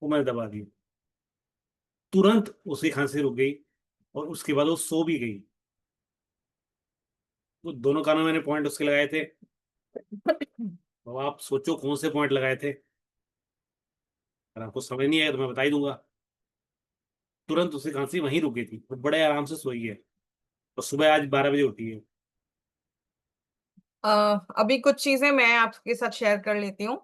वो मैंने दबा दी। तुरंत उसकी खांसी रुक गई और उसके बाद वो सो भी गई। वो दोनों कानों में मैंने पॉइंट उसके लगाए थे। अब आप सोचो कौन से पॉइंट लगाए थे। अगर आपको समझ नहीं आया तो मैं बता ही दूंगा। तुरंत उसकी खांसी वहीं रुक गई थी, वो बड़े आराम से सोई है। और सुबह आज 12 बजे उठी है। अ, अभी कुछ चीजें मैं आपके साथ शेयर कर लेती हूँ।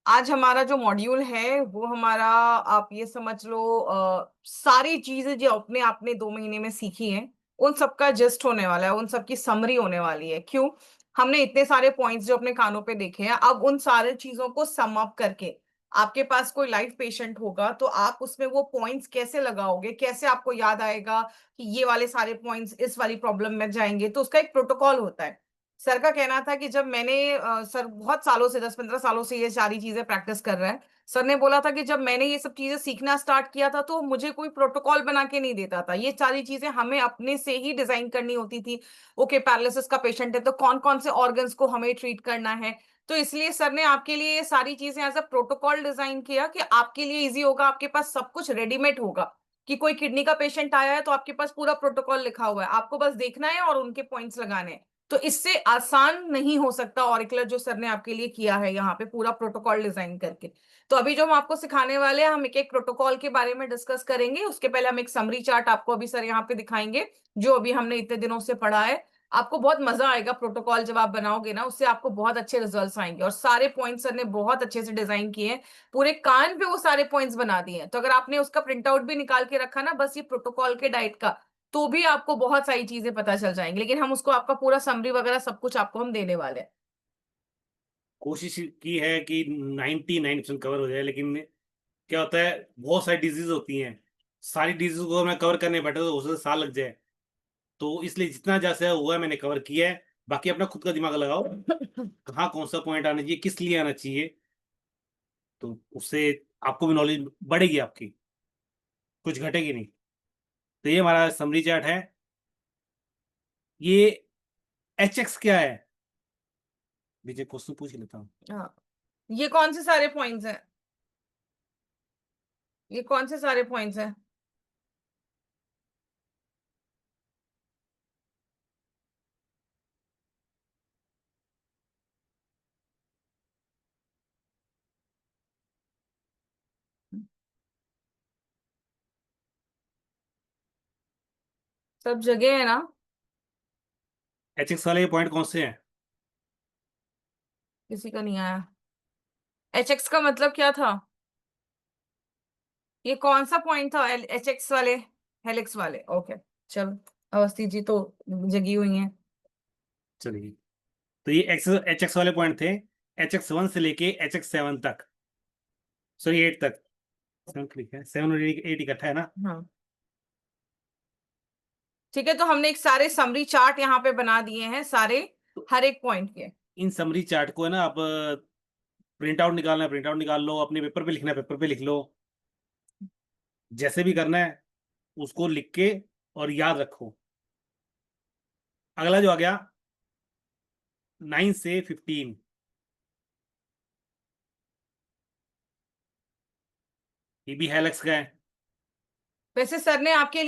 आज हमारा जो मॉड्यूल है वो हमारा, आप ये समझ लो, सारी चीजें जो अपने आपने 2 महीने में सीखी हैं उन सबका जस्ट होने वाला है, उन सबकी समरी होने वाली है। क्यों? हमने इतने सारे पॉइंट्स जो अपने कानों पे देखे हैं, अब उन सारे चीजों को सम अप करके आपके पास कोई लाइफ पेशेंट होगा तो आप उसमें वो पॉइंट्स कैसे लगाओगे, कैसे आपको याद आएगा कि ये वाले सारे पॉइंट्स इस वाली प्रॉब्लम में जाएंगे। तो उसका एक प्रोटोकॉल होता है। सर का कहना था कि जब मैंने सर बहुत सालों से, 10-15 सालों से ये सारी चीजें प्रैक्टिस कर रहा है। सर ने बोला था कि जब मैंने ये सब चीजें सीखना स्टार्ट किया था तो मुझे कोई प्रोटोकॉल बना के नहीं देता था, ये सारी चीजें हमें अपने से ही डिजाइन करनी होती थी। ओके, पैरालिसिस का पेशेंट है तो कौन कौन से ऑर्गन्स को हमें ट्रीट करना है। तो इसलिए सर ने आपके लिए ये सारी चीजें एज अ प्रोटोकॉल डिजाइन किया कि आपके लिए इजी होगा, आपके पास सब कुछ रेडीमेड होगा। कि कोई किडनी का पेशेंट आया है तो आपके पास पूरा प्रोटोकॉल लिखा हुआ है, आपको बस देखना है और उनके पॉइंट्स लगाने हैं। तो इससे आसान नहीं हो सकता ऑरिकुलर जो सर ने आपके लिए किया है यहाँ पे पूरा प्रोटोकॉल डिजाइन करके। तो अभी जो हम आपको सिखाने वाले हैं, हम एक एक प्रोटोकॉल के बारे में डिस्कस करेंगे। उसके पहले हम एक समरी चार्ट आपको अभी सर यहाँ पे दिखाएंगे, जो अभी हमने इतने दिनों से पढ़ा है। आपको बहुत मजा आएगा प्रोटोकॉल जब आप बनाओगे ना, उससे आपको बहुत अच्छे रिजल्ट्स आएंगे। और सारे पॉइंट्स सर ने बहुत अच्छे से डिजाइन किए हैं, पूरे कान पे वो सारे पॉइंट्स बना दिए हैं। तो अगर आपने उसका प्रिंट आउट भी निकाल के रखा ना, बस ये प्रोटोकॉल के डाइट का, तो भी आपको बहुत सारी चीजें पता चल जाएंगी। लेकिन हम उसको आपका पूरा समरी वगैरह सब कुछ आपको हम देने वाले हैं। कोशिश की है कि 99% कवर हो जाए, लेकिन क्या होता है, बहुत सारी डिजीज होती हैं। सारी डिजीज को मैं कवर करने बैठा तो उससे साल लग जाए। तो इसलिए जितना जैसे हुआ है मैंने कवर किया है। बाकी अपना खुद का दिमाग लगाओ, कहाँ कौन सा पॉइंट आना चाहिए, किस लिए आना चाहिए। तो उससे आपको भी नॉलेज बढ़ेगी आपकी, कुछ घटेगी नहीं। तो ये हमारा समरी चार्ट है। ये HX क्या है? विजय क्वेश्चन पूछ लेता हूँ। हाँ, ये कौन से सारे पॉइंट्स हैं? ये कौन से सारे पॉइंट्स हैं? सब जगह है ना? HX वाले पॉइंट कौन से हैं? किसी का नहीं आया। HX का मतलब क्या था? ये कौन सा पॉइंट था? HX वाले, हेलिक्स वाले। ओके, चलो। अवस्थी जी तो जगी हुई हैं। चलिए। तो ये HX वाले पॉइंट थे, HX1 से लेके HX7 तक, सॉरी 8 तक। 7 लिखा है, 7 और 8 इकट्ठा है ना? हाँ, ठीक है। तो हमने एक सारे समरी चार्ट यहाँ पे बना दिए हैं सारे, तो हर एक पॉइंट के। इन समरी चार्ट को है ना, आप प्रिंट आउट निकालना है, प्रिंट आउट निकाल लो, अपने पेपर पे लिखना है, पेपर पे लिख लो। जैसे भी करना है उसको लिख के और याद रखो। अगला जो आ गया, 9 से 15, ये भी हेलक्स का है। वैसे सर ने आपके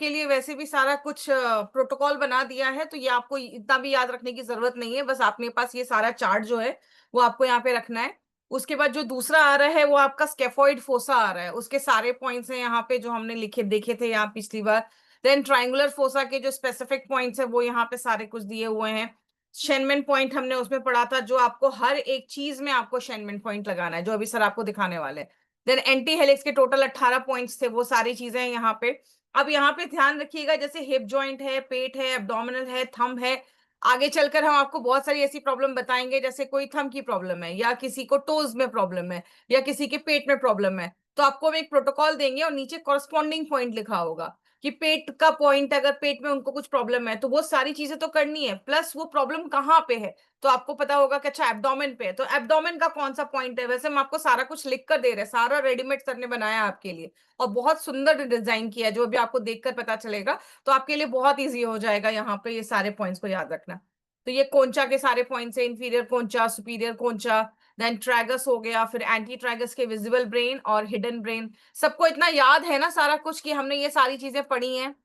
लिए वैसे भी सारा कुछ प्रोटोकॉल बना दिया है, तो ये आपको इतना भी याद रखने की जरूरत नहीं है। बस आपके पास ये सारा चार्ट जो है वो आपको यहाँ पे रखना है। उसके बाद जो दूसरा आ रहा है वो आपका स्केफोइड फोसा आ रहा है, उसके सारे पॉइंट्स हैं यहाँ पे जो हमने लिखे देखे थे यहाँ पिछली बार। देन ट्राइंगुलर फोसा के जो स्पेसिफिक पॉइंट्स है वो यहाँ पे सारे कुछ दिए हुए हैं। शेनमैन पॉइंट हमने उसमें पढ़ा था, जो आपको हर एक चीज में आपको शेनमैन पॉइंट लगाना है, जो अभी सर आपको दिखाने वाले हैं। देन एंटी हेलिक्स के टोटल 18 पॉइंट्स थे, वो सारी चीजें हैं यहाँ पे। अब यहाँ पे ध्यान रखिएगा, जैसे हिप जॉइंट है, पेट है, एब्डोमिनल है, थंब है। आगे चलकर हम आपको बहुत सारी ऐसी प्रॉब्लम बताएंगे, जैसे कोई थंब की प्रॉब्लम है या किसी को टोज में प्रॉब्लम है या किसी के पेट में प्रॉब्लम है, तो आपको हम एक प्रोटोकॉल देंगे और नीचे कॉरस्पॉन्डिंग पॉइंट लिखा होगा कि पेट का पॉइंट, अगर पेट में उनको कुछ प्रॉब्लम है तो वो सारी चीजें तो करनी है, प्लस वो प्रॉब्लम कहाँ पे है। तो आपको पता होगा कि अच्छा एब्डोमेन पे है, तो एब्डोमेन का कौन सा पॉइंट है। वैसे हम आपको सारा कुछ लिख कर दे रहे हैं, सारा रेडीमेड सर ने बनाया आपके लिए और बहुत सुंदर डिजाइन किया है, जो भी आपको देखकर पता चलेगा। तो आपके लिए बहुत इजी हो जाएगा यहाँ पे ये सारे पॉइंट्स को याद रखना। तो ये कोंचा के सारे पॉइंट्स है, इंफीरियर कोंचा, सुपीरियर कोंचा, देन ट्रैगस हो गया, फिर एंटी ट्रैगस के विजिबल ब्रेन और हिडन ब्रेन। सबको इतना याद है ना सारा कुछ कि हमने ये सारी चीजें पढ़ी हैं?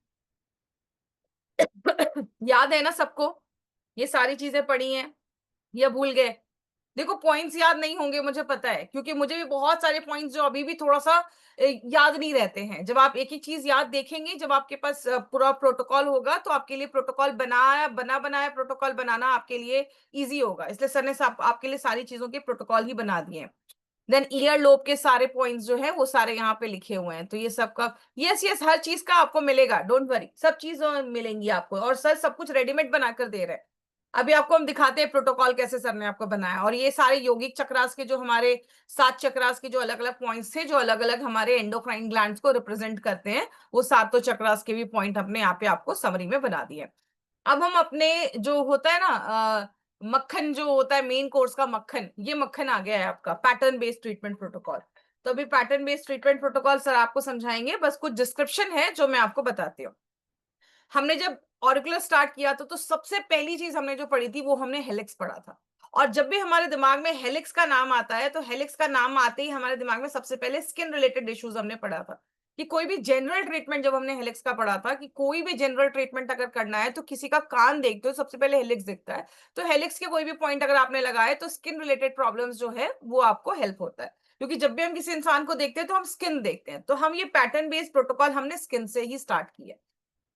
याद है ना सबको, ये सारी चीजें पढ़ी हैं या भूल गए? देखो पॉइंट्स याद नहीं होंगे मुझे पता है, क्योंकि मुझे भी बहुत सारे पॉइंट्स जो अभी भी थोड़ा सा याद नहीं रहते हैं। जब आप एक एक चीज याद देखेंगे, जब आपके पास पूरा प्रोटोकॉल होगा, तो आपके लिए प्रोटोकॉल बनाया प्रोटोकॉल बनाना आपके लिए इजी होगा। इसलिए सर ने आपके लिए सारी चीजों के प्रोटोकॉल ही बना दिए हैं। देन ईयर लोब के सारे पॉइंट्स जो है वो सारे यहाँ पे लिखे हुए हैं, तो ये सब का यस यस हर चीज का आपको मिलेगा, डोंट वरी, सब चीज मिलेंगी आपको। और सर सब कुछ रेडीमेड बनाकर दे रहे हैं। अभी आपको हम दिखाते हैं प्रोटोकॉल कैसे सर ने आपको बनाया। और ये सारे योगिक चक्रास के जो हमारे 7 चक्रास के जो अलग अलग पॉइंट्स थे, जो अलग अलग हमारे एंडोक्राइन ग्लैंड्स को रिप्रेजेंट करते हैं, वो 7 चक्रास के भी पॉइंट हमने यहाँ पे आपको समरी में बना दिए। अब हम अपने जो होता है ना मक्खन जो होता है मेन कोर्स का मक्खन, ये मक्खन आ गया है आपका पैटर्न बेस्ड ट्रीटमेंट प्रोटोकॉल। तो अभी pattern based treatment protocol sir आपको समझाएंगे, बस कुछ डिस्क्रिप्शन है जो मैं आपको बताती हूँ। हमने जब ऑरिकुलर स्टार्ट किया था, तो सबसे पहली चीज हमने जो पढ़ी थी वो हमने हेलिक्स पढ़ा था। और जब भी हमारे दिमाग में हेलिक्स का नाम आता है, तो हेलिक्स का नाम आते ही हमारे दिमाग में सबसे पहले स्किन रिलेटेड इश्यूज हमने पढ़ा था। कि कोई भी जनरल ट्रीटमेंट, जब हमने हेलिक्स का पढ़ा था कि कोई भी जनरल ट्रीटमेंट अगर करना है, तो किसी का कान देखते हो सबसे पहले हेलिक्स दिखता है। तो हेलिक्स के कोई भी पॉइंट अगर आपने लगाए, तो स्किन रिलेटेड प्रॉब्लम्स जो है वो आपको हेल्प होता है। क्योंकि जब भी हम किसी इंसान को देखते हैं, तो हम स्किन देखते हैं। तो हम ये पैटर्न बेस्ड प्रोटोकॉल हमने स्किन से ही स्टार्ट किया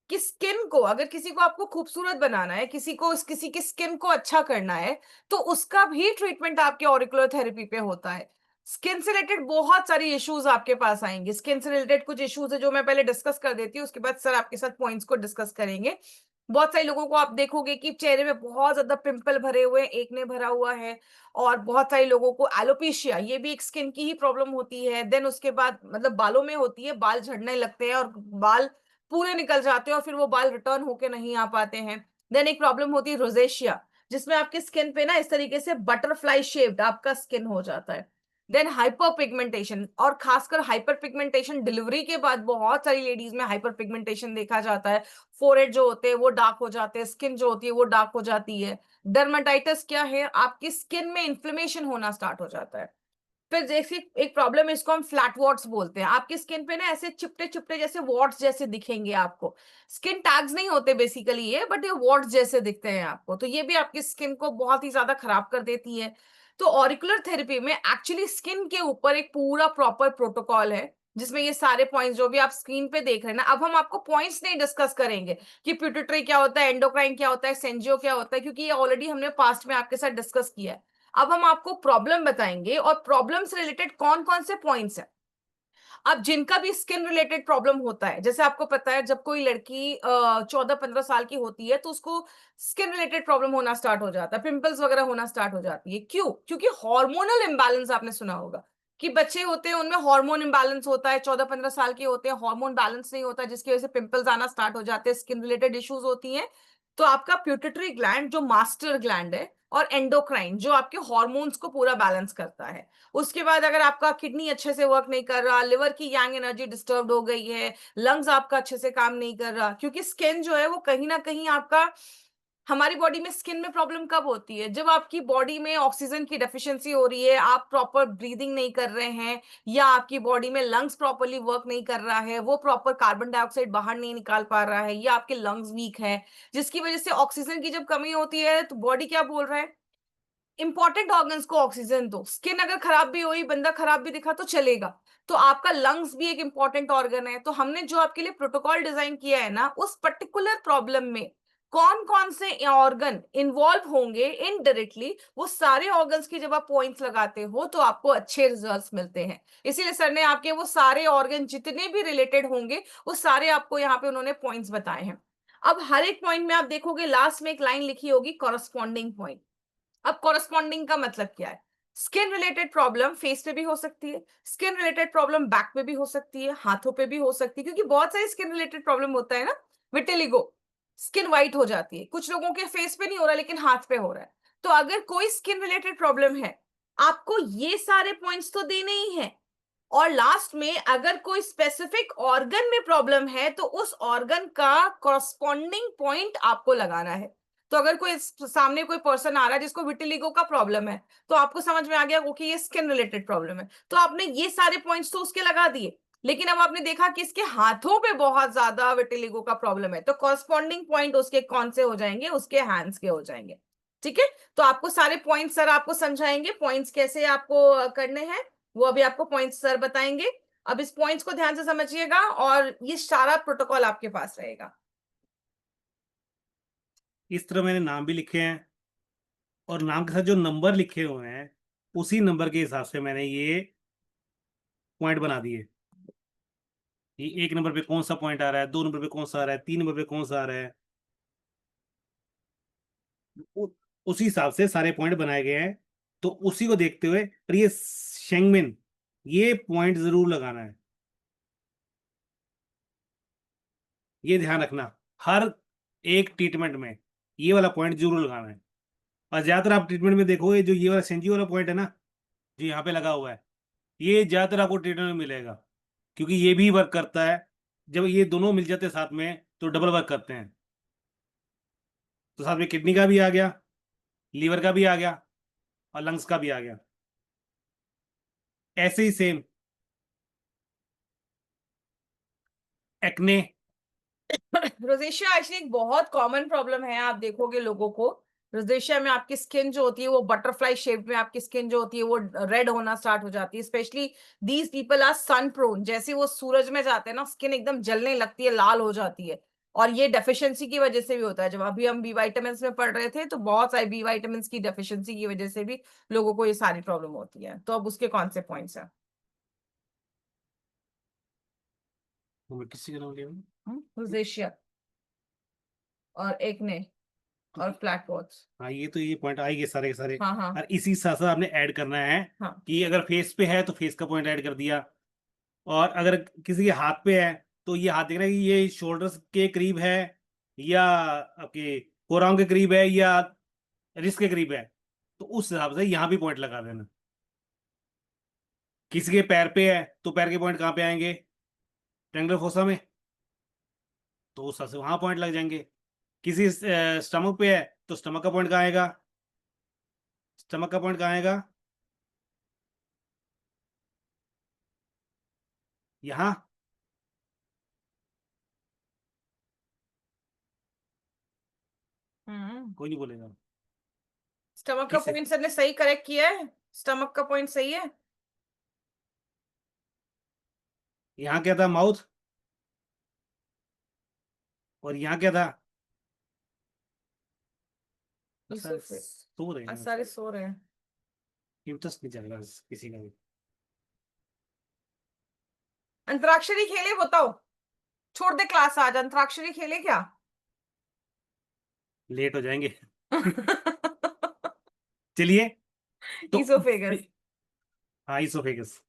कि स्किन को, अगर किसी को आपको खूबसूरत बनाना है, किसी की स्किन को अच्छा करना है, तो उसका भी ट्रीटमेंट आपके ऑरिकुलर थेरेपी पे होता है। स्किन से रिलेटेड बहुत सारी इश्यूज आपके पास आएंगे। स्किन से रिलेटेड कुछ इश्यूज है जो मैं पहले डिस्कस कर देती हूँ, उसके बाद सर आपके साथ पॉइंट्स को डिस्कस करेंगे। बहुत सारे लोगों को आप देखोगे कि चेहरे में बहुत ज्यादा पिंपल भरे हुए हैं, एक ने भरा हुआ है। और बहुत सारे लोगों को एलोपेशिया, ये भी एक स्किन की ही प्रॉब्लम होती है। देन उसके बाद मतलब बालों में होती है, बाल झड़ने लगते हैं और बाल पूरे निकल जाते हैं, और फिर वो बाल रिटर्न होके नहीं आ पाते हैं। देन एक प्रॉब्लम होती है रोजेशिया, जिसमें आपकी स्किन पे ना इस तरीके से बटरफ्लाई शेप्ड आपका स्किन हो जाता है। देन हाइपर पिगमेंटेशन, और खासकर हाइपर पिगमेंटेशन डिलीवरी के बाद बहुत सारी लेडीज में हाइपर पिगमेंटेशन देखा जाता है। फोरहेड जो होते हैं वो डार्क हो जाते हैं, स्किन जो होती है वो डार्क हो जाती है। डर्माटाइटिस क्या है, आपकी स्किन में इन्फ्लेमेशन होना स्टार्ट हो जाता है। फिर जैसे एक प्रॉब्लम है, इसको हम फ्लैट वॉट्स बोलते हैं। आपकी स्किन पे ना ऐसे चिपटे चिपटे जैसे वॉट्स जैसे दिखेंगे आपको। स्किन टैग्स नहीं होते बेसिकली ये, बट ये वॉट्स जैसे दिखते हैं आपको। तो ये भी आपकी स्किन को बहुत ही ज्यादा खराब कर देती है। तो ऑरिकुलर थेरेपी में एक्चुअली स्किन के ऊपर एक पूरा प्रॉपर प्रोटोकॉल है, जिसमें ये सारे पॉइंट्स जो भी आप स्क्रीन पे देख रहे हैं ना, अब हम आपको पॉइंट्स नहीं डिस्कस करेंगे कि प्यूटिट्री क्या होता है, एंडोक्राइन क्या होता है, सेंजियो क्या होता है, क्योंकि ये ऑलरेडी हमने पास्ट में आपके साथ डिस्कस किया है। अब हम आपको प्रॉब्लम बताएंगे, और प्रॉब्लम से रिलेटेड कौन कौन से पॉइंट्स हैं। अब जिनका भी स्किन रिलेटेड प्रॉब्लम होता है, जैसे आपको पता है जब कोई लड़की 14-15 साल की होती है, तो उसको स्किन रिलेटेड प्रॉब्लम होना स्टार्ट हो जाता है, पिंपल्स वगैरह होना स्टार्ट हो जाती है। क्यों? क्योंकि हार्मोनल इम्बैलेंस आपने सुना होगा कि बच्चे होते हैं उनमें हार्मोन इम्बैलेंस होता है, 14-15 साल के होते हैं, हार्मोन बैलेंस नहीं होता, जिसकी वजह से पिंपल्स आना स्टार्ट हो जाते हैं, स्किन रिलेटेड इश्यूज होती हैं। तो आपका प्यूटिटरी ग्लैंड जो मास्टर ग्लैंड है, और एंडोक्राइन जो आपके हॉर्मोन्स को पूरा बैलेंस करता है। उसके बाद अगर आपका किडनी अच्छे से वर्क नहीं कर रहा, लिवर की यांग एनर्जी डिस्टर्ब हो गई है, लंग्स आपका अच्छे से काम नहीं कर रहा, क्योंकि स्किन जो है वो कहीं ना कहीं आपका, हमारी बॉडी में स्किन में प्रॉब्लम कब होती है, जब आपकी बॉडी में ऑक्सीजन की डेफिशिएंसी हो रही है, आप प्रॉपर ब्रीदिंग नहीं कर रहे हैं, या आपकी बॉडी में लंग्स प्रॉपरली वर्क नहीं कर रहा है, वो प्रॉपर कार्बन डाइऑक्साइड बाहर नहीं निकाल पा रहा है, या आपके लंग्स वीक है, जिसकी वजह से ऑक्सीजन की जब कमी होती है, तो बॉडी क्या बोल रहा है, इंपॉर्टेंट ऑर्गन्स को ऑक्सीजन दो। स्किन अगर खराब भी हुई, बंदा खराब भी दिखा तो चलेगा। तो आपका लंग्स भी एक इंपॉर्टेंट ऑर्गन है। तो हमने जो आपके लिए प्रोटोकॉल डिजाइन किया है ना, उस पर्टिकुलर प्रॉब्लम में कौन कौन से ऑर्गन इन्वॉल्व होंगे इनडायरेक्टली, वो सारे ऑर्गन्स की जब आप पॉइंट्स लगाते हो, तो आपको अच्छे रिजल्ट्स मिलते हैं। इसीलिए सर ने आपके वो सारे ऑर्गन जितने भी रिलेटेड होंगे, वो सारे आपको यहाँ पे उन्होंने पॉइंट्स बताए हैं। अब हर एक पॉइंट में आप देखोगे लास्ट में एक लाइन लिखी होगी, कॉरस्पॉन्डिंग पॉइंट। अब कॉरस्पॉन्डिंग का मतलब क्या है? स्किन रिलेटेड प्रॉब्लम फेस पे भी हो सकती है, स्किन रिलेटेड प्रॉब्लम बैक पे भी हो सकती है, हाथों पे भी हो सकती है, क्योंकि बहुत सारी स्किन रिलेटेड प्रॉब्लम होता है ना। विटिलिगो, स्किन वाइट हो जाती है, कुछ लोगों के फेस पे नहीं हो रहा लेकिन हाथ पे हो रहा है। तो अगर कोई स्किन रिलेटेड प्रॉब्लम है, आपको ये सारे पॉइंट्स तो देने ही है। और लास्ट में अगर कोई स्पेसिफिक ऑर्गन में प्रॉब्लम है, तो उस ऑर्गन का कॉरस्पॉन्डिंग पॉइंट आपको लगाना है। तो अगर कोई सामने कोई पर्सन आ रहा है जिसको विटिलिगो का प्रॉब्लम है, तो आपको समझ में आ गया ओके ये स्किन रिलेटेड प्रॉब्लम है, तो आपने ये सारे पॉइंट्स तो उसके लगा दिए। लेकिन अब आपने देखा कि इसके हाथों पे बहुत ज्यादा विटिलिगो का प्रॉब्लम है, तो कॉरस्पॉन्डिंग पॉइंट उसके कौन से हो जाएंगे, उसके हैंड्स के हो जाएंगे। ठीक है, तो आपको सारे पॉइंट्स सर आपको समझाएंगे, पॉइंट्स कैसे आपको करने हैं वो अभी आपको पॉइंट्स सर बताएंगे। अब इस पॉइंट्स को ध्यान से समझिएगा और ये सारा प्रोटोकॉल आपके पास रहेगा। इस तरह मैंने नाम भी लिखे हैं, और नाम के साथ जो नंबर लिखे हुए हैं उसी नंबर के हिसाब से मैंने ये पॉइंट बना दिए। ये एक नंबर पे कौन सा पॉइंट आ रहा है, दो नंबर पे कौन सा आ रहा है, तीन नंबर पे कौन सा आ रहा है, उ- उसी हिसाब से सारे पॉइंट बनाए गए हैं। तो उसी को देखते हुए, और ये शेंगमेन, ये पॉइंट जरूर लगाना है, ये ध्यान रखना। हर एक ट्रीटमेंट में ये वाला पॉइंट जरूर लगाना है। और ज्यादातर आप ट्रीटमेंट में देखोगे, जो ये वाला सेंजी वाला पॉइंट है ना, जो यहाँ पे लगा हुआ है, ये ज्यादातर आपको ट्रीटमेंट में मिलेगा, क्योंकि ये भी वर्क करता है। जब ये दोनों मिल जाते हैं साथ में तो डबल वर्क करते हैं। तो साथ में किडनी का भी आ गया, लीवर का भी आ गया, और लंग्स का भी आ गया। ऐसे ही सेम एक्ने। रोजेशिया एक्चुअली एक बहुत कॉमन प्रॉब्लम है, आप देखोगे लोगों को रोजेशिया में आपकी स्किन जो होती है वो बटरफ्लाई शेप में, आपकी स्किन जो होती है वो रेड होना स्टार्ट हो जाती है, specially these people are sun prone. जैसे वो सूरज में जाते हैं ना स्किन एकदम जलने लगती है, लाल हो जाती है। और ये डेफिशिएंसी की वजह से भी होता है। जब अभी हम बी वाइटामिन में पढ़ रहे थे तो बहुत सारे बी वाइटामिन की डेफिशिएंसी की वजह से भी लोगों को ये सारी प्रॉब्लम होती है। तो अब उसके कौन से पॉइंट्स हैं? किसी का नाम लिया मैंने? रोजेशिया और एक्ने और फ्लैट स्पॉट्स। हाँ, ये तो ये पॉइंट आएंगे सारे के सारे। हाँ हाँ और इसी साथ साथ आपने ऐड करना है हाँ। कि अगर फेस पे है तो फेस का पॉइंट ऐड कर दिया, और अगर किसी के हाथ पे है तो ये हाथ देख रहा है कि ये शोल्डर्स के करीब है, या आपके फोrearm के करीब है, या रिस्ट के करीब है, तो उस हिसाब से यहाँ भी पॉइंट लगा देना। किसी के पैर पे है तो पैर के पॉइंट कहाँ पे आएंगे, ट्रैंगुलर फोसा में, तो उस हिसाब से वहां पॉइंट लग जाएंगे। किसी स्टमक पे है तो स्टमक का पॉइंट कहाँ आएगा, स्टमक का पॉइंट कहाँ आएगा, यहाँ। हम्म। कोई नहीं बोलेगा। स्टमक का किस, पॉइंट सर ने सही करेक्ट किया है, स्टमक का पॉइंट सही है। यहाँ क्या था, माउथ, और यहाँ क्या था। सारे ईसोफे सो रहे हैं, सारे सो रहे हैं। इंटरेस्ट नहीं चल रहा किसी का भी। अंतराक्षरी खेले बताओ, छोड़ दे क्लास आज, अंतराक्षरी खेले क्या? लेट हो जाएंगे। चलिए। तो ईसोफेगस। हाँ, इसोफेगस।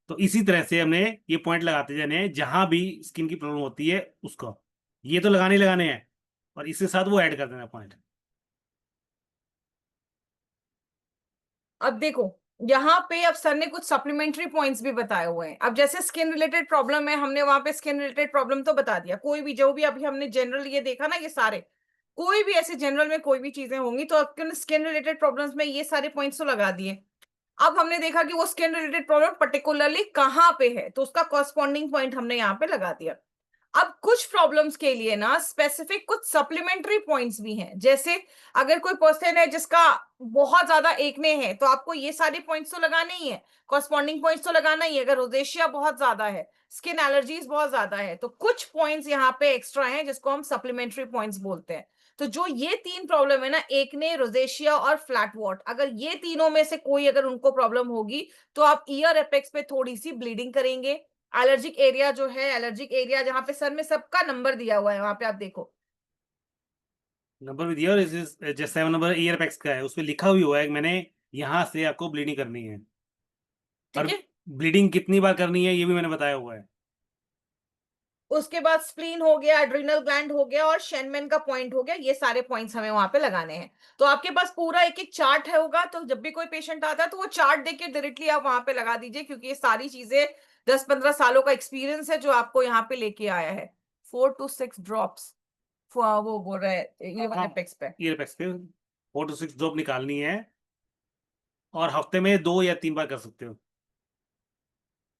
तो इसी तरह से हमने ये पॉइंट लगाते जाने हैं, जहां भी स्किन की प्रॉब्लम होती है उसको, ये तो लगाने ही लगाने हैं, और इसके साथ वो ऐड कर देना पॉइंट। अब देखो यहाँ पे अब सर ने कुछ सप्लीमेंट्री पॉइंट्स भी बताए हुए हैं। अब जैसे स्किन रिलेटेड प्रॉब्लम है, हमने वहां पे स्किन रिलेटेड प्रॉब्लम तो बता दिया। कोई भी जो भी अभी हमने जनरल ये देखा ना, ये सारे कोई भी ऐसे जनरल में कोई भी चीजें होंगी तो आपके स्किन रिलेटेड प्रॉब्लम्स में ये सारे पॉइंट्स तो लगा दिए। अब हमने देखा कि वो स्किन रिलेटेड प्रॉब्लम पर्टिकुलरली कहाँ पे है, तो उसका कॉरस्पॉन्डिंग पॉइंट हमने यहाँ पे लगा दिया। अब कुछ प्रॉब्लम्स के लिए ना स्पेसिफिक कुछ सप्लीमेंट्री पॉइंट्स भी हैं। जैसे अगर कोई पर्सन है जिसका बहुत ज्यादा एक्ने है तो आपको ये सारे पॉइंट्स तो लगाने ही है, कॉरस्पॉन्डिंग पॉइंट्स तो लगाना ही है। अगर रोजेशिया बहुत ज्यादा है, स्किन एलर्जीज बहुत ज्यादा है, तो कुछ पॉइंट्स यहाँ पे एक्स्ट्रा हैं जिसको हम सप्लीमेंट्री पॉइंट्स बोलते हैं। तो जो ये तीन प्रॉब्लम है ना, एक्ने, रोजेशिया और फ्लैट वॉट, अगर ये तीनों में से कोई अगर उनको प्रॉब्लम होगी तो आप ईयर एपेक्स पे थोड़ी सी ब्लीडिंग करेंगे। एलर्जिक एरिया जो है, एलर्जिक एरिया जहां पे सर में सबका नंबर दिया हुआ है वहां पे आप देखो। नंबर भी दिया, और जैसे 7 नंबर ईयर पैक्स का है, उसमें लिखा भी हुआ है कि मैंने यहाँ से आपको ब्लीडिंग करनी है, और ठीक है, ब्लीडिंग कितनी बार करनी है ये भी मैंने बताया हुआ है। उसके बाद स्प्लीन हो गया, एड्रिनल ग्लैंड हो गया और शेनमेन का पॉइंट हो गया। ये सारे पॉइंट्स हमें वहां पे लगाने हैं। तो आपके पास पूरा एक एक चार्ट है होगा, तो जब भी कोई पेशेंट आता है तो वो चार्ट देख के डायरेक्टली आप वहां पे लगा दीजिए, क्योंकि ये सारी चीजें 10-15 सालों का एक्सपीरियंस है जो आपको यहाँ पे लेके आया है। 4 to 6 ड्रॉप्स। वो बोल रहे हैं ये हाँ, एपेक्स पे। ईयर पे 4 to 6 ड्रॉप निकालनी है, और हफ्ते में 2 या 3 बार कर सकते हो।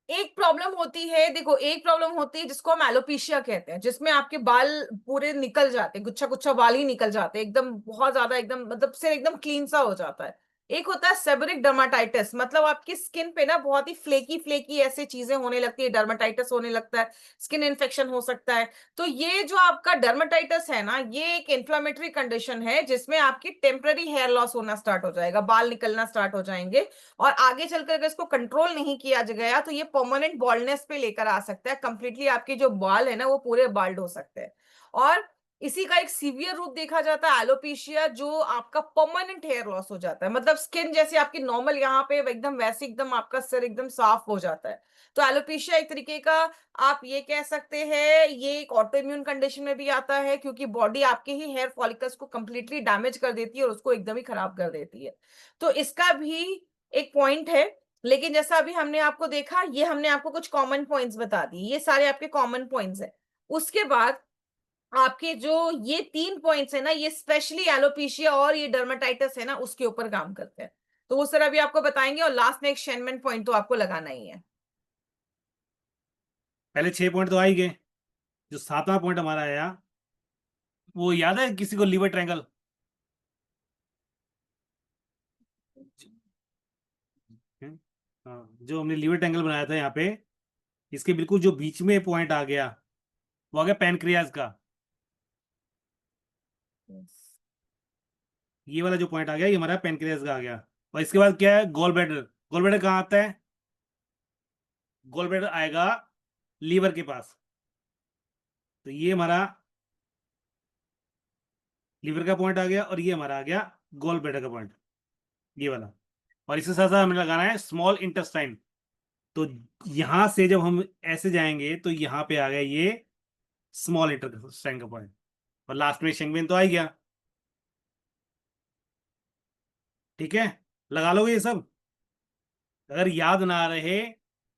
एक प्रॉब्लम होती है, देखो एक प्रॉब्लम होती है जिसको हम एलोपेशिया कहते हैं, जिसमें आपके बाल पूरे निकल जाते हैं, गुच्छा गुच्छा बाल ही निकल जाते हैं, एकदम बहुत ज्यादा, एकदम मतलब सिर एकदम क्लीन सा हो जाता है। एक होता है सेबरिक डर्माटाइटिस, मतलब आपकी स्किन पे ना बहुत ही फ्लेकी फ्लेकी ऐसी चीजें होने लगती है, डर्माटाइटिस होने लगता है, स्किन इन्फेक्शन हो सकता है। तो ये जो आपका डर्माटाइटिस है ना, ये एक इन्फ्लामेटरी कंडीशन है जिसमें आपकी टेम्पररी हेयर लॉस होना स्टार्ट हो जाएगा, बाल निकलना स्टार्ट हो जाएंगे। और आगे चलकर अगर इसको कंट्रोल नहीं किया गया तो ये परमानेंट बॉल्डनेस पे लेकर आ सकता है, कंप्लीटली आपके जो बाल है ना वो पूरे बाल्ड हो सकते हैं। और इसी का एक सीवियर रूप देखा जाता है एलोपेशिया, जो आपका परमानेंट हेयर लॉस हो जाता है, मतलब स्किन जैसे आपकी नॉर्मल यहाँ पे एकदम वैसे एकदम आपका सिर एकदम साफ हो जाता है। तो एलोपेशिया एक तरीके का, आप ये कह सकते हैं ये एक ऑटो इम्यून कंडीशन में भी आता है, क्योंकि बॉडी आपके ही हेयर फॉलिकल्स को कंप्लीटली डैमेज कर देती है और उसको एकदम ही खराब कर देती है। तो इसका भी एक पॉइंट है। लेकिन जैसा अभी हमने आपको देखा, ये हमने आपको कुछ कॉमन पॉइंट्स बता दिए, ये सारे आपके कॉमन पॉइंट्स हैं। उसके बाद आपके जो ये 3 पॉइंट्स है ना, ये स्पेशली एलोपेशिया और ये डर्माटाइटिस है ना उसके ऊपर काम करते हैं। तो वो सर अभी आपको बताएंगे, और लास्ट में एक शेनमेन पॉइंट तो आपको लगाना ही है। पहले 6 पॉइंट तो आ ही गए। जो 7वां पॉइंट हमारा आया, वो याद है किसी को, लीवर ट्रायंगल। हाँ, जो हमने लीवर ट्रायंगल बनाया था यहाँ पे, इसके बिल्कुल जो बीच में पॉइंट आ गया, वो आ गया पैनक्रियाज का। ये वाला जो पॉइंट आ गया, ये हमारा पैनक्रियाज का आ गया। और इसके बाद क्या है, गॉल ब्लैडर। गॉल ब्लैडर कहाँ आता है? गॉल ब्लैडर आएगा लीवर के पास। तो ये हमारा लीवर का पॉइंट आ गया, और ये हमारा आ गया गॉल ब्लैडर का पॉइंट, ये वाला। और इसके साथ साथ हमें लगाना है स्मॉल इंटेस्टाइन। तो यहां से जब हम ऐसे जाएंगे तो यहाँ पे आ गया ये स्मॉल इंटेस्टाइन का पॉइंट। और लास्ट में शेंगबिन तो आ ही गया। ठीक है, लगा लोगे ये सब। अगर याद ना रहे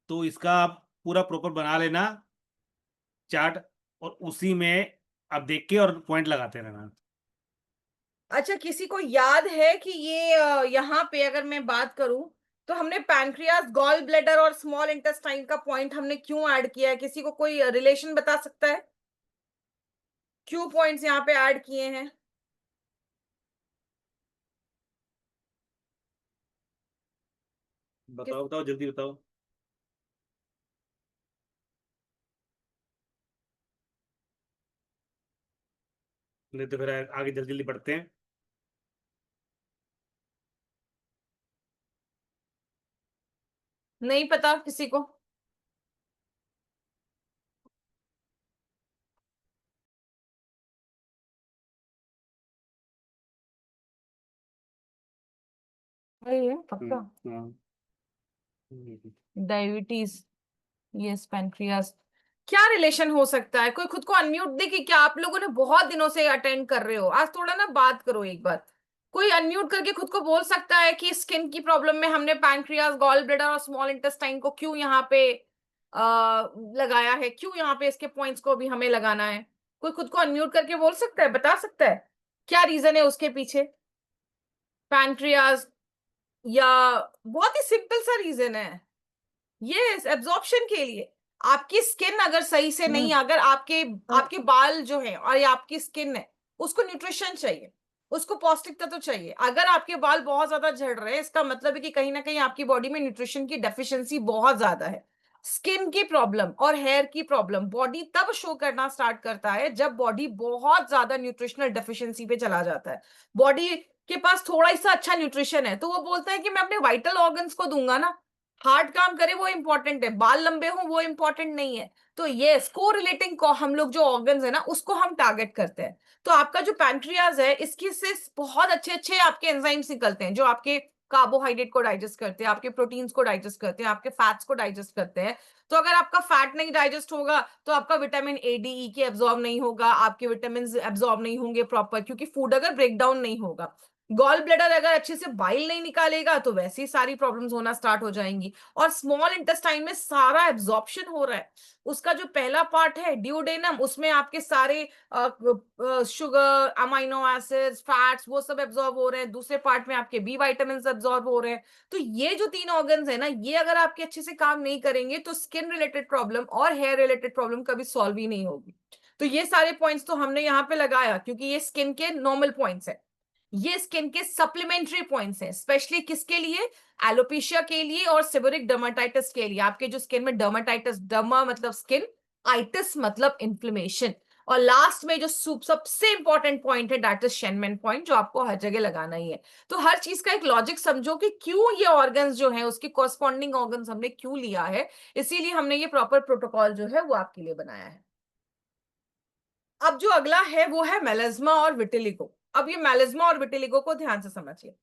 तो इसका आप पूरा प्रॉपर बना लेना चार्ट, और उसी में आप देख के और पॉइंट लगाते रहना। अच्छा, किसी को याद है कि ये यहाँ पे अगर मैं बात करूं, तो हमने पैनक्रियास, गॉल ब्लैडर और स्मॉल इंटेस्टाइन का पॉइंट हमने क्यों ऐड किया है? किसी को कोई रिलेशन बता सकता है क्यों पॉइंट्स यहाँ पे ऐड किए हैं? किस बताओ बताओ, जल्दी बताओ, नहीं तो फिर आगे जल्दी जल्दी बढ़ते हैं। नहीं पता किसी को? वही है पक्का। हाँ। Diabetes, yes pancreas. क्या रिलेशन हो सकता है? कोई खुद को अनम्यूट देखिए, क्या आप लोगों ने बहुत दिनों से अटेंड कर रहे हो, आज थोड़ा ना बात करो एक बार। कोई अनम्यूट करके खुद को बोल सकता है कि स्किन की प्रॉब्लम में हमने पैनक्रियास, गॉल ब्लैडर और स्मॉल इंटेस्टाइन को क्यों यहाँ पे लगाया है, क्यों यहाँ पे इसके पॉइंट्स को भी हमें लगाना है? कोई खुद को अनम्यूट करके बोल सकता है, बता सकता है क्या रीजन है उसके पीछे? पैनक्रियास, या बहुत ही सिंपल सा रीजन है, यस एब्जॉर्प्शन के लिए। आपकी स्किन अगर सही से नहीं, अगर आपके आपके बाल जो है और ये आपकी स्किन है, उसको न्यूट्रिशन चाहिए, उसको पौष्टिक तत्व चाहिए। अगर आपके बाल बहुत ज्यादा झड़ रहे हैं, इसका मतलब है कि कहीं ना कहीं आपकी बॉडी में न्यूट्रिशन की डेफिशिएंसी बहुत ज्यादा है। स्किन की प्रॉब्लम और हेयर की प्रॉब्लम बॉडी तब शो करना स्टार्ट करता है जब बॉडी बहुत ज्यादा न्यूट्रिशनल डेफिशिएंसी पे चला जाता है। बॉडी के पास थोड़ा सा अच्छा न्यूट्रिशन है तो वो बोलता है कि मैं अपने वाइटल ऑर्गन्स को दूंगा ना, हार्ट काम करे वो इंपॉर्टेंट है, बाल लंबे हो वो इंपॉर्टेंट नहीं है। तो ये को रिलेटिंग को हम लोग जो ऑर्गन्स है ना उसको हम टारगेट करते हैं। तो आपका जो पैंक्रियाज है, इसकी से बहुत अच्छे अच्छे आपके एंजाइम्स निकलते हैं जो आपके कार्बोहाइड्रेट को डाइजेस्ट करते हैं, आपके प्रोटीन्स को डाइजेस्ट करते हैं, आपके फैट्स को डाइजेस्ट करते हैं। तो अगर आपका फैट नहीं डाइजेस्ट होगा तो आपका विटामिन ए डी ई के एब्जॉर्ब नहीं होगा, आपके विटामिन एब्जॉर्ब नहीं होंगे प्रॉपर, क्योंकि फूड अगर ब्रेक डाउन नहीं होगा। गॉल ब्लैडर अगर अच्छे से बाइल नहीं निकालेगा तो वैसे ही सारी प्रॉब्लम्स होना स्टार्ट हो जाएंगी। और स्मॉल इंटेस्टाइन में सारा एब्जॉर्प्शन हो रहा है। उसका जो पहला पार्ट है ड्यूडेनम, उसमें आपके सारे शुगर, अमाइनो एसिड्स, फैट्स, वो सब एब्जॉर्ब हो रहे हैं। दूसरे पार्ट में आपके बी वाइटामिन एब्जॉर्ब हो रहे हैं। तो ये जो तीन ऑर्गन्स है ना, ये अगर आपके अच्छे से काम नहीं करेंगे तो स्किन रिलेटेड प्रॉब्लम और हेयर रिलेटेड प्रॉब्लम कभी सॉल्व ही नहीं होगी। तो ये सारे पॉइंट्स तो हमने यहाँ पे लगाया क्योंकि ये स्किन के नॉर्मल पॉइंट्स है। ये स्किन के सप्लीमेंट्री पॉइंट्स हैं, स्पेशली किसके लिए? एलोपेशिया के लिए और सेबोरिक डर्माटाइटिस के लिए। आपके जो स्किन में डर्माटाइटिस, डर्मा मतलब स्किन, आइटिस मतलब इन्फ्लेमेशन। और लास्ट में जो सबसे इंपॉर्टेंट पॉइंट है दैट इज शेनमैन पॉइंट, जो आपको हर जगह लगाना ही है। तो हर चीज का एक लॉजिक समझो कि क्यों ये ऑर्गन्स जो है, उसके कॉरस्पॉन्डिंग ऑर्गन्स हमने क्यों लिया है। इसीलिए हमने ये प्रॉपर प्रोटोकॉल जो है वो आपके लिए बनाया है। अब जो अगला है वो है मेलेज्मा और विटिलिगो। अब ये मेलेज्मा और विटिलिगो को ध्यान से समझिए।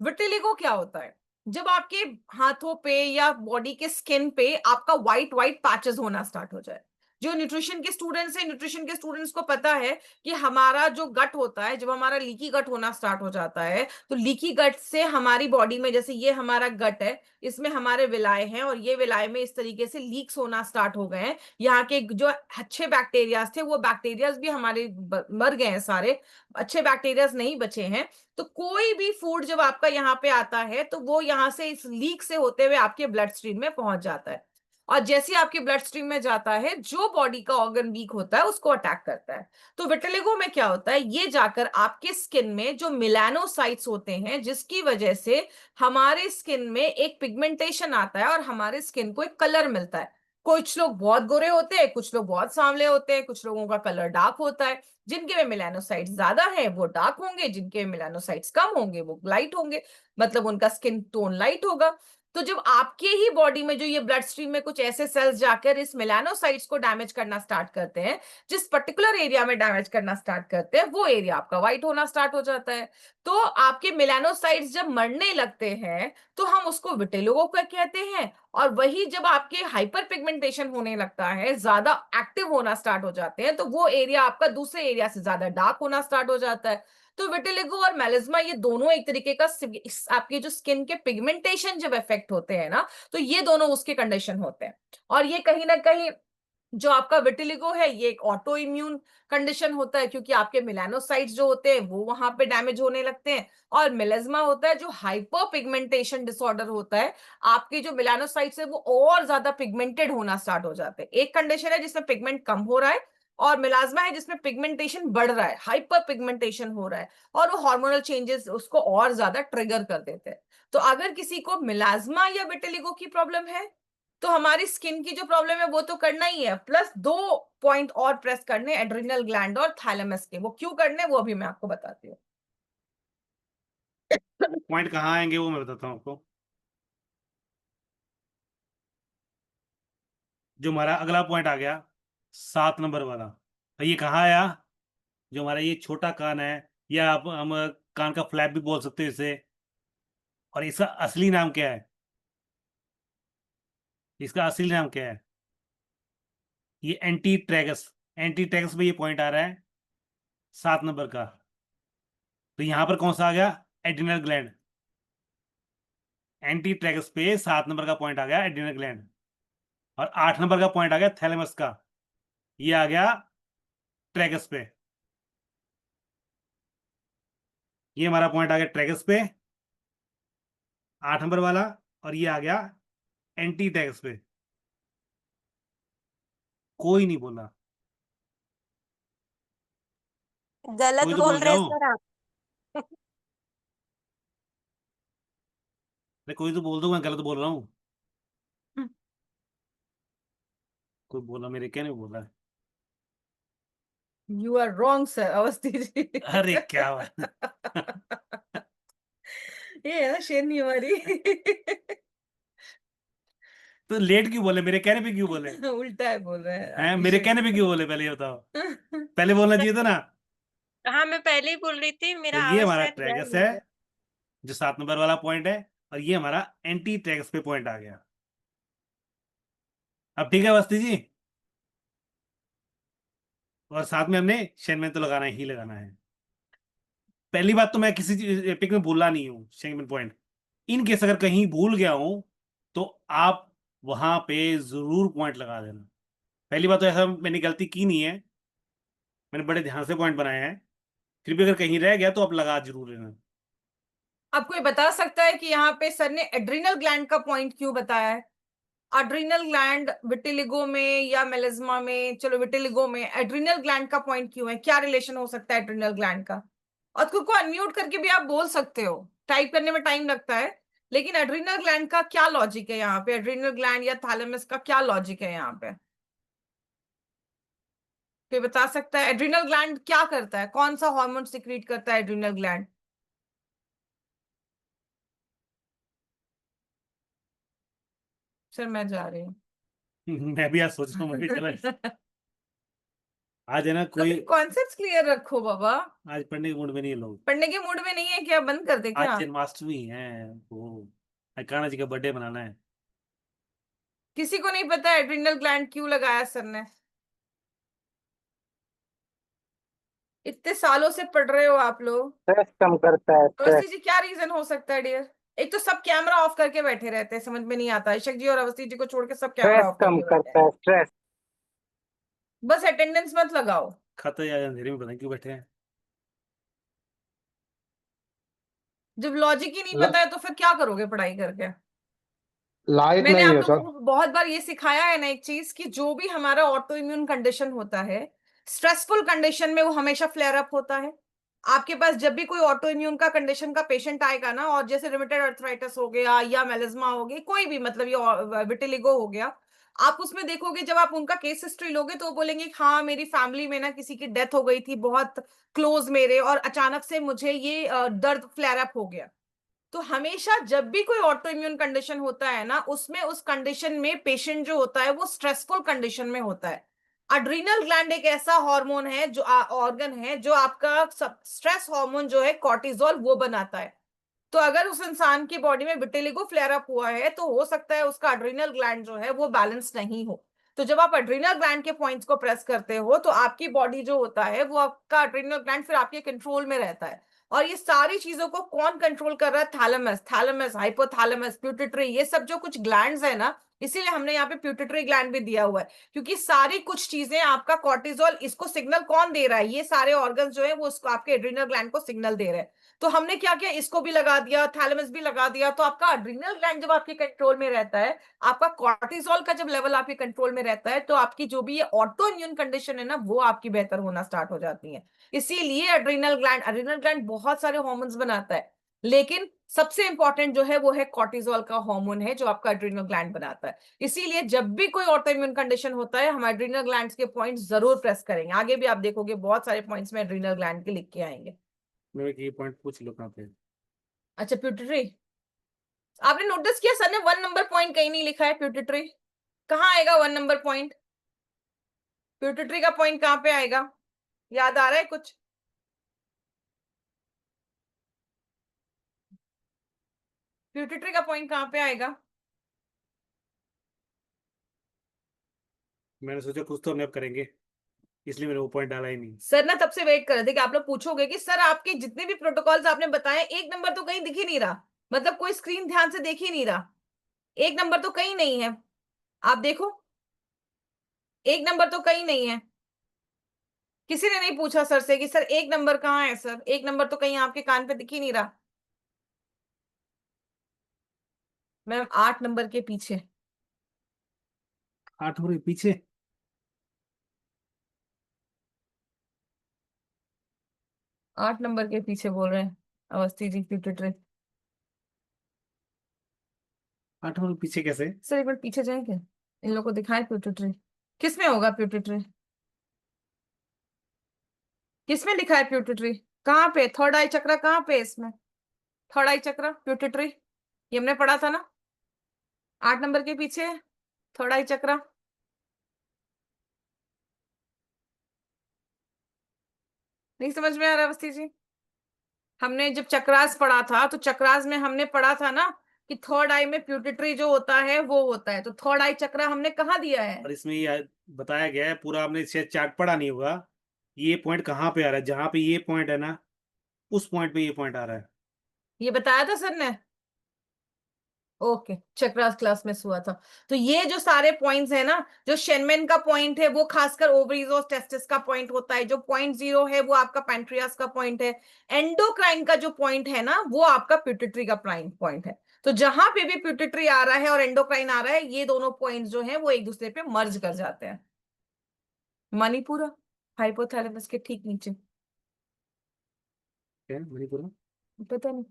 विटिलिगो क्या होता है? जब आपके हाथों पे या बॉडी के स्किन पे आपका व्हाइट व्हाइट पैचेस होना स्टार्ट हो जाए। जो न्यूट्रिशन के स्टूडेंट्स हैं, न्यूट्रिशन के स्टूडेंट्स को पता है कि हमारा जो गट होता है, जब हमारा लीकी गट होना स्टार्ट हो जाता है, तो लीकी गट से हमारी बॉडी में, जैसे ये हमारा गट है, इसमें हमारे विलाय हैं और ये विलाय में इस तरीके से लीक्स होना स्टार्ट हो गए हैं। यहाँ के जो अच्छे बैक्टीरियाज थे वो बैक्टीरियाज भी हमारे मर गए हैं सारे, अच्छे बैक्टीरियाज नहीं बचे हैं। तो कोई भी फूड जब आपका यहाँ पे आता है तो वो यहाँ से इस लीक से होते हुए आपके ब्लड स्ट्रीम में पहुंच जाता है। और जैसे ही आपके ब्लड स्ट्रीम में जाता है, जो बॉडी का ऑर्गन वीक होता है उसको अटैक करता है। तो विटिलिगो में क्या होता है, ये जाकर आपके स्किन में जो मिलानोसाइट्स होते हैं, जिसकी वजह से हमारे स्किन में एक पिगमेंटेशन आता है और हमारे स्किन को एक कलर मिलता है। कुछ लोग बहुत गोरे होते हैं, कुछ लोग बहुत सांवले होते हैं, कुछ लोगों का कलर डार्क होता है। जिनके में मिलानोसाइट्स ज्यादा है वो डार्क होंगे, जिनके में मिलानोसाइट्स कम होंगे वो लाइट होंगे, मतलब उनका स्किन टोन लाइट होगा। तो जब आपके ही बॉडी में जो ये ब्लड स्ट्रीम में कुछ ऐसे सेल्स जाकर इस मिलानोसाइट्स को डैमेज करना स्टार्ट करते हैं, जिस पर्टिकुलर एरिया में डैमेज करना स्टार्ट करते हैं, वो एरिया आपका व्हाइट होना स्टार्ट हो जाता है। तो आपके मिलानोसाइट्स जब मरने लगते हैं तो हम उसको विटिलिगो का कहते हैं। और वही जब आपके हाइपर पिगमेंटेशन होने लगता है, ज्यादा एक्टिव होना स्टार्ट हो जाते हैं, तो वो एरिया आपका दूसरे एरिया से ज्यादा डार्क होना स्टार्ट हो जाता है। तो विटिलिगो और मेलिस्मा ये दोनों एक तरीके का आपके जो स्किन के पिगमेंटेशन जब इफेक्ट होते हैं ना, तो ये दोनों उसके कंडीशन होते हैं। और ये कहीं ना कहीं जो आपका विटिलिगो है ये एक ऑटो इम्यून कंडीशन होता है, क्योंकि आपके मिलानोसाइट्स जो होते हैं वो वहां पे डैमेज होने लगते हैं। और मेलेज्मा होता है जो हाइपर पिगमेंटेशन डिसऑर्डर होता है। आपके जो मिलानोसाइट्स है वो और ज्यादा पिगमेंटेड होना स्टार्ट हो जाते हैं। एक कंडीशन है जिसमें पिगमेंट कम हो रहा है, और मिलाज्मा है जिसमें पिगमेंटेशन बढ़ रहा है, हाइपर पिगमेंटेशन हो रहा है। और वो हार्मोनल चेंजेस उसको और ज्यादा ट्रिगर कर देते हैं। तो अगर किसी को मिलाज्मा या विटिलिगो की प्रॉब्लम है, तो हमारी स्किन की जो प्रॉब्लम है वो तो करना ही है, प्लस दो पॉइंट और प्रेस करने, एड्रिनल ग्लैंड और थैलेमस के। वो क्यों करने वो अभी मैं आपको बताती हूँ। पॉइंट कहाँ आएंगे वो मैं बताता हूँ आपको। जो हमारा अगला पॉइंट आ गया 7 नंबर वाला, तो ये कहाँ आया? जो हमारा ये छोटा कान है, या आप हम कान का फ्लैप भी बोल सकते हो इसे। और इसका असली नाम क्या है? इसका असली नाम क्या है? ये एंटी ट्रैगस। एंटी ट्रैगस में ये पॉइंट आ रहा है 7 नंबर का। तो यहाँ पर कौन सा आ गया? Adrenal gland. एंटी ट्रैगस पे 7 नंबर का पॉइंट आ गया एड्रिनल ग्लैंड। और 8 नंबर का पॉइंट आ गया थैलेमस का। ये आ गया ट्रैगस पे। ये हमारा पॉइंट आ गया ट्रैगस पे, 8 नंबर वाला। और ये आ गया एंटी ट्रैगस पे। कोई नहीं बोला। गलत कोई तो बोल बोल रहे हैं जाओ। सर आप। अरे कोई तो बोल दो, मैं गलत बोल रहा हूँ। कोई बोला, मेरे क्या नहीं बोला। You are wrong sir, Awasthi ji. अरे क्या बात। ये है ना शेरनी हमारी। तो लेट क्यों बोले? मेरे कहने पे क्यों बोले? उल्टा है बोल रहे हैं हैं, आपकी मेरे कहने पे क्यों शेरनी। बोले? पहले ये बताओ। पहले बोलना चाहिए था ना। हाँ, मैं पहले ही बोल रही थी, तो मेरा ये आवाज हमारा शायद ट्रैगस गायब है, हो गया। जो 7 नंबर वाला पॉइंट है। और ये हमारा एंटी ट्रैगस पे पॉइंट आ गया। अब ठीक है वस्ती जी। और साथ में हमने शेन में तो लगाना ही लगाना है। पहली बात तो मैं किसी एपिक में भूलना नहीं हूँ सेगमेंट पॉइंट। इन केस अगर कहीं भूल गया हूँ तो आप वहां पे जरूर पॉइंट लगा देना। पहली बात तो ऐसा मैंने गलती की नहीं है, मैंने बड़े ध्यान से पॉइंट बनाए हैं। फिर भी अगर कहीं रह गया तो आप लगा जरूर लेना। आप कोई बता सकता है कि यहाँ पे सर ने एड्रिनल ग्लैंड का पॉइंट क्यों बताया है? एड्रिनल ग्लैंड विटिलिगो में या मेलिज्मा में, चलो विटिलिगो में एड्रिनल ग्लैंड का पॉइंट क्यों है? क्या रिलेशन हो सकता है एड्रिनल ग्लैंड का? और खुद को अनम्यूट करके भी आप बोल सकते हो, टाइप करने में टाइम लगता है, लेकिन एड्रिनल ग्लैंड का क्या लॉजिक है यहाँ पे? एड्रिनल ग्लैंड या थैलेमस का क्या लॉजिक है यहाँ पे? कोई बता सकता है एड्रिनल ग्लैंड क्या करता है? कौन सा हार्मोन सिक्रीट करता है एड्रिनल ग्लैंड? सर मैं जा रही हूँ। मैं भी आज सोच रहा हूँ, मैं भी चला। आज है ना कोई, कभी कॉन्सेप्ट्स क्लियर रखो बाबा। आज पढ़ने के मूड में नहीं है लोग। पढ़ने के मूड में नहीं है क्या? बंद कर दे क्या? आज जन्माष्टमी है, वो कान्हा जी का बर्थडे मनाना है। किसी को नहीं पता एड्रिनल ग्लैंड क्यों लगाया सर ने? इतने सालों से पढ़ रहे हो आप लोग। स्ट्रेस कम करता है, अवस्थी स्ट्रेस। जी क्या रीजन हो सकता है डियर? एक तो सब कैमरा ऑफ करके बैठे रहते हैं, समझ में नहीं आता। इशक जी और अवस्थी जी को छोड़ के सब कैमरा स्ट्रेस ऑफ कम करके बैठे करता हैं। है, स्ट्रेस। बस अटेंडेंस मत लगाओ। खाता या अंधेरे में पता नहीं क्यों बैठे हैं। जब लॉजिक ही नहीं पता है तो फिर क्या करोगे पढ़ाई करके? लाइट मैंने नहीं आप है लोगों सर। को बहुत बार ये सिखाया है ना एक चीज, कि जो भी हमारा ऑटो इम्यून कंडीशन होता है, स्ट्रेसफुल कंडीशन में वो हमेशा फ्लेयर अप होता है। आपके पास जब भी कोई ऑटो इम्यून का कंडीशन का पेशेंट आएगा ना, और जैसे रिमेटेड अर्थराइटिस हो गया या मेलिज्मा हो गई, कोई भी मतलब ये विटिलिगो हो गया, आप उसमें देखोगे जब आप उनका केस हिस्ट्री लोगे तो वो बोलेंगे कि हाँ मेरी फैमिली में ना किसी की डेथ हो गई थी बहुत क्लोज मेरे, और अचानक से मुझे ये दर्द फ्लेयर अप हो गया। तो हमेशा जब भी कोई ऑटो इम्यून कंडीशन होता है ना, उसमें उस कंडीशन में पेशेंट जो होता है वो स्ट्रेसफुल कंडीशन में होता है। अड्रीनल ग्लैंड एक ऐसा हार्मोन है, जो ऑर्गन है, जो आपका स्ट्रेस हार्मोन जो है कॉर्टिजोल वो बनाता है। तो अगर उस इंसान की बॉडी में विटिलिगो फ्लेयर अप हुआ है तो हो सकता है उसका अड्रीनल ग्लैंड जो है वो बैलेंस नहीं हो। तो जब आप अड्रीनल ग्लैंड के पॉइंट्स को प्रेस करते हो तो आपकी बॉडी जो होता है वो, आपका अड्रीनल ग्लैंड फिर आपके कंट्रोल में रहता है। और ये सारी चीजों को कौन कंट्रोल कर रहा है? थैलेमस, थैलेमस, हाइपोथैलेमस, प्यूटिटरी, ये सब जो कुछ ग्लैंड्स है ना, इसीलिए हमने यहाँ पे प्यूटिटरी ग्लैंड भी दिया हुआ है, क्योंकि सारी कुछ चीजें आपका कॉर्टिजोल, इसको सिग्नल कौन दे रहा है? ये सारे ऑर्गन जो है वो उसको आपके एड्रीनल ग्लैंड को सिग्नल दे रहे हैं। तो हमने क्या किया, इसको भी लगा दिया, थैलेमस भी लगा दिया। तो आपका अड्रीनल ग्लैंड जब आपके कंट्रोल में रहता है, आपका कॉर्टिसोल का जब लेवल आपके कंट्रोल में रहता है, तो आपकी जो भी ये ऑटो इम्यून कंडीशन है ना, वो आपकी बेहतर होना स्टार्ट हो जाती है। इसीलिए एड्रीनल ग्लैंड बहुत सारे हॉर्मोन्स बनाता है, लेकिन सबसे इंपॉर्टेंट जो है वो है कॉर्टिसोल का हार्मोन है, जो आपका एड्रीनल ग्लैंड बनाता है। इसीलिए जब भी कोई ऑटो इम्यून कंडीशन होता है, हम एड्रीनल ग्लैंड्स के पॉइंट्स जरूर प्रेस करेंगे। आगे भी आप देखोगे बहुत सारे पॉइंट्स में एड्रीनल ग्लैंड के लिख के आएंगे। मैं ये पॉइंट पूछ लो कहाँ पे। अच्छा प्यूटिटरी, आपने नोटिस किया सर ने 1 नंबर पॉइंट कहीं नहीं लिखा है? प्यूटिटरी कहाँ आएगा? 1 नंबर पॉइंट प्यूटिटरी का पॉइंट कहाँ पे आएगा? याद आ रहा है कुछ? प्यूटिटरी का पॉइंट कहाँ पे आएगा? मैंने सोचा कुछ तो अब करेंगे, इसलिए मैंने वो पॉइंट डाला ही नहीं। सर ना तब से वेट कर रहे थे कि आप लोग पूछोगे कि सर आपके जितने भी प्रोटोकॉल्स आपने बताए, 1 नंबर तो कहीं दिख ही नहीं रहा, मतलब कोई स्क्रीन ध्यान से देख ही नहीं रहा। 1 नंबर तो कहीं नहीं है, आप देखो 1 नंबर तो कहीं नहीं है। किसी ने नहीं पूछा सर से कि सर 1 नंबर कहाँ है? सर 1 नंबर तो कहीं आपके कान पे दिख ही नहीं रहा। मैम 8 नंबर के पीछे। 8 हो रही पीछे? 8 नंबर के पीछे बोल रहे हैं अवस्थी जी प्यूटिटरी। 8 हो रही पीछे कैसे? सर एक बार पीछे जाए क्या, इन लोगों को दिखाएं प्यूटिटरी किस में होगा? प्यूटिटरी किस में लिखा है? प्यूटिटरी कहाँ पे? थर्ड आई चक्रा कहाँ पे है इसमें? थर्ड आई चक्रा प्यूटिटरी, ये हमने पढ़ा था ना, 8 नंबर के पीछे थर्ड आई चक्रा। नहीं समझ में आ रहा अवस्थी जी? हमने जब चक्रास पढ़ा था तो चक्रास में हमने पढ़ा था ना कि थर्ड आई में प्यूटिटरी जो होता है वो होता है। तो थर्ड आई चक्रा हमने कहाँ दिया है? और इसमें ये बताया गया है पूरा, आपने शायद चार्ट पढ़ा नहीं होगा, ये पॉइंट कहाँ पे आ रहा है, जहां पे ये पॉइंट है ना, उस पॉइंट पे ये पॉइंट आ रहा है। ये बताया था सर ने। ओके, चक्रास क्लास में हुआ था। तो ये जो सारे पॉइंट्स है ना, जो शेनमेन का पॉइंट है वो खासकर ओवरीज और टेस्टिस का पॉइंट होता है। जो पॉइंट 0 है वो आपका पैंक्रियास का पॉइंट है। एंडोक्राइन का जो पॉइंट है ना वो आपका पिट्यूटरी का प्राइम पॉइंट है। तो जहां पे भी पिट्यूटरी आ रहा है और एंडोक्राइन आ रहा है, ये दोनों पॉइंट जो है वो एक दूसरे पे मर्ज कर जाते हैं। मणिपुरा हाइपोथैलेमस के ठीक नीचे। क्या मणिपुर में? पता नहीं,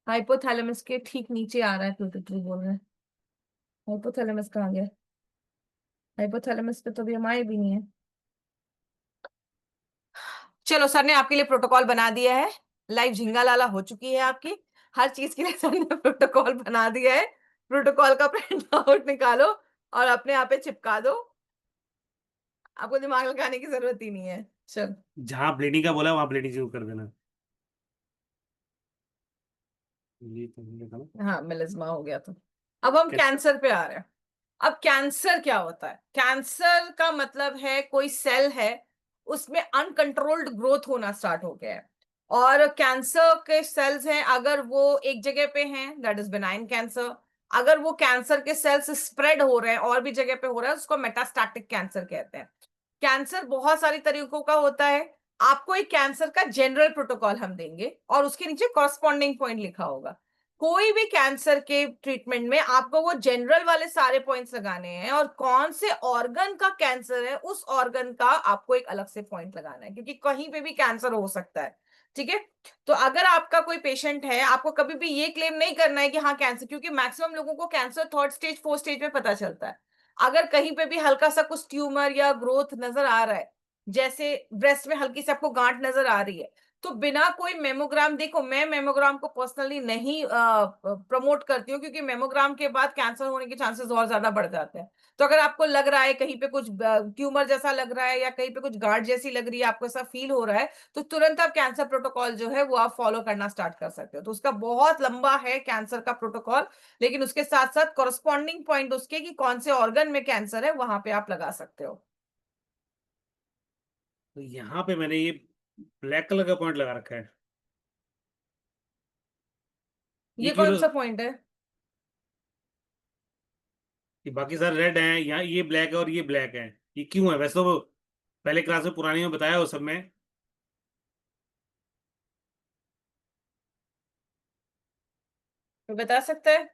हाइपोथैलेमस के ठीक नीचे आ रहा है पिट्यूटरी बोल रहे हैं। हाइपोथैलेमस कहाँ गया? हाइपोथैलेमस पे तो अभी हम आए भी नहीं है। चलो, सर ने आपके लिए प्रोटोकॉल बना दिया है। लाइव झिंगा लाला हो चुकी है आपकी। हर चीज के लिए सर ने प्रोटोकॉल बना दिया है। प्रोटोकॉल का प्रिंट आउट निकालो और अपने आप पे चिपका दो। आपको दिमाग लगाने की जरूरत ही नहीं है। चलो। जहां ब्लीडिंग का बोला वहां ब्लीडिंग जरूर कर देना। ये तो हमने कहा हाँ, मेलिस्मा हो गया। तो अब हम कैंसर। कैंसर पे आ रहे हैं। अब कैंसर क्या होता है? कैंसर का मतलब है कोई सेल है उसमें अनकंट्रोल्ड ग्रोथ होना स्टार्ट हो गया है। और कैंसर के सेल्स हैं, अगर वो एक जगह पे हैं दैट इज बेनाइन कैंसर। अगर वो कैंसर के सेल्स स्प्रेड हो रहे हैं और भी जगह पे हो रहा है, उसको मेटास्टैटिक कैंसर कहते हैं। कैंसर बहुत सारी तरीकों का होता है। आपको एक कैंसर का जनरल प्रोटोकॉल हम देंगे और उसके नीचे कॉरस्पॉन्डिंग पॉइंट लिखा होगा। कोई भी कैंसर के ट्रीटमेंट में आपको वो जनरल वाले सारे पॉइंट्स लगाने हैं, और कौन से ऑर्गन का कैंसर है उस ऑर्गन का आपको एक अलग से पॉइंट लगाना है, क्योंकि कहीं पे भी कैंसर हो सकता है। ठीक है। तो अगर आपका कोई पेशेंट है, आपको कभी भी ये क्लेम नहीं करना है कि हाँ कैंसर, क्योंकि मैक्सिमम लोगों को cancer 3rd stage 4th stage में पता चलता है। अगर कहीं पे भी हल्का सा कुछ ट्यूमर या ग्रोथ नजर आ रहा है, जैसे ब्रेस्ट में हल्की सी आपको गांठ नजर आ रही है, तो बिना कोई मेमोग्राम, देखो मैं मेमोग्राम को पर्सनली नहीं प्रमोट करती हूँ, क्योंकि मेमोग्राम के बाद कैंसर होने के चांसेस और ज्यादा बढ़ जाते हैं। तो अगर आपको लग रहा है कहीं पे कुछ ट्यूमर जैसा लग रहा है या कहीं पे कुछ गांठ जैसी लग रही है, आपको ऐसा फील हो रहा है, तो तुरंत आप कैंसर प्रोटोकॉल जो है वो आप फॉलो करना स्टार्ट कर सकते हो। तो उसका बहुत लंबा है कैंसर का प्रोटोकॉल, लेकिन उसके साथ साथ कॉरस्पॉन्डिंग पॉइंट उसके कि कौन से ऑर्गन में कैंसर है वहां पे आप लगा सकते हो। तो यहाँ पे मैंने ये ब्लैक कलर का पॉइंट लगा रखा है। ये ये क्यों कौन सा पॉइंट है? ये बाकी सारे रेड हैं, यहाँ ये ब्लैक है और ये ब्लैक है। ये क्यों है? वैसे तो वो पहले क्लास में पुरानी में बताया वो सब में। तो बता सकते हैं?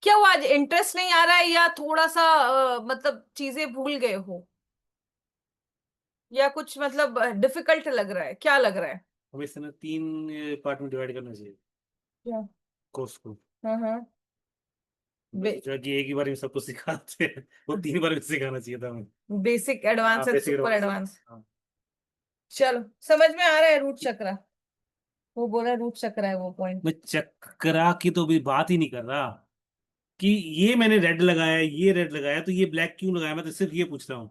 क्या वो आज इंटरेस्ट नहीं आ रहा है, या थोड़ा सा मतलब चीजें भूल गए हो, या कुछ मतलब डिफिकल्ट लग रहा है, क्या लग रहा है? हमें इस समय 3 पार्ट में डिवाइड करना चाहिए क्या? कोर्स को। हाँ हाँ। मैं सोचा कि एक ही बार में सब कुछ सिखाते हैं, वो 3 बार में सिखाना चाहिए था हमें। बेसिक, हाँ, advance and basic super advance. Advance. हाँ। चलो, समझ में आ रहा है रूट चक्र? वो बोला रूट चक्र है वो पॉइंट। मैं चक्रा की तो भी बात ही नहीं कर रहा कि ये मैंने रेड लगाया, ये रेड लगाया, तो ये ब्लैक क्यों लगाया? मैं तो सिर्फ ये पूछ रहा हूँ,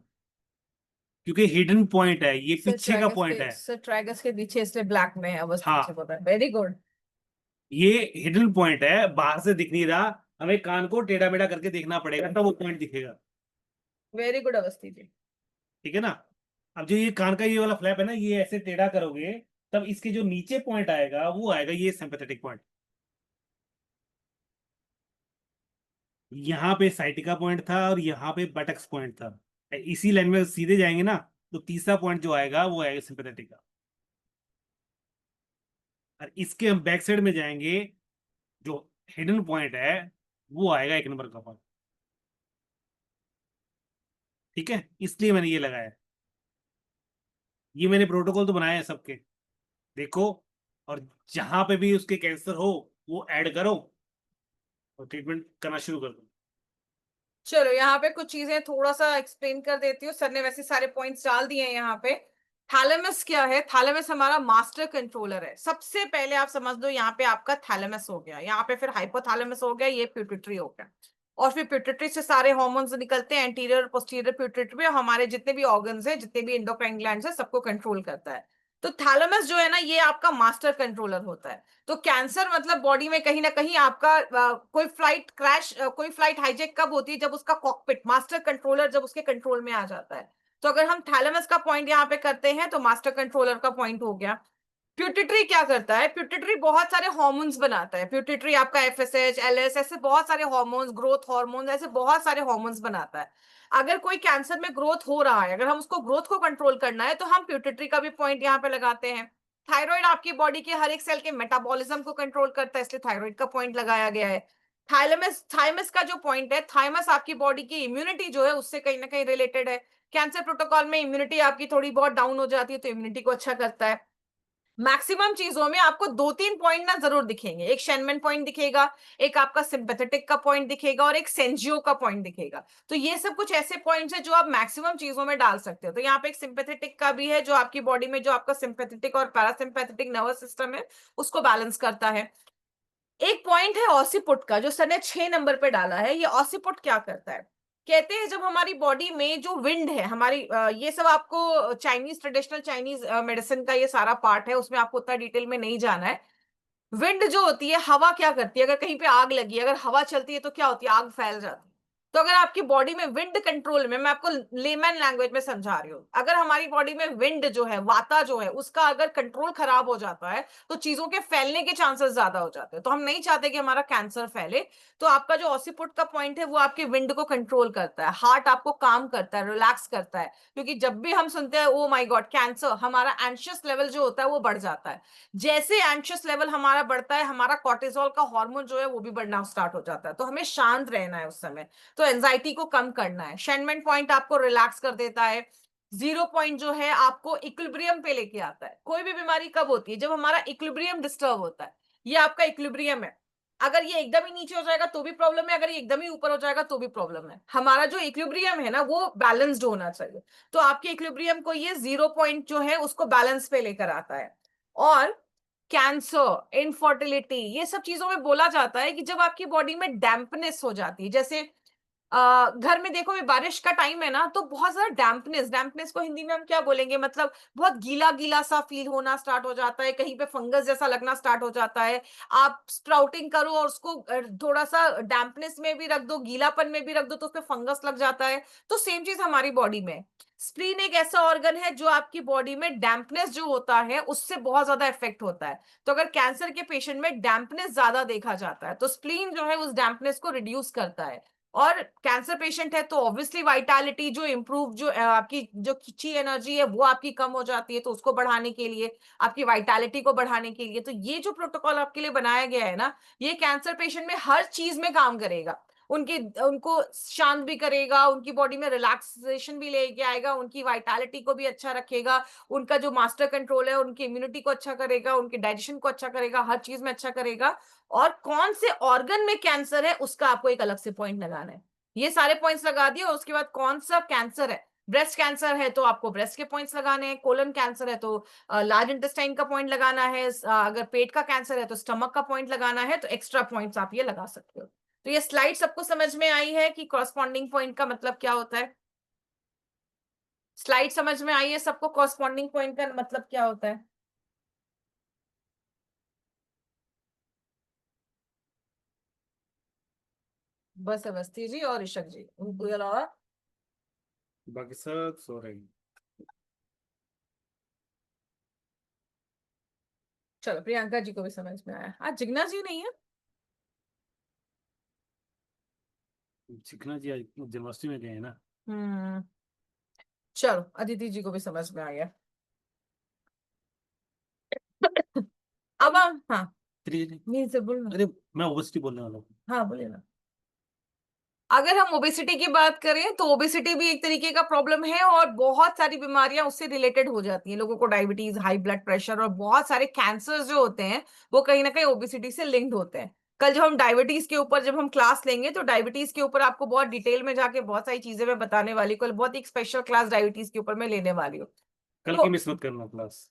क्योंकि हिडन पॉइंट है, ये पीछे का पॉइंट है। सर ट्राइगस के पीछे इसलिए ब्लैक में है, अवस्थित से हाँ, बोल रहा है। Very good. ये हिडन पॉइंट है, बाहर से दिख नहीं रहा। हमें कान को टेढ़ा मेढ़ा करके देखना पड़ेगा तब वो पॉइंट दिखेगा। वेरी गुड अवस्थित जी। ठीक है ना? अब जो ये कान का ये वाला फ्लैप है ना, ये ऐसे टेढ़ा करोगे तब इसके जो नीचे पॉइंट आएगा वो आएगा ये सिंपैथेटिक पॉइंट। यहाँ पे साइटिका पॉइंट था और यहाँ पे बटक्स पॉइंट था। इसी लाइन में सीधे जाएंगे ना, तो तीसरा पॉइंट जो आएगा वो आएगा सिंपैथेटिक का। और इसके हम बैक साइड में जाएंगे, जो हिडन पॉइंट है वो आएगा 1 नंबर का पॉइंट। ठीक है, इसलिए मैंने ये लगाया। ये मैंने प्रोटोकॉल तो बनाया है सबके, देखो। और जहां पे भी उसके कैंसर हो वो ऐड करो और ट्रीटमेंट करना शुरू कर दो। चलो, यहाँ पे कुछ चीजें थोड़ा सा एक्सप्लेन कर देती हूँ। सर ने वैसे सारे पॉइंट्स डाल दिए हैं यहाँ पे। थैलेमस क्या है? थैलेमस हमारा मास्टर कंट्रोलर है। सबसे पहले आप समझ लो, यहाँ पे आपका थैलेमस हो गया, यहाँ पे फिर हाइपोथैलेमस हो गया, ये पिट्यूटरी हो गया, और फिर पिट्यूटरी से सारे हार्मोन्स निकलते हैं एंटीरियर पोस्टीरियर पिट्यूटरी, हमारे जितने भी ऑर्गन्स हैं, जितने भी एंडोक्राइन ग्लैंड्स हैं, सबको कंट्रोल करता है। तो थैलेमस जो है ना, ये आपका मास्टर कंट्रोलर होता है। तो कैंसर मतलब बॉडी में कहीं ना कहीं आपका कोई फ्लाइट क्रैश, कोई फ्लाइट हाईजैक कब होती है? जब उसका कॉकपिट, मास्टर कंट्रोलर जब उसके कंट्रोल में आ जाता है। तो अगर हम थैलेमस का पॉइंट यहाँ पे करते हैं तो मास्टर कंट्रोलर का पॉइंट हो गया। प्यूटिटरी क्या करता है? प्यूटिटरी बहुत सारे हार्मोन्स बनाता है। प्यूटिटरी आपका एफएसएच, एलएस, ऐसे बहुत सारे हार्मोन्स, ग्रोथ हार्मोन्स, ऐसे बहुत सारे हार्मोन्स बनाता है। अगर कोई कैंसर में ग्रोथ हो रहा है, अगर हम उसको ग्रोथ को कंट्रोल करना है तो हम प्यूटिटरी का भी पॉइंट यहाँ पे लगाते हैं। थायराइड आपकी बॉडी के हर एक सेल के मेटाबॉलिज्म को कंट्रोल करता है, इसलिए थायराइड का पॉइंट लगाया गया है। थाइलेमस, थाइमस का जो पॉइंट है, थाइमस आपकी बॉडी की इम्यूनिटी जो है उससे कहीं ना कहीं रिलेटेड है। कैंसर प्रोटोकॉल में इम्यूनिटी आपकी थोड़ी बहुत डाउन हो जाती है तो इम्यूनिटी को अच्छा करता है। मैक्सिमम चीजों में आपको 2-3 पॉइंट ना जरूर दिखेंगे, एक शेनमैन पॉइंट दिखेगा, एक आपका सिंपैथेटिक का पॉइंट दिखेगा और एक सेंजियो का पॉइंट दिखेगा। तो ये सब कुछ ऐसे पॉइंट्स है जो आप मैक्सिमम चीजों में डाल सकते हो। तो यहाँ पे एक सिंपैथेटिक का भी है जो आपकी बॉडी में जो आपका सिंपैथेटिक और पैरासिम्पैथेटिक नर्वस सिस्टम है उसको बैलेंस करता है। एक पॉइंट है ऑसिपुट का जो सर ने 6 नंबर पे डाला है। ये ऑसिपुट क्या करता है? कहते हैं जब हमारी बॉडी में जो विंड है हमारी, ये सब आपको चाइनीज, ट्रेडिशनल चाइनीज मेडिसिन का ये सारा पार्ट है, उसमें आपको उतना डिटेल में नहीं जाना है। विंड जो होती है, हवा क्या करती है? अगर कहीं पे आग लगी, अगर हवा चलती है तो क्या होती है? आग फैल जाती है। तो अगर आपकी बॉडी में विंड कंट्रोल में, मैं आपको लेमैन लैंग्वेज में समझा रही हूँ, अगर हमारी बॉडी में विंड जो है, वाता जो है, उसका अगर कंट्रोल खराब हो जाता है तो चीजों के फैलने के चांसेस ज्यादा हो जाते हैं। तो हम नहीं चाहते कि हमारा कैंसर फैले। तो आपका जो ऑसिपुट का पॉइंट है वो आपके विंड को कंट्रोल करता है, हार्ट आपको काम करता है, रिलैक्स करता है। क्योंकि जब भी हम सुनते हैं ओ माय गॉड कैंसर, हमारा एंशियस लेवल जो होता है वो बढ़ जाता है। जैसे एंशियस लेवल हमारा बढ़ता है, हमारा कॉर्टिसोल का हार्मोन जो है वो भी बढ़ना स्टार्ट हो जाता है। तो हमें शांत रहना है उस समय, तो एंजाइटी को कम करना है। शेनमैन पॉइंट आपको रिलैक्स कर देता है। 0 पॉइंट जो है आपको इक्विलिब्रियम पे लेके आता है। कोई भी बीमारी कब होती है? जब हमारा इक्विलिब्रियम डिस्टर्ब होता है। ये आपका इक्विलिब्रियम है। अगर ये एकदम ही नीचे हो जाएगा तो भी प्रॉब्लम है, अगर ये एकदम ही ऊपर हो जाएगा तो भी प्रॉब्लम है। हमारा जो इक्विलिब्रियम है ना वो बैलेंस्ड होना चाहिए। तो आपके इक्विलिब्रियम को ये 0 पॉइंट जो है उसको बैलेंस पे लेकर आता है। और कैंसर, इनफर्टिलिटी, ये सब चीजों में बोला जाता है कि जब आपकी बॉडी में डैम्पनेस हो जाती है, जैसे घर में देखो ये बारिश का टाइम है ना, तो बहुत ज्यादा डैम्पनेस, डैम्पनेस को हिंदी में हम क्या बोलेंगे, मतलब बहुत गीला गीला सा फील होना स्टार्ट हो जाता है, कहीं पे फंगस जैसा लगना स्टार्ट हो जाता है। आप स्प्राउटिंग करो और उसको थोड़ा सा डैम्पनेस में भी रख दो, गीलापन में भी रख दो, तो उसमें फंगस लग जाता है। तो सेम चीज हमारी बॉडी में। स्प्लीन एक ऐसा ऑर्गन है जो आपकी बॉडी में डैम्पनेस जो होता है उससे बहुत ज्यादा इफेक्ट होता है। तो अगर कैंसर के पेशेंट में डैम्पनेस ज्यादा देखा जाता है तो स्प्लीन जो है उस डैम्पनेस को रिड्यूस करता है। और कैंसर पेशेंट है तो ऑब्वियसली वाइटालिटी जो इम्प्रूव, जो आपकी जो खिंची एनर्जी है वो आपकी कम हो जाती है, तो उसको बढ़ाने के लिए, आपकी वाइटालिटी को बढ़ाने के लिए, तो ये जो प्रोटोकॉल आपके लिए बनाया गया है ना, ये कैंसर पेशेंट में हर चीज में काम करेगा। उनकी, उनको शांत भी करेगा, उनकी बॉडी में रिलैक्सेशन भी लेके आएगा, उनकी वाइटालिटी को भी अच्छा रखेगा, उनका जो मास्टर कंट्रोल है उनकी इम्यूनिटी को अच्छा करेगा, उनके डाइजेशन को अच्छा करेगा, हर चीज में अच्छा करेगा। और कौन से ऑर्गन में कैंसर है उसका आपको एक अलग से पॉइंट लगाना है। ये सारे पॉइंट्स लगा दिए और उसके बाद कौन सा कैंसर है, ब्रेस्ट कैंसर है तो आपको ब्रेस्ट के पॉइंट्स लगाने हैं, कोलन कैंसर है तो लार्ज इंटेस्टाइन का पॉइंट लगाना है, अगर पेट का कैंसर है तो स्टमक का पॉइंट लगाना है, तो एक्स्ट्रा पॉइंट्स आप ये लगा सकते हो। तो ये स्लाइड सबको समझ में आई है कि कॉरस्पॉन्डिंग पॉइंट का मतलब क्या होता है? स्लाइड समझ में आई है सबको, कॉरस्पॉन्डिंग पॉइंट का मतलब क्या होता है? बस अवस्थी जी और ऋषभ जी, उनको अलावा बाकी सब सो रहे हैं। चलो प्रियंका जी को भी समझ में आया। आज जिग्ना जी नहीं है। चिकना जी आज जन्माष्टमी में गए हैं ना। हम्म, चलो अदिति जी को भी समझ में आ गया। अब हाँ, नहीं से बोलना। अरे मैं ओबेसिटी बोलने वाला हूँ। हाँ बोलिए ना। अगर हम ओबेसिटी की बात करें तो ओबेसिटी भी एक तरीके का प्रॉब्लम है और बहुत सारी बीमारियां उससे रिलेटेड हो जाती हैं। लोगों को डायबिटीज, हाई ब्लड प्रेशर और बहुत सारे कैंसर जो होते हैं वो कहीं ना कहीं ओबेसिटी से लिंक्ड होते हैं। कल जब हम डायबिटीज के ऊपर जब हम क्लास लेंगे तो डायबिटीज के ऊपर आपको बहुत डिटेल में जाके बहुत सारी चीजें मैं बताने वाली हूँ। कल बहुत एक स्पेशल क्लास डायबिटीज के ऊपर मैं लेने वाली हूँ। कल तो की मिस मत करना क्लास।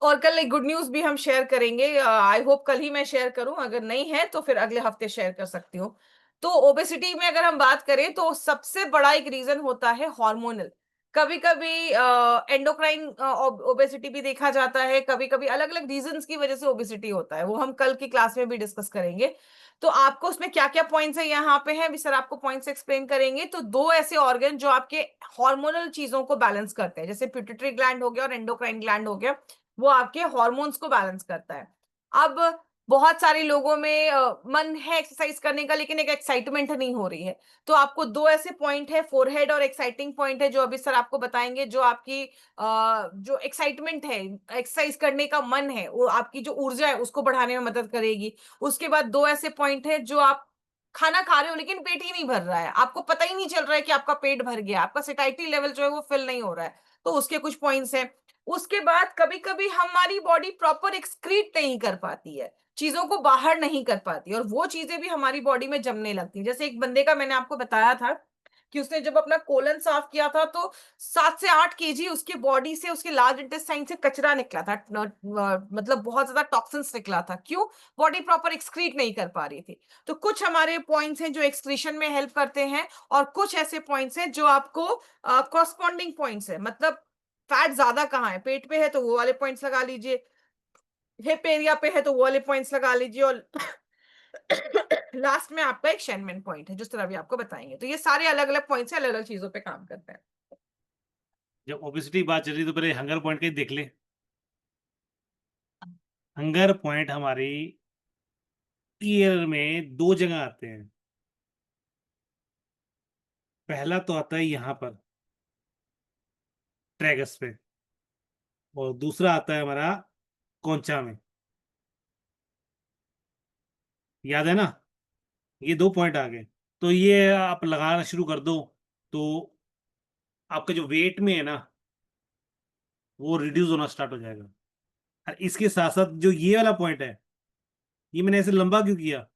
और कल एक गुड न्यूज भी हम शेयर करेंगे। आई होप कल ही मैं शेयर करूं, अगर नहीं है तो फिर अगले हफ्ते शेयर कर सकती हूँ। तो ओबेसिटी में अगर हम बात करें तो सबसे बड़ा एक रीजन होता है हार्मोनल। कभी कभी एंडोक्राइन ओबेसिटी भी देखा जाता है, कभी कभी अलग अलग रीजंस की वजह से ओबेसिटी होता है, वो हम कल की क्लास में भी डिस्कस करेंगे। तो आपको उसमें क्या क्या पॉइंट्स है यहाँ पे हैं, अभी सर आपको पॉइंट्स एक्सप्लेन करेंगे। तो दो ऐसे ऑर्गन जो आपके हार्मोनल चीजों को बैलेंस करते हैं, जैसे पिट्यूटरी ग्लैंड हो गया और एंडोक्राइन ग्लैंड हो गया, वो आपके हॉर्मोन्स को बैलेंस करता है। अब बहुत सारे लोगों में मन है एक्सरसाइज करने का, लेकिन एक एक्साइटमेंट नहीं हो रही है। तो आपको दो ऐसे पॉइंट है, फोरहेड और एक्साइटिंग पॉइंट है, जो अभी सर आपको बताएंगे, जो आपकी जो एक्साइटमेंट है, एक्सरसाइज करने का मन है, वो आपकी जो ऊर्जा है उसको बढ़ाने में मदद करेगी। उसके बाद दो ऐसे पॉइंट है, जो आप खाना खा रहे हो लेकिन पेट ही नहीं भर रहा है, आपको पता ही नहीं चल रहा है कि आपका पेट भर गया, आपका सेटाइटी लेवल जो है वो फिल नहीं हो रहा है, तो उसके कुछ पॉइंट्स हैं। उसके बाद कभी कभी हमारी बॉडी प्रॉपर एक्सक्रीट नहीं कर पाती है, चीजों को बाहर नहीं कर पाती, और वो चीजें भी हमारी बॉडी में जमने लगती हैं। जैसे एक बंदे का मैंने आपको बताया था कि उसने जब अपना कोलन साफ किया था, तो 7 से 8 केजी उसकी बॉडी से, उसके लार्ज इंटेस्टाइन से कचरा निकला था, मतलब बहुत ज्यादा टॉक्सिन्स निकला था। क्यों? बॉडी प्रॉपर एक्सक्रीट नहीं कर पा रही थी। तो कुछ हमारे पॉइंट्स हैं जो एक्सक्रीशन में हेल्प करते हैं, और कुछ ऐसे पॉइंट्स हैं जो आपको कॉरस्पॉन्डिंग पॉइंट्स है, मतलब फैट ज्यादा कहाँ है, पेट पे है तो वो वाले पॉइंट्स लगा लीजिए, हिप एरिया पे है तो वो वाले पॉइंट्स लगा लीजिए, और लास्ट में आपका एक शेनमेन पॉइंट है, जिस तरह भी आपको बताएंगे। तो ये सारे अलग अलग पॉइंट्स अलग अलग चीजों पे काम करते हैं। जब ओबेसिटी बात चल रही तो पहले हंगर पॉइंट का देख ले। हंगर पॉइंट हमारी ईयर में दो जगह आते हैं। पहला तो आता है यहाँ पर ट्रैगस पे, और दूसरा आता है हमारा कौंचा में। याद है ना? ये दो पॉइंट आ गए, तो ये आप लगाना शुरू कर दो, तो आपका जो वेट में है ना, वो रिड्यूस होना स्टार्ट हो जाएगा। और इसके साथ साथ जो ये वाला पॉइंट है, ये मैंने ऐसे लंबा क्यों किया?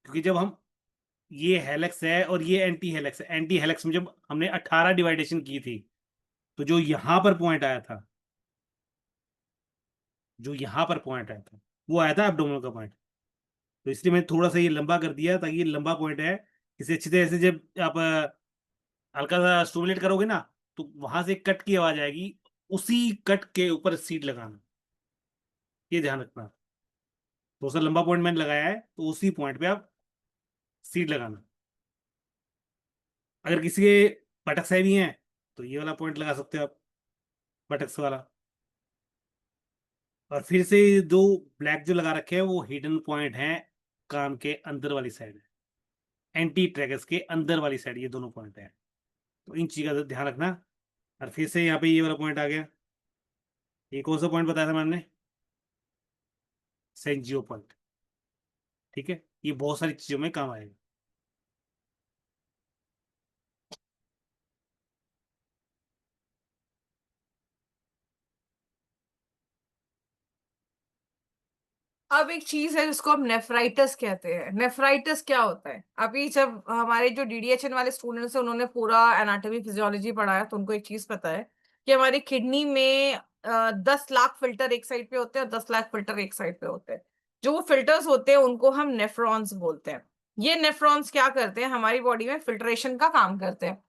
क्योंकि जब हम, ये हेलेक्स है और ये एंटी हेलेक्स है, एंटी हेलेक्स में जब हमने 18 डिवाइडेशन की थी, तो जो यहां पर पॉइंट आया था, जो यहां पर पॉइंट आया था, वो आया था एब्डोमिनल का पॉइंट। तो इसलिए मैंने थोड़ा सा ये लंबा कर दिया, ताकि ये लंबा पॉइंट है, इसे अच्छी तरह से जब आप हल्का सा स्टूमुलेट करोगे ना, तो वहां से कट की आवाज आएगी, उसी कट के ऊपर सीड लगाना, ये ध्यान रखना। थोड़ा सा लंबा पॉइंट मैंने लगाया है, तो उसी पॉइंट पे आप सीड लगाना। अगर किसी के बटक्स हैवी हैं, तो ये वाला पॉइंट लगा सकते हो आप, बटक्स वाला। और फिर से ये दो ब्लैक जो लगा रखे हैं, वो हिडन पॉइंट हैं, कान के अंदर वाली साइड, एंटी ट्रैगस के अंदर वाली साइड, ये दोनों पॉइंट हैं। तो इन चीज़ का ध्यान रखना। और फिर से यहाँ पे ये वाला पॉइंट आ गया। ये कौन सा पॉइंट बताया था मैंने? सेंजियो पॉइंट। ठीक है, ये बहुत सारी चीजों में काम आएगा। अब एक चीज है जिसको हम नेफ्राइटिस कहते हैं। नेफ्राइटिस क्या होता है? अभी जब हमारे जो डीडीएचएन वाले स्टूडेंट्स हैं, उन्होंने पूरा एनाटॉमी फिजियोलॉजी पढ़ा है, तो उनको एक चीज पता है कि हमारी किडनी में 10 लाख फिल्टर एक साइड पे होते हैं और 10 लाख फिल्टर एक साइड पे होते हैं। जो वो फिल्टर्स होते हैं उनको हम नेफ्रॉन्स बोलते हैं। ये नेफ्रॉन्स क्या करते हैं? हमारी बॉडी में फिल्ट्रेशन का काम करते हैं।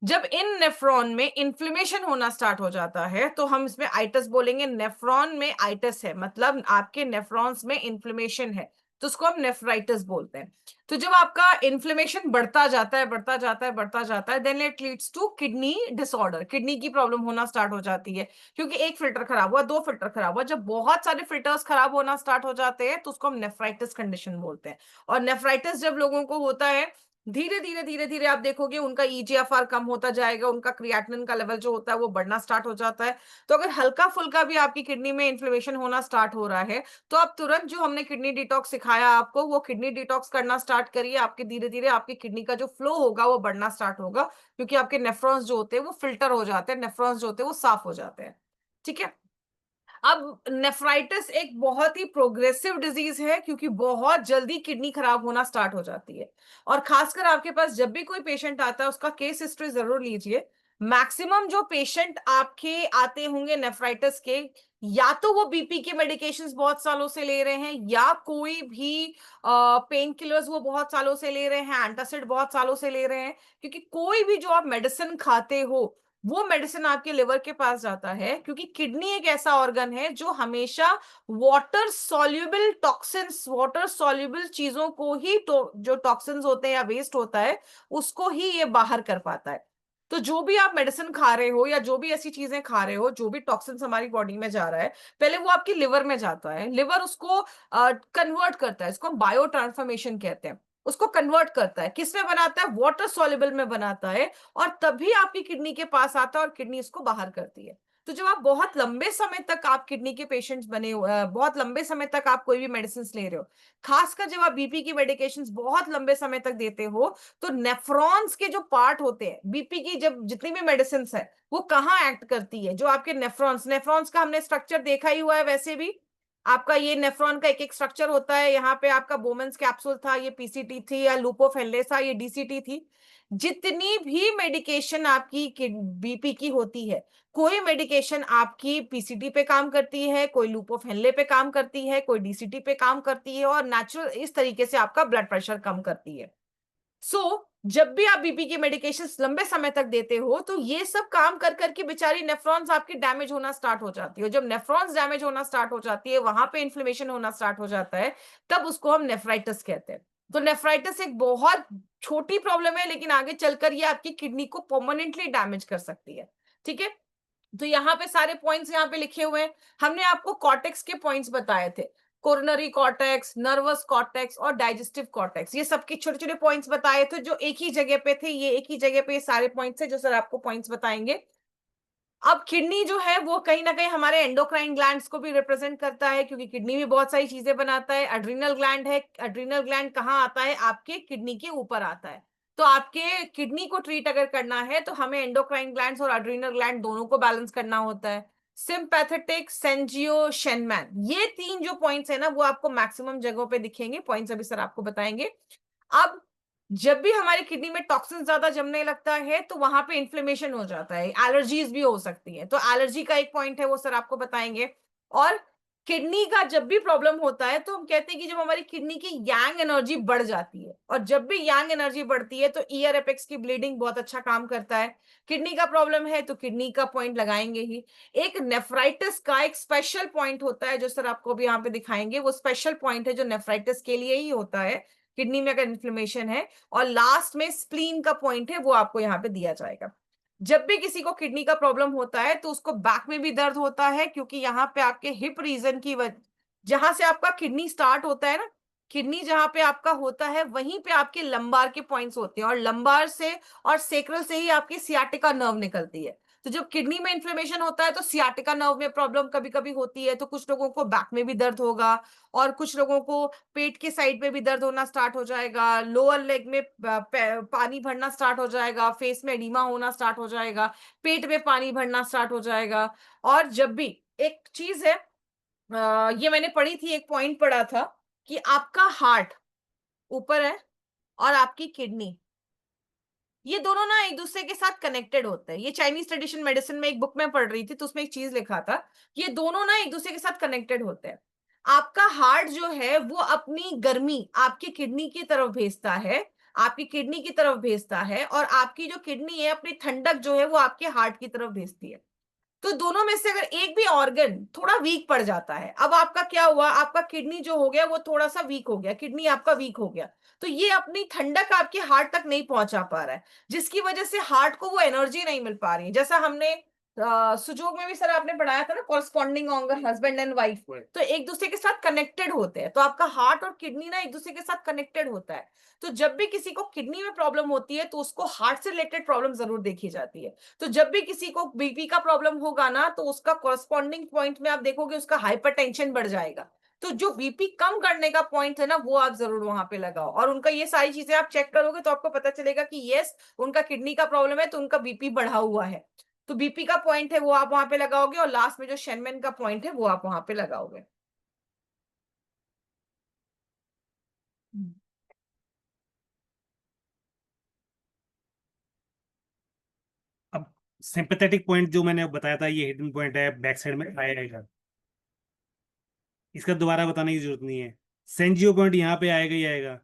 जब इन नेफ्रॉन में इन्फ्लेमेशन होना स्टार्ट हो जाता है, तो हम इसमें आइटस बोलेंगे। नेफ्रॉन में आइटस है, मतलब आपके नेफ्रॉन्स में इन्फ्लेमेशन है, तो उसको हम नेफ्राइटिस बोलते हैं। तो जब आपका इन्फ्लेमेशन बढ़ता जाता है, बढ़ता जाता है, बढ़ता जाता है, then it leads to kidney disorder, kidney की प्रॉब्लम होना स्टार्ट हो जाती है। क्योंकि एक फिल्टर खराब हुआ, दो फिल्टर खराब हुआ, जब बहुत सारे फिल्टर्स खराब होना स्टार्ट हो जाते हैं, तो उसको हम नेफ्राइटिस कंडीशन बोलते हैं। और नेफ्राइटिस जब लोगों को होता है, धीरे धीरे धीरे धीरे आप देखोगे उनका ईजीएफआर कम होता जाएगा, उनका क्रिएटिनिन का लेवल जो होता है वो बढ़ना स्टार्ट हो जाता है। तो अगर हल्का फुल्का भी आपकी किडनी में इन्फ्लेमेशन होना स्टार्ट हो रहा है, तो आप तुरंत जो हमने किडनी डिटॉक्स सिखाया आपको, वो किडनी डिटॉक्स करना स्टार्ट करिए। आपके धीरे धीरे आपकी किडनी का जो फ्लो होगा वो बढ़ना स्टार्ट होगा, क्योंकि आपके नेफ्रॉन्स जो होते हैं वो फिल्टर हो जाते हैं, नेफ्रॉन्स जो होते हैं वो साफ हो जाते हैं। ठीक है। अब नेफ्राइटिस एक बहुत ही प्रोग्रेसिव डिजीज है, क्योंकि बहुत जल्दी किडनी खराब होना स्टार्ट हो जाती है। और खासकर आपके पास जब भी कोई पेशेंट आता है, उसका केस हिस्ट्री जरूर लीजिए। मैक्सिमम जो पेशेंट आपके आते होंगे नेफ्राइटिस के, या तो वो बीपी के मेडिकेशंस बहुत सालों से ले रहे हैं, या कोई भी पेन किलर्स वो बहुत सालों से ले रहे हैं, एंटासिड बहुत सालों से ले रहे हैं। क्योंकि कोई भी जो आप मेडिसिन खाते हो वो मेडिसिन आपके लिवर के पास जाता है, क्योंकि किडनी एक ऐसा ऑर्गन है जो हमेशा water soluble toxins, water soluble चीजों को ही जो टॉक्सिन्स होते हैं या वेस्ट होता है उसको ही ये बाहर कर पाता है। तो जो भी आप मेडिसिन खा रहे हो या जो भी ऐसी चीजें खा रहे हो, जो भी टॉक्सिन्स हमारी बॉडी में जा रहा है, पहले वो आपकी लिवर में जाता है, लिवर उसको कन्वर्ट करता है, इसको हम बायो ट्रांसफॉर्मेशन कहते हैं। उसको कन्वर्ट करता है, किस में बनाता है, वाटर सॉल्युबल में बनाता है, और तभी आपकी किडनी के पास आता है और किडनी इसको बाहर करती है। तो जब आप बहुत लंबे समय तक आप किडनी के पेशेंट्स बने हो, बहुत लंबे समय तक आप कोई भी मेडिसिन ले रहे हो, खासकर जब आप बीपी की मेडिकेशंस बहुत लंबे समय तक देते हो, तो नेफ्रॉन्स के जो पार्ट होते हैं बीपी की, जब जितनी भी मेडिसिन है वो कहाँ एक्ट करती है, जो आपके नेफ्रॉन्स, नेफ्रॉन्स का हमने स्ट्रक्चर देखा ही हुआ है वैसे भी। आपका ये नेफ्रॉन का एक एक स्ट्रक्चर होता है, यहाँ पे आपका बोमेंस कैप्सूल था, ये पीसीटी थी, या लूपोफेल्लेसा ये डीसीटी थी। जितनी भी मेडिकेशन आपकी बीपी की होती है, कोई मेडिकेशन आपकी पीसीटी पे काम करती है, कोई लूपोफेल्ले पे काम करती है, कोई डीसीटी पे काम करती है, और नेचुरल इस तरीके से आपका ब्लड प्रेशर कम करती है। जब भी आप बीपी की मेडिकेशन लंबे समय तक देते हो, तो ये सब काम कर करके बेचारी नेफ्रॉन्स आपकी डैमेज होना स्टार्ट हो जाती है। जब नेफ्रॉन्स डैमेज होना स्टार्ट हो जाती है, वहां पे इन्फ्लेमेशन होना स्टार्ट हो जाता है, तब उसको हम नेफ्राइटिस कहते हैं। तो नेफ्राइटिस एक बहुत छोटी प्रॉब्लम है, लेकिन आगे चलकर ये आपकी किडनी को परमानेंटली डैमेज कर सकती है। ठीक है, तो यहाँ पे सारे पॉइंट्स यहाँ पे लिखे हुए हैं। हमने आपको कॉर्टेक्स के पॉइंट्स बताए थे, कोरोनरी कॉर्टेक्स, नर्वस कॉर्टेक्स और डाइजेस्टिव कॉर्टेक्स, ये सबके छोटे छोटे पॉइंट्स बताए थे जो एक ही जगह पे थे। ये एक ही जगह पे ये सारे पॉइंट्स है जो सर आपको पॉइंट्स बताएंगे। अब किडनी जो है वो कहीं ना कहीं हमारे एंडोक्राइन ग्लैंड्स को भी रिप्रेजेंट करता है, क्योंकि किडनी भी बहुत सारी चीजें बनाता है। एड्रिनल ग्लैंड है, एड्रिनल ग्लैंड कहाँ आता है, आपके किडनी के ऊपर आता है। तो आपके किडनी को ट्रीट अगर करना है तो हमें एंडोक्राइन ग्लैंड्स और एड्रिनल ग्लैंड दोनों को बैलेंस करना होता है। सिंपैथेटिक, सेंजियो, शेनमैन, ये तीन जो पॉइंट्स है ना वो आपको मैक्सिमम जगहों पे दिखेंगे। पॉइंट्स अभी सर आपको बताएंगे। अब जब भी हमारी किडनी में टॉक्सिन ज्यादा जमने लगता है तो वहां पे इन्फ्लेमेशन हो जाता है, एलर्जीज भी हो सकती है। तो एलर्जी का एक पॉइंट है वो सर आपको बताएंगे। और किडनी का जब भी प्रॉब्लम होता है तो हम कहते हैं कि जब हमारी किडनी की यांग एनर्जी बढ़ जाती है, और जब भी यांग एनर्जी बढ़ती है तो ईयर एपेक्स की ब्लीडिंग बहुत अच्छा काम करता है। किडनी का प्रॉब्लम है तो किडनी का पॉइंट लगाएंगे ही। एक नेफ्राइटिस का एक स्पेशल पॉइंट होता है जो सर आपको भी यहाँ पे दिखाएंगे, वो स्पेशल पॉइंट है जो नेफ्राइटिस के लिए ही होता है, किडनी में अगर इन्फ्लेमेशन है। और लास्ट में स्प्लीन का पॉइंट है वो आपको यहाँ पे दिया जाएगा। जब भी किसी को किडनी का प्रॉब्लम होता है तो उसको बैक में भी दर्द होता है, क्योंकि यहाँ पे आपके हिप रीजन की वजह, जहां से आपका किडनी स्टार्ट होता है ना, किडनी जहां पे आपका होता है वहीं पे आपके लंबार के पॉइंट्स होते हैं, और लंबार से और सेक्रल से ही आपकी सियाटिका नर्व निकलती है। तो जब किडनी में इन्फ्लेमेशन होता है तो सियाटिका नर्व में प्रॉब्लम कभी कभी होती है, तो कुछ लोगों को बैक में भी दर्द होगा, और कुछ लोगों को पेट के साइड पे भी दर्द होना स्टार्ट हो जाएगा, लोअर लेग में पानी भरना स्टार्ट हो जाएगा, फेस में एडिमा होना स्टार्ट हो जाएगा, पेट में पानी भरना स्टार्ट हो जाएगा। और जब भी एक चीज है, ये मैंने पढ़ी थी, एक पॉइंट पढ़ा था कि आपका हार्ट ऊपर है और आपकी किडनी, ये दोनों ना एक दूसरे के साथ कनेक्टेड होते हैं। ये चाइनीज ट्रेडिशन मेडिसिन में एक बुक में पढ़ रही थी, तो उसमें एक चीज लिखा था, ये दोनों ना एक दूसरे के साथ कनेक्टेड होते हैं। आपका हार्ट जो है वो अपनी गर्मी आपकी किडनी की तरफ भेजता है, आपकी किडनी की तरफ भेजता है, और आपकी जो किडनी है अपनी ठंडक जो है वो आपके हार्ट की तरफ भेजती है। तो दोनों में से अगर एक भी ऑर्गन थोड़ा वीक पड़ जाता है, अब आपका क्या हुआ, आपका किडनी जो हो गया वो थोड़ा सा वीक हो गया, किडनी आपका वीक हो गया, तो ये अपनी ठंडक आपके हार्ट तक नहीं पहुंचा पा रहा है, जिसकी वजह से हार्ट को वो एनर्जी नहीं मिल पा रही है। जैसा हमने सुजोग में भी सर आपने पढ़ाया था ना, corresponding organ husband and wife, तो एक दूसरे के साथ कनेक्टेड होते हैं। तो आपका हार्ट और किडनी ना एक दूसरे के साथ कनेक्टेड होता है। तो जब भी किसी को किडनी में प्रॉब्लम होती है तो उसको हार्ट से रिलेटेड प्रॉब्लम जरूर देखी जाती है। तो जब भी किसी को बीपी का प्रॉब्लम होगा ना, तो उसका कॉरस्पॉन्डिंग पॉइंट में आप देखोगे उसका हाइपरटेंशन बढ़ जाएगा। तो जो बीपी कम करने का पॉइंट है ना वो आप जरूर वहां पे लगाओ, और उनका ये सारी चीजें आप चेक करोगे तो आपको पता चलेगा कि यस उनका किडनी का प्रॉब्लम है तो उनका बीपी बढ़ा हुआ है। तो बीपी का पॉइंट है वो आप वहां पे लगाओगे, और लास्ट में जो शेनमैन का पॉइंट है वो आप वहां पे लगाओगे। अब सिंपैथेटिक पॉइंट जो मैंने बताया था, ये हिडन पॉइंट है, बैक साइड में आएगा। इसका दोबारा बताने की जरूरत नहीं है। सेंजियो पॉइंट यहाँ पे आएगा ही आएगा,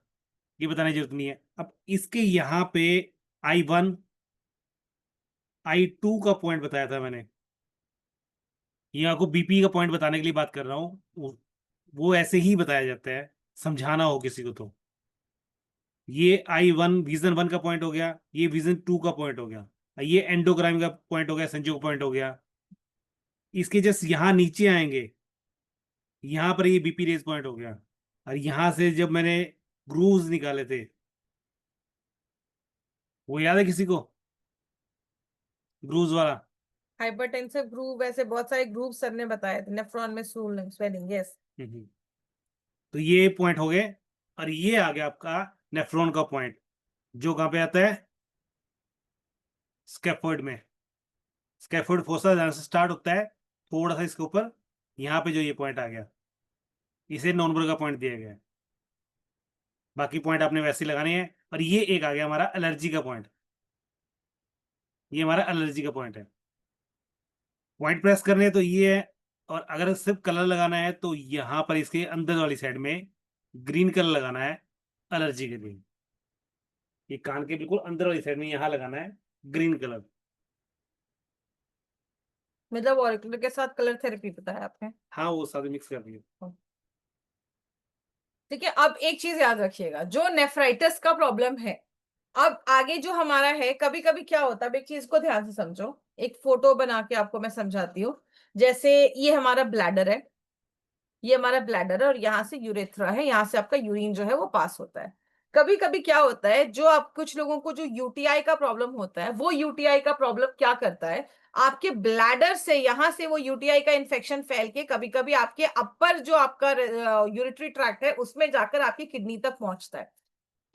ये बताने की जरूरत नहीं है। अब इसके यहाँ पे I1 I2 का पॉइंट बताया था मैंने, ये आपको बीपी का पॉइंट बताने के लिए बात कर रहा हूँ। वो ऐसे ही बताया जाता है, समझाना हो किसी को तो। ये I1 विजन 1 का पॉइंट हो गया, ये विजन 2 का पॉइंट हो गया, ये एंडोक्राइन का पॉइंट हो गया, संजोग पॉइंट हो गया। इसके जस्ट यहाँ नीचे आएंगे, यहाँ पर ये बीपी रेज पॉइंट हो गया। और यहाँ से जब मैंने ग्रूव्स निकाले थे, वो याद है किसी को, ग्रूव्स वाला? हाइपरटेंसिव ग्रूव, ऐसे बहुत सारे ग्रूव सर ने बताए थे, नेफ्रॉन में स्वेलिंग, यस। तो ये पॉइंट हो गए। और ये आ गया आपका नेफ्रॉन का पॉइंट, जो कहाँ पे आता है, स्कैफोल्ड में। स्कैफोल्ड फोसा जहाँ से स्टार्ट होता है, थोड़ा सा इसके ऊपर, यहाँ पे जो ये पॉइंट आ गया, इसे नॉर्मल का पॉइंट दिया गया है। बाकी पॉइंट आपने वैसे ही लगाने हैं। और ये एक आ गया हमारा एलर्जी का पॉइंट, ये हमारा एलर्जी का पॉइंट है। पॉइंट प्रेस करने हैं तो ये है। और अगर सिर्फ कलर लगाना है तो यहाँ पर इसके अंदर वाली साइड में ग्रीन कलर लगाना है एलर्जी के लिए। ये कान के बिल्कुल अंदर वाली साइड में यहाँ लगाना है ग्रीन कलर। मतलब ऑरिकुलर के साथ कलर थेरेपी बताया आपने। हाँ, वो साथ मिक्स कर दिए। ठीक है, अब एक चीज याद रखिएगा, जो नेफ्राइटिस का प्रॉब्लम है, अब आगे जो हमारा है, कभी कभी क्या होता है, अब एक चीज को ध्यान से समझो, एक फोटो बना के आपको मैं समझाती हूँ। जैसे ये हमारा ब्लैडर है, ये हमारा ब्लैडर है, और यहाँ से यूरेथ्रा है, यहाँ से आपका यूरिन जो है वो पास होता है। कभी कभी क्या होता है, जो आप कुछ लोगों को जो यूटीआई का प्रॉब्लम होता है, वो यूटीआई का प्रॉब्लम क्या करता है, आपके ब्लैडर से यहां से वो यूटीआई का इन्फेक्शन फैल के कभी कभी आपके अपर जो आपका यूरिटरी ट्रैक्ट है उसमें जाकर आपकी किडनी तक पहुंचता है।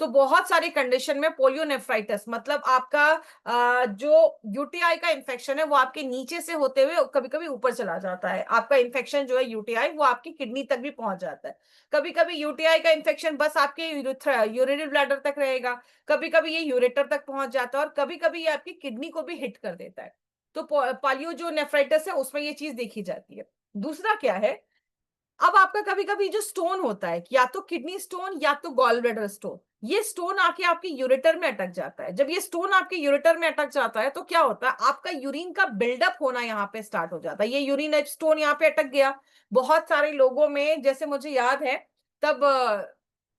तो बहुत सारी कंडीशन में पोलियोनेफ्राइटिस मतलब आपका जो यूटीआई का इन्फेक्शन है वो आपके नीचे से होते हुए कभी कभी ऊपर चला जाता है। आपका इन्फेक्शन जो है यूटीआई वो आपकी किडनी तक भी पहुंच जाता है। कभी कभी यूटीआई का इन्फेक्शन बस आपके यूरिनरी ब्लैडर तक रहेगा, कभी कभी ये यूरेटर तक पहुंच जाता है, और कभी कभी ये आपकी किडनी को भी हिट कर देता है। तो पालियो जो नेफ्राइटिस है उसमें ये चीज देखी जाती है। दूसरा क्या है, अब आपका कभी कभी जो स्टोन होता है, या तो किडनी स्टोन या तो गॉल ब्लैडर स्टोन, ये स्टोन आके आपके यूरेटर में अटक जाता है। जब ये स्टोन आपके यूरेटर में अटक जाता है तो क्या होता है, आपका यूरिन का बिल्डअप होना यहाँ पे स्टार्ट हो जाता है। ये यूरिन स्टोन यहाँ पे अटक गया। बहुत सारे लोगों में, जैसे मुझे याद है, तब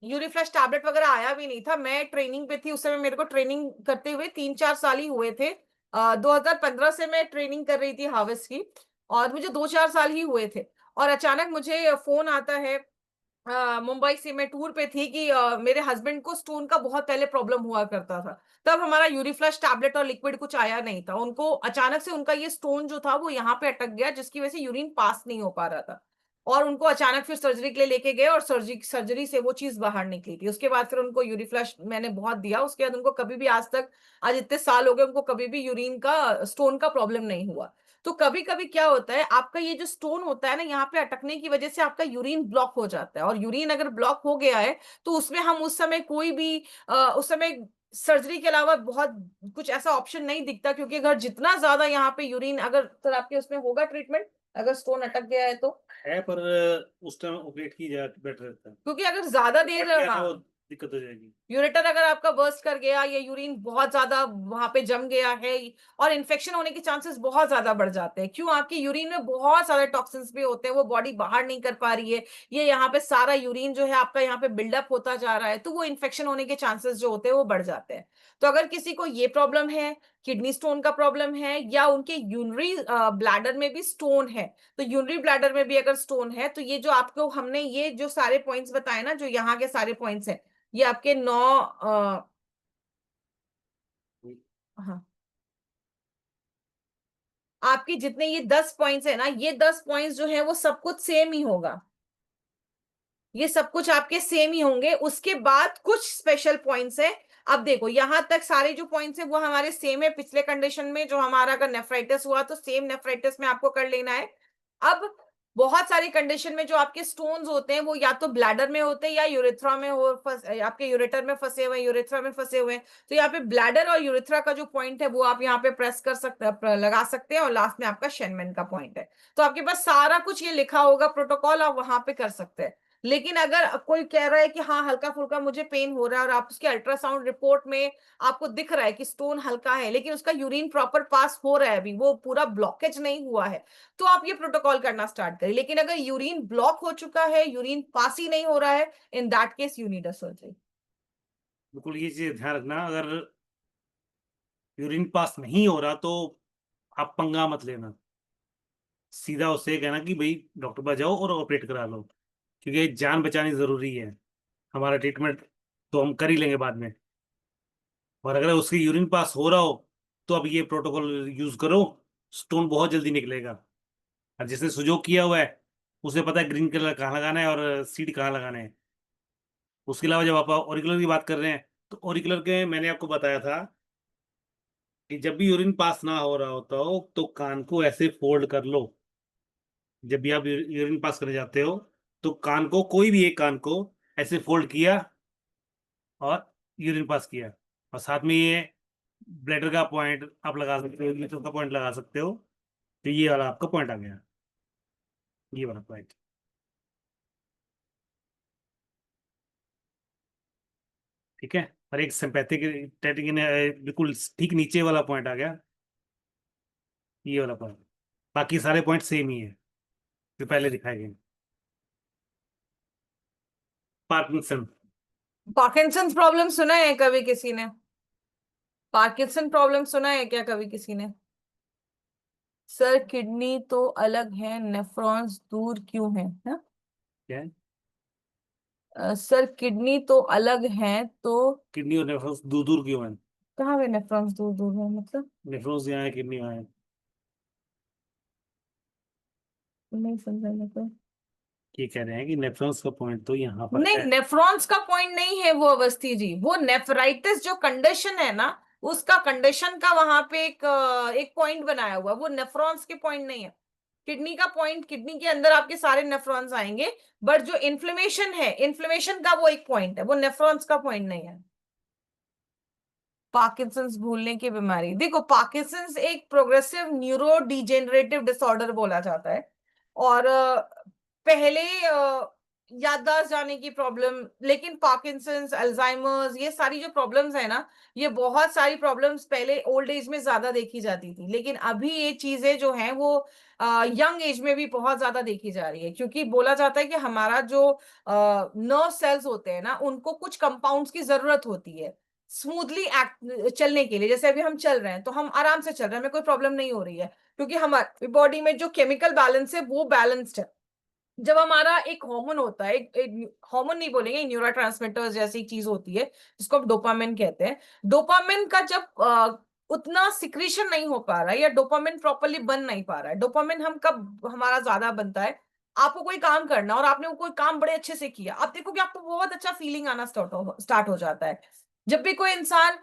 यूरिफ्लश टैबलेट वगैरह आया भी नहीं था, मैं ट्रेनिंग पे थी उस समय, मेरे को ट्रेनिंग करते हुए 3-4 साल ही हुए थे। 2015 से मैं ट्रेनिंग कर रही थी हार्वेस्ट की, और मुझे 2-4 साल ही हुए थे। और अचानक मुझे फोन आता है, मुंबई से, मैं टूर पे थी, कि मेरे हस्बैंड को स्टोन का बहुत पहले प्रॉब्लम हुआ करता था। तब हमारा यूरिफ्लश टैबलेट और लिक्विड कुछ आया नहीं था, उनको अचानक से उनका ये स्टोन जो था वो यहाँ पे अटक गया, जिसकी वजह से यूरिन पास नहीं हो पा रहा था। और उनको अचानक फिर सर्जरी के लिए लेके गए, और सर्जरी से वो चीज बाहर निकली थी। उसके बाद फिर उनको यूरिफ्लश मैंने बहुत दिया, उसके बाद उनको कभी भी आज तक, आज इतने साल हो गए, उनको कभी भी यूरिन का स्टोन का प्रॉब्लम नहीं हुआ। तो कभी कभी क्या होता है, आपका ये जो स्टोन होता है ना, यहाँ पे अटकने की वजह से आपका यूरिन ब्लॉक हो जाता है, और यूरिन अगर ब्लॉक हो गया है तो उसमें हम उस समय कोई भी उस समय सर्जरी के अलावा बहुत कुछ ऐसा ऑप्शन नहीं दिखता, क्योंकि अगर जितना ज्यादा यहाँ पे यूरिन, अगर सर आपके उसमें होगा ट्रीटमेंट अगर स्टोन अटक गया है तो? है, पर उस टाइम ऑपरेट की जाए बेटर रहता है, क्योंकि अगर ज्यादा बट देर क्या है, वो दिक्कत हो जाएगी। यूरेटर अगर आपका बर्स्ट कर गया, या यूरिन बहुत ज्यादा वहां पे जम गया है, और इन्फेक्शन होने के चांसेस बहुत ज्यादा बढ़ जाते हैं। क्यों? आपकी यूरिन में बहुत सारे टॉक्सिन्स भी होते हैं, वो बॉडी बाहर नहीं कर पा रही है, ये यहाँ पे सारा यूरिन जो है आपका यहाँ पे बिल्डअप होता जा रहा है, तो वो इन्फेक्शन होने के चांसेस जो होते हैं वो बढ़ जाते हैं। तो अगर किसी को ये प्रॉब्लम है, किडनी स्टोन का प्रॉब्लम है, या उनके यूनरी ब्लैडर में भी स्टोन है, तो यूनरी ब्लैडर में भी अगर स्टोन है, तो ये जो आपको हमने ये जो सारे पॉइंट्स बताए ना, जो यहाँ के सारे पॉइंट्स हैं, ये आपके 9 हाँ, आपके जितने ये 10 पॉइंट्स है ना, ये 10 पॉइंट्स जो है वो सब कुछ सेम ही होगा, ये सब कुछ आपके सेम ही होंगे। उसके बाद कुछ स्पेशल पॉइंट्स है। अब देखो, यहां तक सारे जो पॉइंट्स है वो हमारे सेम है। पिछले कंडीशन में जो हमारा अगर नेफ्राइटिस हुआ तो सेम नेफ्राइटिस में आपको कर लेना है। अब बहुत सारी कंडीशन में जो आपके स्टोन्स होते हैं वो या तो ब्लैडर में होते हैं या यूरेथ्रा में हो आपके यूरेटर में फंसे हुए हैं, यूरेथ्रा में फंसे हुए हैं। तो यहाँ पे ब्लैडर और यूरेथ्रा का जो पॉइंट है वो आप यहाँ पे प्रेस कर सकते हैं, लगा सकते हैं, और लास्ट में आपका शेनमेन का पॉइंट है। तो आपके पास सारा कुछ ये लिखा होगा प्रोटोकॉल, आप वहां पे कर सकते हैं। लेकिन अगर कोई कह रहा है कि हाँ हल्का फुल्का मुझे पेन हो रहा है, और आप उसके अल्ट्रासाउंड रिपोर्ट में आपको दिख रहा है कि स्टोन हल्का है लेकिन उसका यूरिन प्रॉपर पास हो रहा है, अभी वो पूरा ब्लॉकेज नहीं हुआ है, तो आप ये प्रोटोकॉल करना स्टार्ट करें। लेकिन अगर यूरिन ब्लॉक हो चुका है, यूरिन पास ही नहीं हो रहा है, in that case you need a surgery. बिल्कुल ये चीज ध्यान रखना, अगर यूरिन पास नहीं हो रहा तो आप पंगा मत लेना, सीधा उससे कहना कि भाई डॉक्टर पास जाओ और ऑपरेट करा लो, क्योंकि जान बचानी जरूरी है। हमारा ट्रीटमेंट तो हम कर ही लेंगे बाद में, और अगर उसकी यूरिन पास हो रहा हो तो अब ये प्रोटोकॉल यूज करो, स्टोन बहुत जल्दी निकलेगा। और जिसने सुजोग किया हुआ है उसे पता है ग्रीन कलर कहाँ लगाना है और सीड कहाँ लगाना है। उसके अलावा जब आप ऑरिकुलर की बात कर रहे हैं, तो ऑरिकुलर के मैंने आपको बताया था कि जब भी यूरिन पास ना हो रहा होता हो तो कान को ऐसे फोल्ड कर लो। जब भी आप यूरिन पास करने जाते हो तो कान को, कोई भी एक कान को ऐसे फोल्ड किया और यूरिन पास किया, और साथ में ये ब्लैडर का पॉइंट आप लगा सकते हो, यूरेथ्रम का पॉइंट लगा सकते हो। तो ये वाला आपका पॉइंट आ गया, ये वाला पॉइंट। ठीक है, और एक सिंपैथिक टैटिक बिल्कुल ठीक नीचे वाला पॉइंट आ गया, ये वाला पॉइंट। बाकी सारे पॉइंट सेम ही है जो पहले दिखाए गए। पार्किंसन। पार्किंसंस प्रॉब्लम सुना है कभी किसी ने? पार्किंसन प्रॉब्लम सुना है क्या कभी किसी ने? सर किडनी तो अलग है, नेफ्रॉन्स दूर क्यों है? क्या है? सर किडनी तो अलग है तो किडनी और नेफ्रॉन्स दूर दूर क्यों है? कहाँ पे नेफ्रॉन्स दूर दूर है मतलब? नेफ्रॉन्स यहाँ है, किडनी यहाँ है। नहीं समझा मैं तो। ये कह रहे हैं कि नेफ्रॉन्स का पॉइंट तो यहाँ पर नहीं, है। नेफ्रॉन्स का पॉइंट नहीं है वो अवस्थी जी, वो नेफ्राइटिस जो कंडीशन है ना, उसका कंडीशन का वहां पे एक पॉइंट बनाया हुआ है, वो नेफ्रॉन्स के पॉइंट नहीं है। किडनी का पॉइंट, किडनी के अंदर आपके सारे नेफ्रॉन्स आएंगे, बट जो इन्फ्लेमेशन है, इन्फ्लेमेशन का वो एक पॉइंट है, वो नेफ्रॉन्स का पॉइंट नहीं है। पार्किंसंस भूलने की बीमारी, देखो पार्किंसंस एक प्रोग्रेसिव न्यूरो डिजेनरेटिव डिसऑर्डर बोला जाता है, और पहले याददाश्त जाने की प्रॉब्लम, लेकिन पार्किंसंस, अल्जाइमर्स, ये सारी जो प्रॉब्लम्स है ना, ये बहुत सारी प्रॉब्लम्स पहले ओल्ड एज में ज्यादा देखी जाती थी, लेकिन अभी ये चीजें जो हैं वो यंग एज में भी बहुत ज्यादा देखी जा रही है, क्योंकि बोला जाता है कि हमारा जो नर्व सेल्स होते हैं ना, उनको कुछ कंपाउंड्स की जरूरत होती है स्मूथली एक्ट चलने के लिए। जैसे अभी हम चल रहे हैं तो हम आराम से चल रहे हैं, हमें कोई प्रॉब्लम नहीं हो रही है, क्योंकि हमारी बॉडी में जो केमिकल बैलेंस है वो बैलेंस्ड है। जब हमारा एक हार्मोन होता है, एक हार्मोन नहीं बोलेंगे, न्यूरोट्रांसमीटर जैसी चीज होती है जिसको हम डोपामिन कहते हैं। डोपामिन का जब उतना सिक्रीशन नहीं हो पा रहा है, या डोपामिन प्रॉपरली बन नहीं पा रहा है, डोपामिन हम कब हमारा ज्यादा बनता है, आपको कोई काम करना और आपने वो कोई काम बड़े अच्छे से किया, आप देखो कि आपको बहुत अच्छा फीलिंग आना स्टार्ट हो जाता है। जब भी कोई इंसान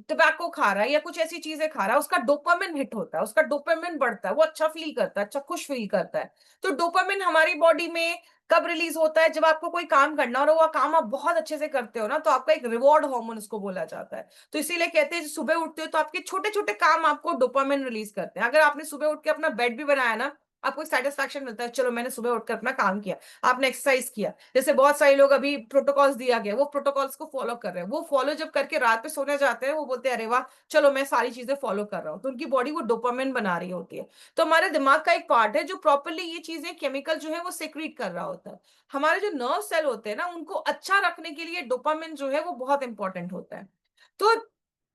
टबैको खा रहा है या कुछ ऐसी चीजें खा रहा है, उसका डोपामिन हिट होता है, उसका डोपामिन बढ़ता है, वो अच्छा फील करता है, अच्छा खुश फील करता है। तो डोपामिन हमारी बॉडी में कब रिलीज होता है? जब आपको कोई काम करना और वो काम आप बहुत अच्छे से करते हो ना, तो आपका एक रिवॉर्ड हार्मोन उसको बोला जाता है। तो इसीलिए कहते हैं सुबह उठते हो तो आपके छोटे छोटे काम आपको डोपामिन रिलीज करते हैं। अगर आपने सुबह उठ के अपना बेड भी बनाया ना, आपको सेटिस्फैक्शन मिलता है, चलो मैंने सुबह उठकर अपना काम किया, आपने एक्सरसाइज किया। जैसे बहुत सारे लोग, अभी प्रोटोकॉल्स दिया गया, वो प्रोटोकॉल्स को फॉलो कर रहे हैं, वो फॉलो जब करके रात पे सोने जाते हैं, वो बोलते हैं अरे वाह, चलो मैं सारी चीजें फॉलो कर रहा हूँ, तो उनकी बॉडी वो डोपामिन बना रही होती है। तो हमारे दिमाग का एक पार्ट है जो प्रॉपरली ये चीजें, केमिकल जो है वो सेक्रीट कर रहा होता है। हमारे जो नर्व सेल होते हैं ना, उनको अच्छा रखने के लिए डोपामिन जो है वो बहुत इंपॉर्टेंट होता है। तो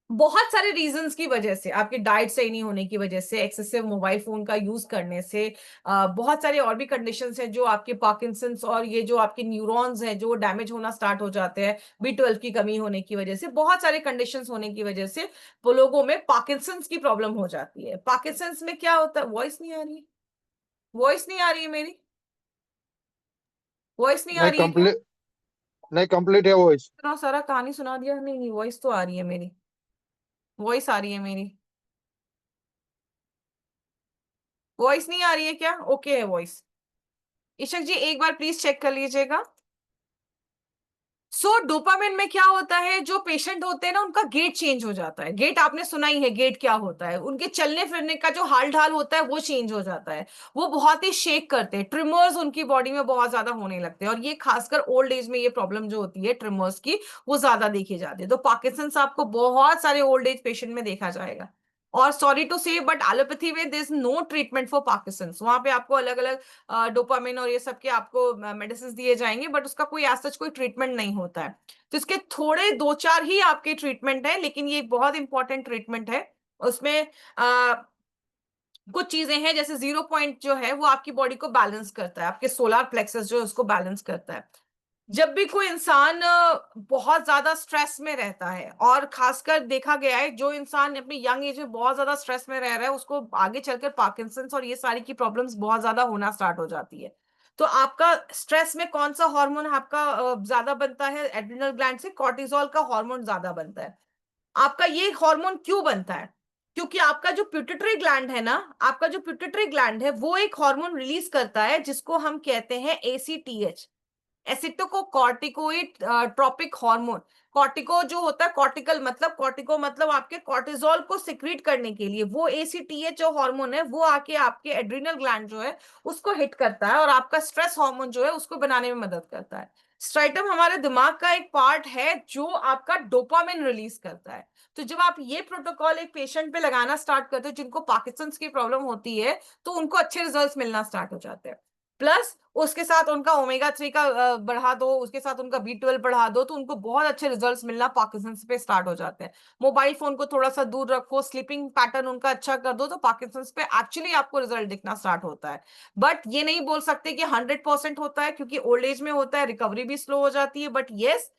बहुत सारे रीजंस की वजह से, आपकी डाइट सही नहीं होने की वजह से, एक्सेसिव मोबाइल फोन का यूज करने से, बहुत सारे और भी कंडीशंस हैं जो आपके पार्किंसंस और ये जो आपके न्यूरॉन्स हैं जो डैमेज होना स्टार्ट हो जाते हैं, B12 की कमी होने की वजह से, बहुत सारे कंडीशंस होने की वजह से वो लोगों में पार्किंसंस की प्रॉब्लम हो जाती है। पार्किंसंस में क्या होता है? वॉइस नहीं आ रही है? वॉइस नहीं आ रही है मेरी? वॉइस नहीं आ नहीं रही है क्या? कंप्लीट, नहीं कंप्लीट है वॉइस। इतना सारा कहानी सुना दिया। नहीं नहीं, वॉइस तो आ रही है मेरी, वॉइस आ रही है मेरी। वॉइस नहीं आ रही है क्या? ओके है वॉइस। इशक जी एक बार प्लीज चेक कर लीजिएगा। सो डोपामिन में क्या होता है, जो पेशेंट होते हैं ना उनका गेट चेंज हो जाता है। गेट आपने सुना ही है, गेट क्या होता है, उनके चलने फिरने का जो हाल ढाल होता है वो चेंज हो जाता है। वो बहुत ही शेक करते हैं, ट्रिमर्स उनकी बॉडी में बहुत ज्यादा होने लगते हैं, और ये खासकर ओल्ड एज में ये प्रॉब्लम जो होती है ट्रिमर्स की, वो ज्यादा देखी जाती है। तो पार्किंसंस आपको बहुत सारे ओल्ड एज पेशेंट में देखा जाएगा। और sorry to say but allopathy में there is no treatment for Parkinson's. वहां पे आपको अलग अलग डोपामिन और ये सब के आपको मेडिसिन दिए जाएंगे, बट उसका कोई ऐसा कोई ट्रीटमेंट नहीं होता है। तो इसके थोड़े दो चार ही आपके ट्रीटमेंट है, लेकिन ये बहुत इंपॉर्टेंट ट्रीटमेंट है। उसमें कुछ चीजें हैं, जैसे 0 पॉइंट जो है वो आपकी बॉडी को बैलेंस करता है, आपके सोलर प्लेक्सस जो है उसको बैलेंस करता है। जब भी कोई इंसान बहुत ज्यादा स्ट्रेस में रहता है, और खासकर देखा गया है जो इंसान अपनी यंग एज में बहुत ज्यादा स्ट्रेस में रह रहा है, उसको आगे चलकर पार्किंसंस और ये सारी की प्रॉब्लम्स बहुत ज्यादा होना स्टार्ट हो जाती है। तो आपका स्ट्रेस में कौन सा हार्मोन आपका ज्यादा बनता है? एड्रिनल ग्लैंड से कॉर्टिसोल का हार्मोन ज्यादा बनता है। आपका ये हार्मोन क्यों बनता है? क्योंकि आपका जो प्यूटिटरी ग्लैंड है ना, आपका जो प्यूटिटरी ग्लैंड है वो एक हार्मोन रिलीज करता है जिसको हम कहते हैं ACTH, एसिटोको कॉर्टिकोइड ट्रॉपिक हार्मोन। कॉर्टिको जो होता है, कॉर्टिकल मतलब, कॉर्टिको मतलब आपके कॉर्टिजोल को सिक्रीट करने के लिए वो ACTH जो हार्मोन है वो आके आपके एड्रिनल ग्लैंड जो है उसको हिट करता है, और आपका स्ट्रेस हार्मोन जो है उसको बनाने में मदद करता है। स्ट्राइटम हमारे दिमाग का एक पार्ट है जो आपका डोपामिन रिलीज करता है। तो जब आप ये प्रोटोकॉल एक पेशेंट पे लगाना स्टार्ट करते हो जिनको पार्किंसंस की प्रॉब्लम होती है, तो उनको अच्छे रिजल्ट्स मिलना स्टार्ट हो जाते हैं। प्लस उसके साथ उनका ओमेगा 3 का बढ़ा दो, उसके साथ उनका B12 बढ़ा दो, तो उनको बहुत अच्छे रिजल्ट्स मिलना पार्किंसंस पे स्टार्ट हो जाते हैं। मोबाइल फोन को थोड़ा सा दूर रखो, स्लीपिंग पैटर्न उनका अच्छा कर दो, तो पार्किंसंस पे एक्चुअली आपको रिजल्ट दिखना स्टार्ट होता है। बट ये नहीं बोल सकते कि 100% होता है, क्योंकि ओल्ड एज में होता है, रिकवरी भी स्लो हो जाती है। बट यस,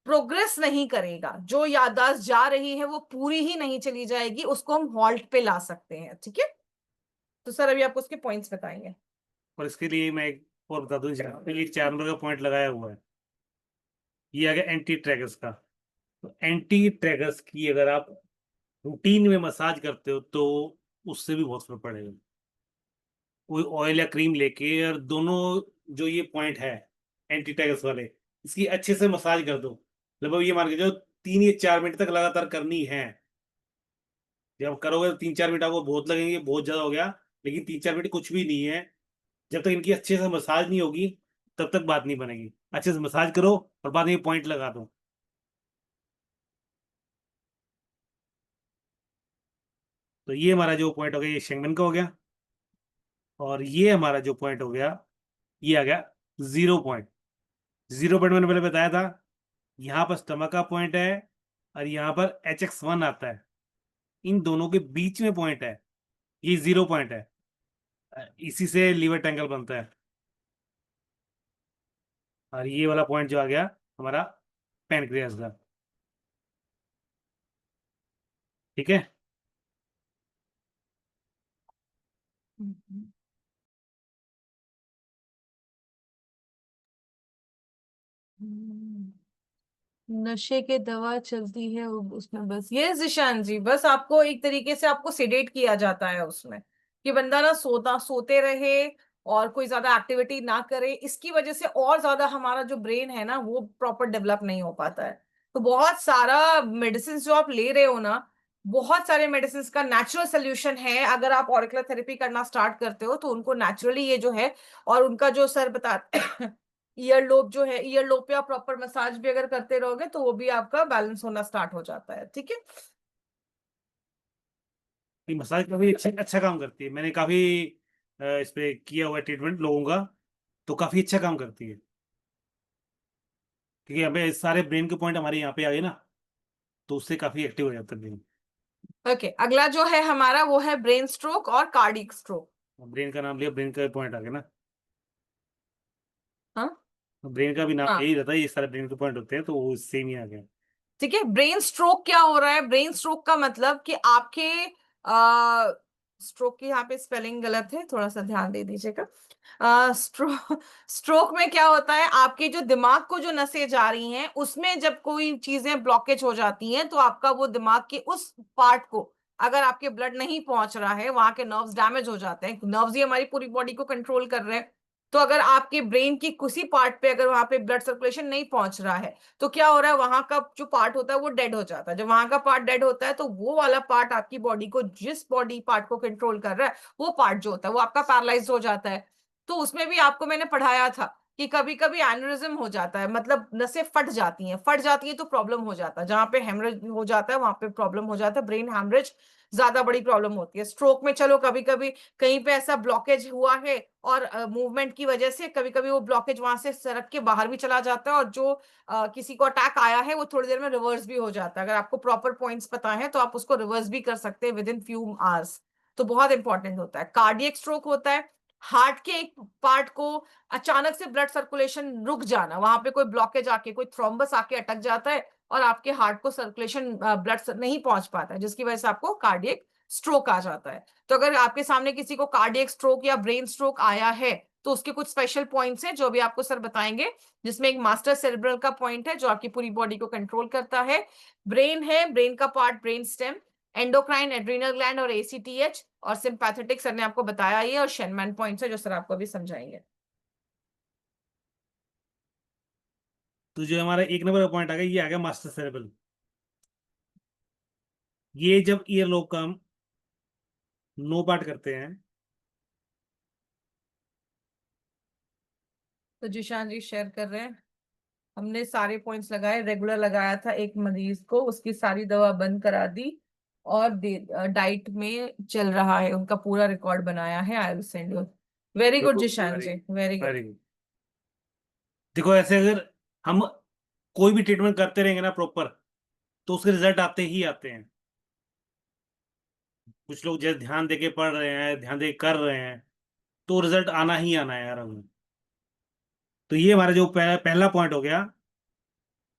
प्रोग्रेस नहीं करेगा, जो याददाश्त जा रही है वो पूरी ही नहीं चली जाएगी, उसको हम हॉल्ट पे ला सकते हैं। ठीक है, तो सर अभी आपको उसके पॉइंट्स बताएंगे। और इसके लिए मैं एक और बता दूं, यहाँ पे एक 4 नंबर का पॉइंट लगाया हुआ है, ये आ गया एंटी ट्रैगर्स का। तो एंटी ट्रैगर्स की अगर आप रूटीन में मसाज करते हो तो उससे भी बहुत फर्क पड़ेगा। कोई ऑयल या क्रीम लेके, और दोनों जो ये पॉइंट है एंटी ट्रैगर्स वाले, इसकी अच्छे से मसाज कर दो। लगभग ये मान के जो 3 या 4 मिनट तक लगातार करनी है। जब करोगे तो 3-4 मिनट आपको बहुत लगेंगे, बहुत ज्यादा हो गया, लेकिन 3-4 मिनट कुछ भी नहीं है। जब तक इनकी अच्छे से मसाज नहीं होगी तब तक बात नहीं बनेगी। अच्छे से मसाज करो और बाद में पॉइंट लगा दो। तो ये हमारा जो पॉइंट हो गया ये शेंगन का हो गया। और ये हमारा जो पॉइंट हो गया ये आ गया 0 पॉइंट। 0 पॉइंट मैंने पहले बताया था, यहाँ पर स्टमक का पॉइंट है और यहाँ पर HX1 आता है, इन दोनों के बीच में पॉइंट है, ये 0 पॉइंट है। इसी से लीवर टैंगल बनता है। और ये वाला पॉइंट जो आ गया हमारा पैनक्रियास का। ठीक है। नशे के दवा चलती है उसमें, बस ये जिशान जी, बस आपको एक तरीके से आपको सेडेट किया जाता है उसमें, कि बंदा ना सोते रहे और कोई ज्यादा एक्टिविटी ना करे। इसकी वजह से और ज्यादा हमारा जो ब्रेन है ना वो प्रॉपर डेवलप नहीं हो पाता है। तो बहुत सारा मेडिसिन जो आप ले रहे हो ना, बहुत सारे मेडिसिन का नेचुरल सोल्यूशन है। अगर आप ऑरिकुलर थेरेपी करना स्टार्ट करते हो तो उनको नेचुरली ये जो है, और उनका जो सर बता ईयर लोब जो है, ईयर लोब पे आप प्रॉपर मसाज भी अगर करते रहोगे तो वो भी आपका बैलेंस होना स्टार्ट हो जाता है। ठीक है। ये मसाज काफी अच्छा काम करती है। मैंने काफी इस पे किया हुआ ट्रीटमेंट लोगों का, तो काफी अच्छा काम करती है। क्योंकि यहाँ पे सारे ब्रेन के पॉइंट हमारे यहाँ पे आ गए ना, तो उससे काफी एक्टिव हो जाता है ब्रेन। ओके, अगला जो है हमारा वो है ब्रेन स्ट्रोक और कार्डिक स्ट्रोक। ब्रेन का नाम लिया, ब्रेन का पॉइंट आ गया ना। हाँ ब्रेन का भी नाम हाँ, यही रहता है, ये सारे ब्रेन के पॉइंट होते हैं, तो वो सेम ही आ गया। ठीक है। ब्रेन स्ट्रोक क्या हो रहा है? ब्रेन स्ट्रोक का मतलब कि आपके आ, स्ट्रोक की यहाँ पे स्पेलिंग गलत है, थोड़ा सा ध्यान दे दीजिएगा। स्ट्रोक में क्या होता है, आपके जो दिमाग को जो नसें जा रही हैं उसमें जब कोई चीजें ब्लॉकेज हो जाती हैं, तो आपका वो दिमाग के उस पार्ट को, अगर आपके ब्लड नहीं पहुंच रहा है, वहां के नर्व्स डैमेज हो जाते हैं। नर्व्स ही हमारी पूरी बॉडी को कंट्रोल कर रहे हैं। तो अगर आपके ब्रेन की किसी पार्ट पे अगर वहां पे ब्लड सर्कुलेशन नहीं पहुंच रहा है तो क्या हो रहा है, वहां का जो पार्ट होता है वो डेड हो जाता है। जब वहां का पार्ट डेड होता है तो वो वाला पार्ट आपकी बॉडी को, जिस बॉडी पार्ट को कंट्रोल कर रहा है, वो पार्ट जो होता है वो आपका पैरालाइज हो जाता है। तो उसमें भी आपको मैंने पढ़ाया था कि कभी कभी एन्युरिज्म हो जाता है, मतलब नसें फट जाती है तो प्रॉब्लम हो जाता है। जहां पे हेमरेज हो जाता है वहां पे प्रॉब्लम हो जाता है, ब्रेन हेमरेज ज्यादा बड़ी प्रॉब्लम होती है। स्ट्रोक में चलो कभी कभी कहीं पे ऐसा ब्लॉकेज हुआ है और मूवमेंट की वजह से कभी कभी वो ब्लॉकेज वहां से सरक के बाहर भी चला जाता है, और जो किसी को अटैक आया है वो थोड़ी देर में रिवर्स भी हो जाता है। अगर आपको प्रॉपर पॉइंट्स पता है तो आप उसको रिवर्स भी कर सकते हैं विद इन फ्यू आवर्स। तो बहुत इंपॉर्टेंट होता है। कार्डियक स्ट्रोक होता है हार्ट के एक पार्ट को अचानक से ब्लड सर्कुलेशन रुक जाना, वहां पे कोई ब्लॉकेज आके, कोई थ्रोम्बस आके अटक जाता है और आपके हार्ट को सर्कुलेशन ब्लड नहीं पहुंच पाता है, जिसकी वजह से आपको कार्डियक स्ट्रोक आ जाता है। तो अगर आपके सामने किसी को कार्डियक स्ट्रोक या ब्रेन स्ट्रोक आया है तो उसके कुछ स्पेशल पॉइंट्स हैं जो अभी आपको सर बताएंगे, जिसमें एक मास्टर सेरेब्रल का पॉइंट है जो आपकी पूरी बॉडी को कंट्रोल करता है। ब्रेन है, ब्रेन का part brain stem, endocrine, adrenal gland और एसीटीएच, और सिंपैथेटिक सर ने आपको बताया ये, और शेनमैन पॉइंट्स है जो सर आपको अभी समझाएंगे। तो जो हमारा एक नंबर का पॉइंट आ गया, ये आ गया मास्टर सेरेबल। ये जब ईयर लोब का हम नो पार्ट करते हैं। तो जिशान जी शेयर कर रहे हैं, हमने सारे पॉइंट्स लगाए, रेगुलर लगाया था एक मरीज को, उसकी सारी दवा बंद करा दी और डाइट में चल रहा है, उनका पूरा रिकॉर्ड बनाया है। I will send you. Very good Zeeshan ji, very good. Very good. देखो ऐसे अगर हम कोई भी ट्रीटमेंट करते रहेंगे ना प्रॉपर, तो उसके रिजल्ट आते ही आते हैं। कुछ लोग जैसे ध्यान देके पढ़ रहे हैं, ध्यान देके कर रहे हैं, तो रिजल्ट आना ही आना है यार हमें। तो ये हमारा जो पहला पॉइंट हो गया,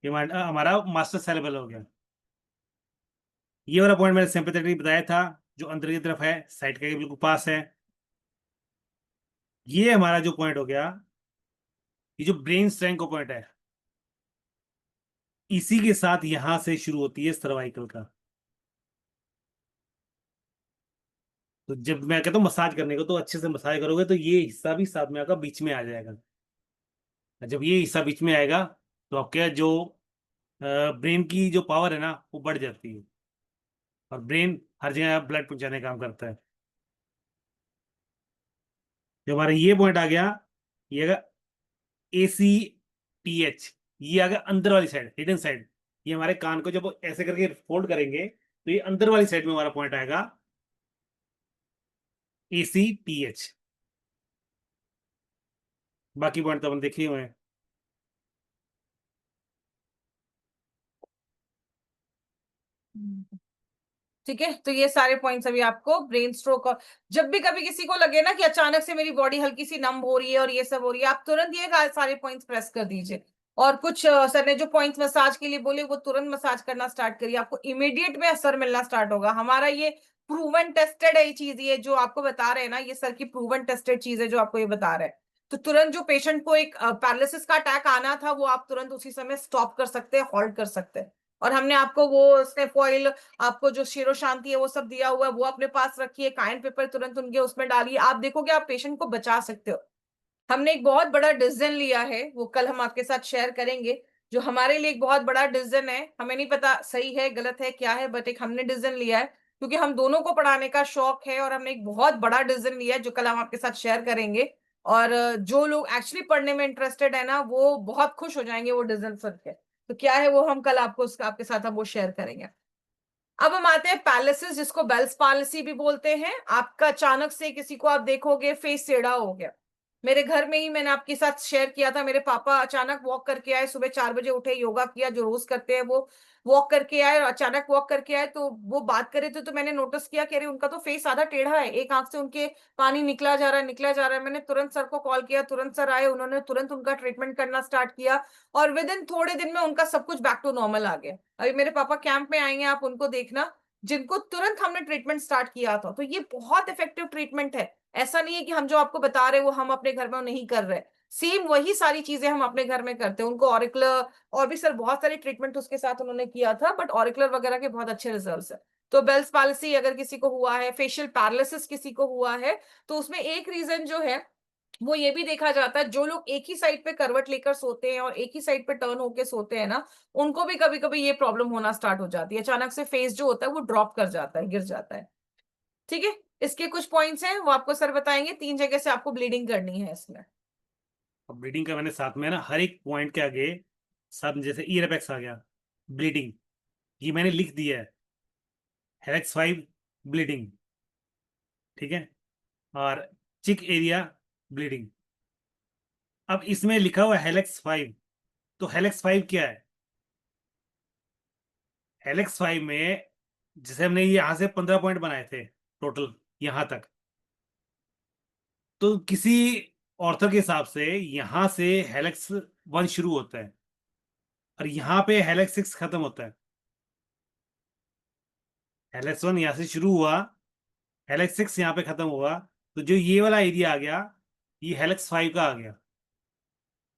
ये हमारा मास्टर सेरेबल हो गया। ये वाला पॉइंट मैंने सिंपैथेटिक बताया था, जो अंदर की तरफ है, साइड के बिल्कुल पास है। ये हमारा जो पॉइंट हो गया, ये जो ब्रेन स्ट्रेंथ का पॉइंट है, इसी के साथ यहां से शुरू होती है सर्वाइकल का। तो जब मैं कहता हूँ मसाज करने को, तो अच्छे से मसाज करोगे तो ये हिस्सा भी साथ में आपका बीच में आ जाएगा। जब ये हिस्सा बीच में आएगा तो आपके जो ब्रेन की जो पावर है ना, वो बढ़ जाती है, और ब्रेन हर जगह ब्लड पहुंचाने का काम करता है। जब हमारा ये पॉइंट आ गया, ये अगर ACTH, ये आ गया अंदर वाली साइड, हिडन साइड। ये हमारे कान को जब ऐसे करके फोल्ड करेंगे तो ये अंदर वाली साइड में हमारा पॉइंट आएगा, ACTH। बाकी पॉइंट तो अपन देखे हुए हैं। ठीक है, तो ये सारे पॉइंट्स अभी आपको ब्रेन स्ट्रोक, और जब भी कभी किसी को लगे ना कि अचानक से मेरी बॉडी हल्की सी नम हो रही है और ये सब हो रही है, आप तुरंत ये सारे पॉइंट्स प्रेस कर दीजिए। और कुछ सर ने जो पॉइंट्स मसाज के लिए बोले वो तुरंत मसाज करना स्टार्ट करिए, आपको इमीडिएट में असर मिलना स्टार्ट होगा। हमारा ये प्रूवन टेस्टेड है ये चीज, ये जो आपको बता रहे हैं ना, ये सर की प्रूवन टेस्टेड चीज है जो आपको ये बता रहे हैं। तो तुरंत जो पेशेंट को एक पैरालिसिस का अटैक आना था वो आप तुरंत उसी समय स्टॉप कर सकते हैं, हॉल्ट कर सकते हैं। और हमने आपको वो स्टेफॉइल, आपको जो शिरो शांति है वो सब दिया हुआ है, वो अपने पास रखिए। काइन पेपर तुरंत उनके उसमें डालिए, आप देखोगे आप पेशेंट को बचा सकते हो। हमने एक बहुत बड़ा डिसीजन लिया है, वो कल हम आपके साथ शेयर करेंगे, जो हमारे लिए एक बहुत बड़ा डिसीजन है। हमें नहीं पता सही है गलत है क्या है, बट एक हमने डिसीजन लिया है क्योंकि हम दोनों को पढ़ाने का शौक है, और हमने एक बहुत बड़ा डिसीजन लिया है जो कल हम आपके साथ शेयर करेंगे। और जो लोग एक्चुअली पढ़ने में इंटरेस्टेड है ना, वो बहुत खुश हो जाएंगे वो डिसीजन सुन के। तो क्या है वो हम कल आपको उसका आपके साथ हम वो शेयर करेंगे। अब हम आते हैं पैलिसिस, जिसको बेल्स पॉलिसी भी बोलते हैं। आपका अचानक से किसी को आप देखोगे फेस टेढ़ा हो गया। मेरे घर में ही मैंने आपके साथ शेयर किया था, मेरे पापा अचानक वॉक करके आए, सुबह 4 बजे उठे, योगा किया जो रोज करते हैं, वो वॉक करके आए और अचानक वॉक करके आए, तो वो बात कर रहे थे तो मैंने नोटिस किया कि अरे उनका तो फेस आधा टेढ़ा है, एक आंख से उनके पानी निकला जा रहा है निकला जा रहा है। मैंने तुरंत सर को कॉल किया, तुरंत सर आए, उन्होंने तुरंत उनका ट्रीटमेंट करना स्टार्ट किया, और विद इन थोड़े दिन में उनका सब कुछ बैक टू नॉर्मल आ गया। अभी मेरे पापा कैंप में आएंगे, आप उनको देखना, जिनको तुरंत हमने ट्रीटमेंट स्टार्ट किया था। तो ये बहुत इफेक्टिव ट्रीटमेंट है। ऐसा नहीं है कि हम जो आपको बता रहे हैं वो हम अपने घर में नहीं कर रहे, सेम वही सारी चीजें हम अपने घर में करते हैं। उनको ऑरिकुलर और भी सर बहुत सारे ट्रीटमेंट उसके साथ उन्होंने किया था, बट ऑरिकुलर वगैरह के बहुत अच्छे रिजल्ट्स है। तो बेल्स पॉलिसी अगर किसी को हुआ है, फेशियल पैरालिसिस किसी को हुआ है, तो उसमें एक रीजन जो है वो ये भी देखा जाता है जो लोग एक ही साइड पे करवट लेकर सोते हैं और एक ही साइड पे टर्न होके सोते हैं ना, उनको भी कभी कभी ये प्रॉब्लम होना स्टार्ट हो जाती है, अचानक से फेस जो होता है वो ड्रॉप कर जाता है, गिर जाता है। ठीक है, इसके कुछ पॉइंट्स हैं वो आपको सर बताएंगे, 3 जगह से आपको ब्लीडिंग करनी है इसमें। अब ब्लीडिंग का मैंने साथ में ना हर एक पॉइंट के आगे साथ में, जैसे ईयर अपेक्स आ गया ब्लीडिंग, ये मैंने लिख दिया है, हेलेक्स 5 ब्लीडिंग, ठीक है, और चिक एरिया ब्लीडिंग। अब इसमें लिखा हुआ है हेलेक्स 5, तो हेलेक्स 5 क्या है? हेलेक्स 5 में जैसे हमने यहाँ से 15 पॉइंट बनाए थे टोटल यहाँ तक, तो किसी ऑर्थर के हिसाब से यहाँ से हेलेक्स 1 शुरू होता है और यहाँ पे हेलेक्स 6 खत्म होता है। हेलेक्स 1 यहाँ से शुरू हुआ, हेलेक्स 6 यहाँ पे खत्म हुआ, तो जो ये वाला एरिया आ गया ये हेलेक्स 5 का आ गया।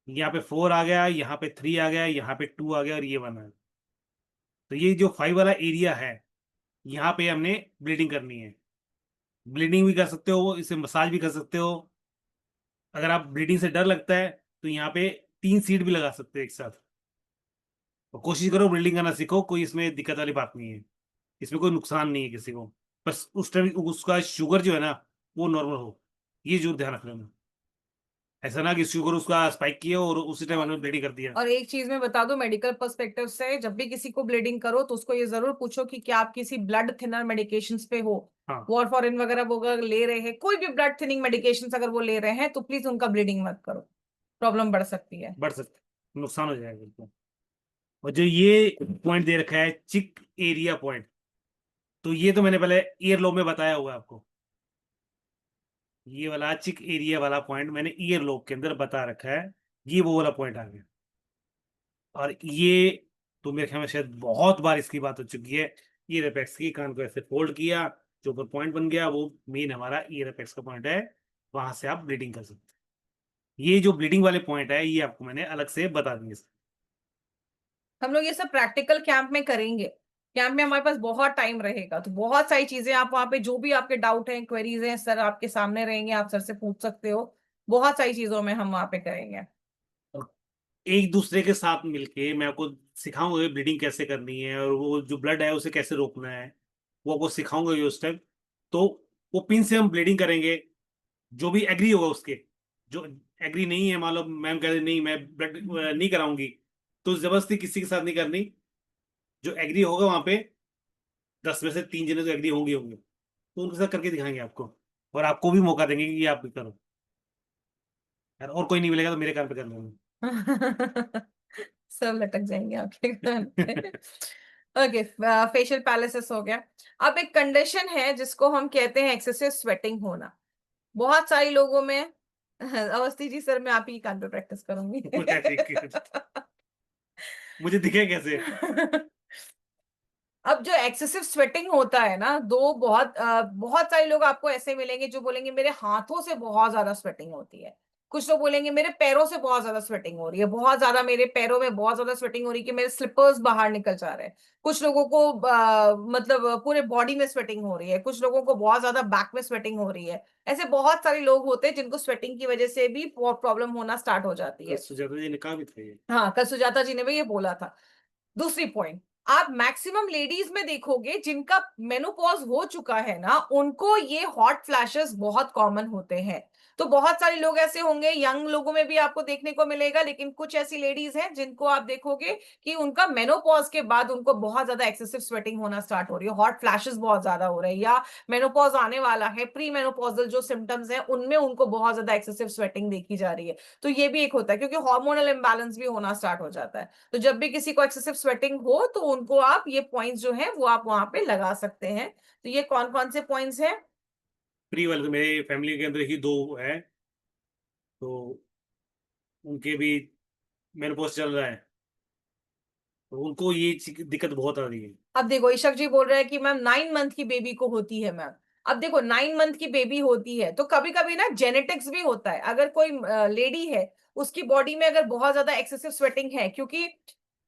यहाँ पे 4 आ गया, यहाँ पे 3 आ गया, यहाँ पे 2 आ गया और ये 1 आ गया। तो ये जो 5 वाला एरिया है यहाँ पे हमने ब्लीडिंग करनी है। ब्लीडिंग भी कर सकते हो, इसे मसाज भी कर सकते हो। अगर आप ब्लीडिंग से डर लगता है तो यहाँ पे 3 सीट भी लगा सकते हो एक साथ। तो कोशिश करो ब्लीडिंग करना सीखो, कोई इसमें दिक्कत वाली बात नहीं है, इसमें कोई नुकसान नहीं है किसी को, बस उस टाइम उसका शुगर जो है ना वो नॉर्मल हो, ये जरूर ध्यान रख लेना। ऐसा ना कि शुगर उसका स्पाइक किया और उसी टाइम हमने ब्लीडिंग कर दिया। और एक चीज मैं बता दूं मेडिकल पर्सपेक्टिव से, जब भी किसी को ब्लीडिंग करो तो उसको ये जरूर पूछो कि क्या आप किसी ब्लड थिनर मेडिकेशंस पे हो, हाँ, वॉरफॉरिन वगैरह वो अगर ले रहे हैं, कोई भी ब्लड थिनिंग मेडिकेशंस अगर वो ले रहे हैं तो प्लीज उनका ब्लीडिंग मत करो, प्रॉब्लम बढ़ सकती है। बढ़ सकता है, नुकसान हो जाएगा बिल्कुल। और जो ये पॉइंट दे रखा है चिक एरिया पॉइंट, तो ये तो मैंने पहले ईयर लोब में बताया हुआ है आपको। ये वाला चिक एरिया वाला पॉइंट मैंने ईयर लोब के अंदर बता रखा है, ये वो वाला पॉइंट आ गया। और ये तो मेरे ख्याल में शायद बहुत बार इसकी बात हो चुकी है। ईयर अपेक्स की कान को ऐसे फोल्ड किया, जो ऊपर पॉइंट बन गया वो मेन हमारा ईयर अपेक्स का पॉइंट है, वहां से आप ब्लीडिंग कर सकते हैं। ये जो ब्लीडिंग वाले पॉइंट है ये आपको मैंने अलग से बता दिए। हम लोग ये सब प्रैक्टिकल कैंप में करेंगे, कैंप में हमारे पास बहुत टाइम रहेगा, तो बहुत सारी चीजें आप वहाँ पे जो भी आपके डाउट हैं, क्वेरीज हैं, सर आपके सामने रहेंगे, आप सर से पूछ सकते हो, बहुत सारी चीजों में हम वहाँ पे करेंगे। और एक दूसरे के साथ मिलके मैं आपको सिखाऊंगा ब्लीडिंग कैसे करनी है और वो जो ब्लड है उसे कैसे रोकना है, वो आपको सिखाऊंगा ये उस टाइम। तो वो पिन से हम ब्लीडिंग करेंगे, जो भी एग्री होगा उसके, जो एग्री नहीं है, मान लो मैम कह रही नहीं मैं ब्लड नहीं कराऊंगी, तो जबरदस्ती किसी के साथ नहीं करनी। जो एग्री होगा वहां पे 10 में से 3 जने तो एग्री होंगे होंगे, तो उनके साथ करके दिखाएंगे आपको, और आपको भी मौका देंगे कि ये आप भी करो यार, और कोई नहीं मिलेगा तो मेरे काम पे कर लेंगे। सब लटक जाएंगे आपके कान पे। ओके, फेशियल पैलेसिस हो गया। अब एक कंडीशन है जिसको हम कहते हैं एक्सेसिव स्वेटिंग होना, बहुत सारे लोगों में। अवस्थी जी सर, मैं आप ही कान पे प्रैक्टिस करूंगी। मुझे दिखे कैसे? अब जो एक्सेसिव स्वेटिंग होता है ना, बहुत सारे लोग आपको ऐसे मिलेंगे जो बोलेंगे मेरे हाथों से बहुत ज्यादा स्वेटिंग होती है, कुछ लोग बोलेंगे मेरे पैरों से बहुत ज्यादा स्वेटिंग हो रही है, बहुत ज्यादा मेरे पैरों में बहुत ज्यादा स्वेटिंग हो रही है कि मेरे स्लिपर्स बाहर निकल जा रहे हैं, कुछ लोगों को मतलब पूरे बॉडी में स्वेटिंग हो रही है, कुछ लोगों को बहुत ज्यादा बैक में स्वेटिंग हो रही है। ऐसे बहुत सारे लोग होते हैं जिनको स्वेटिंग की वजह से भी प्रॉब्लम होना स्टार्ट हो जाती है। सुजाता जी ने कहा भी था ये। हाँ, कल सुजाता जी ने भी ये बोला था। दूसरी पॉइंट, आप मैक्सिमम लेडीज में देखोगे जिनका मेनोपॉज हो चुका है ना, उनको ये हॉट फ्लैशेस बहुत कॉमन होते हैं। तो बहुत सारे लोग ऐसे होंगे, यंग लोगों में भी आपको देखने को मिलेगा, लेकिन कुछ ऐसी लेडीज हैं जिनको आप देखोगे कि उनका मेनोपॉज के बाद उनको बहुत ज्यादा एक्सेसिव स्वेटिंग होना स्टार्ट हो रही है, हॉट फ्लैशेस बहुत ज्यादा हो रहे हैं, या मेनोपॉज आने वाला है, प्री मेनोपॉजल जो सिम्टम्स हैं उनमें उनको बहुत ज्यादा एक्सेसिव स्वेटिंग देखी जा रही है। तो ये भी एक होता है, क्योंकि हार्मोनल इम्बैलेंस भी होना स्टार्ट हो जाता है। तो जब भी किसी को एक्सेसिव स्वेटिंग हो तो उनको आप ये पॉइंट्स जो है वो आप वहां पे लगा सकते हैं। तो ये कौन कौन से पॉइंट्स हैं? प्री वाले तो मेरे फैमिली के अंदर ही 2 है, तो उनके भी मेनोपॉज चल रहा है, तो उनको ये दिक्कत बहुत आ रही है। अब देखो, इशक जी बोल रहे हैं कि मैम 9 मंथ की बेबी को होती है मैम। अब देखो, 9 मंथ की बेबी होती है तो कभी कभी ना जेनेटिक्स भी होता है। अगर कोई लेडी है, उसकी बॉडी में अगर बहुत ज्यादा एक्सेसिव स्वेटिंग है, क्योंकि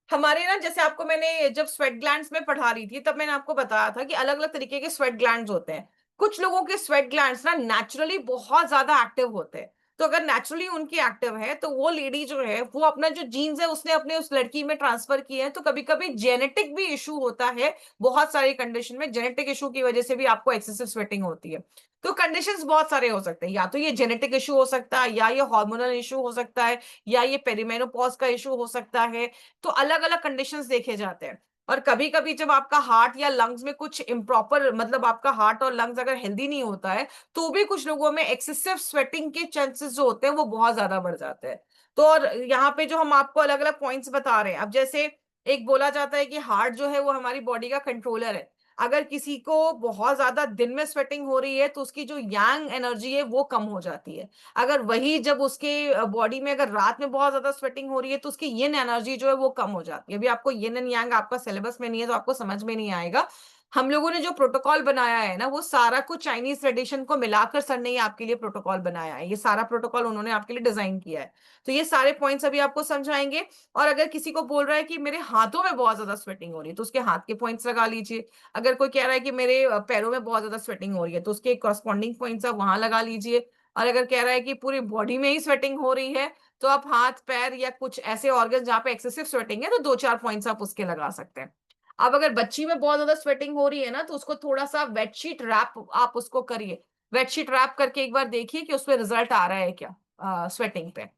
हमारे ना, जैसे आपको मैंने जब स्वेट ग्लैंड्स में पढ़ा रही थी तब मैंने आपको बताया था कि अलग अलग तरीके के स्वेट ग्लैंड्स होते हैं। कुछ लोगों के स्वेट ग्लैंड्स ना नेचुरली बहुत ज्यादा एक्टिव होते हैं, तो अगर नेचुरली उनकी एक्टिव है तो वो लेडी जो है वो अपना जो जीन्स है उसने अपने उस लड़की में ट्रांसफर किए हैं, तो कभी कभी जेनेटिक भी इशू होता है। बहुत सारी कंडीशन में जेनेटिक इशू की वजह से भी आपको एक्सेसिव स्वेटिंग होती है। तो कंडीशंस बहुत सारे हो सकते हैं, या तो ये जेनेटिक इशू हो सकता है, या ये हार्मोनल इशू हो सकता है, या ये पेरीमेनोपॉज का इशू हो सकता है। तो अलग अलग कंडीशंस देखे जाते हैं। और कभी कभी जब आपका हार्ट या लंग्स में कुछ इम्प्रॉपर, मतलब आपका हार्ट और लंग्स अगर हेल्दी नहीं होता है, तो भी कुछ लोगों में एक्सेसिव स्वेटिंग के चांसेस जो होते हैं वो बहुत ज्यादा बढ़ जाते हैं। तो और यहाँ पे जो हम आपको अलग अलग पॉइंट्स बता रहे हैं, अब जैसे एक बोला जाता है कि हार्ट जो है वो हमारी बॉडी का कंट्रोलर है। अगर किसी को बहुत ज्यादा दिन में स्वेटिंग हो रही है तो उसकी जो यांग एनर्जी है वो कम हो जाती है। अगर वही जब उसके बॉडी में अगर रात में बहुत ज्यादा स्वेटिंग हो रही है तो उसकी यिन एनर्जी जो है वो कम हो जाती है। अभी आपको यिन एंड यांग आपका सिलेबस में नहीं है तो आपको समझ में नहीं आएगा। हम लोगों ने जो प्रोटोकॉल बनाया है ना, वो सारा कुछ चाइनीज ट्रेडिशन को मिलाकर सर ने ये आपके लिए प्रोटोकॉल बनाया है। ये सारा प्रोटोकॉल उन्होंने आपके लिए डिजाइन किया है। तो ये सारे पॉइंट्स अभी आपको समझाएंगे। और अगर किसी को बोल रहा है कि मेरे हाथों में बहुत ज्यादा स्वेटिंग हो रही है तो उसके हाथ के पॉइंट्स लगा लीजिए। अगर कोई कह रहा है कि मेरे पैरों में बहुत ज्यादा स्वेटिंग हो रही है तो उसके कॉरस्पॉन्डिंग पॉइंट्स आप वहां लगा लीजिए। और अगर कह रहा है कि पूरी बॉडी में ही स्वेटिंग हो रही है तो आप हाथ पैर या कुछ ऐसे ऑर्गन जहाँ पे एक्सेसिव स्वेटिंग है तो दो चार पॉइंट्स आप उसके लगा सकते हैं। अब अगर बच्ची में बहुत ज्यादा स्वेटिंग हो रही है ना तो उसको थोड़ा सा वेटशीट रैप आप उसको करिए। वेटशीट रैप करके एक बार देखिए कि उसमें रिजल्ट आ रहा है क्या स्वेटिंग पे।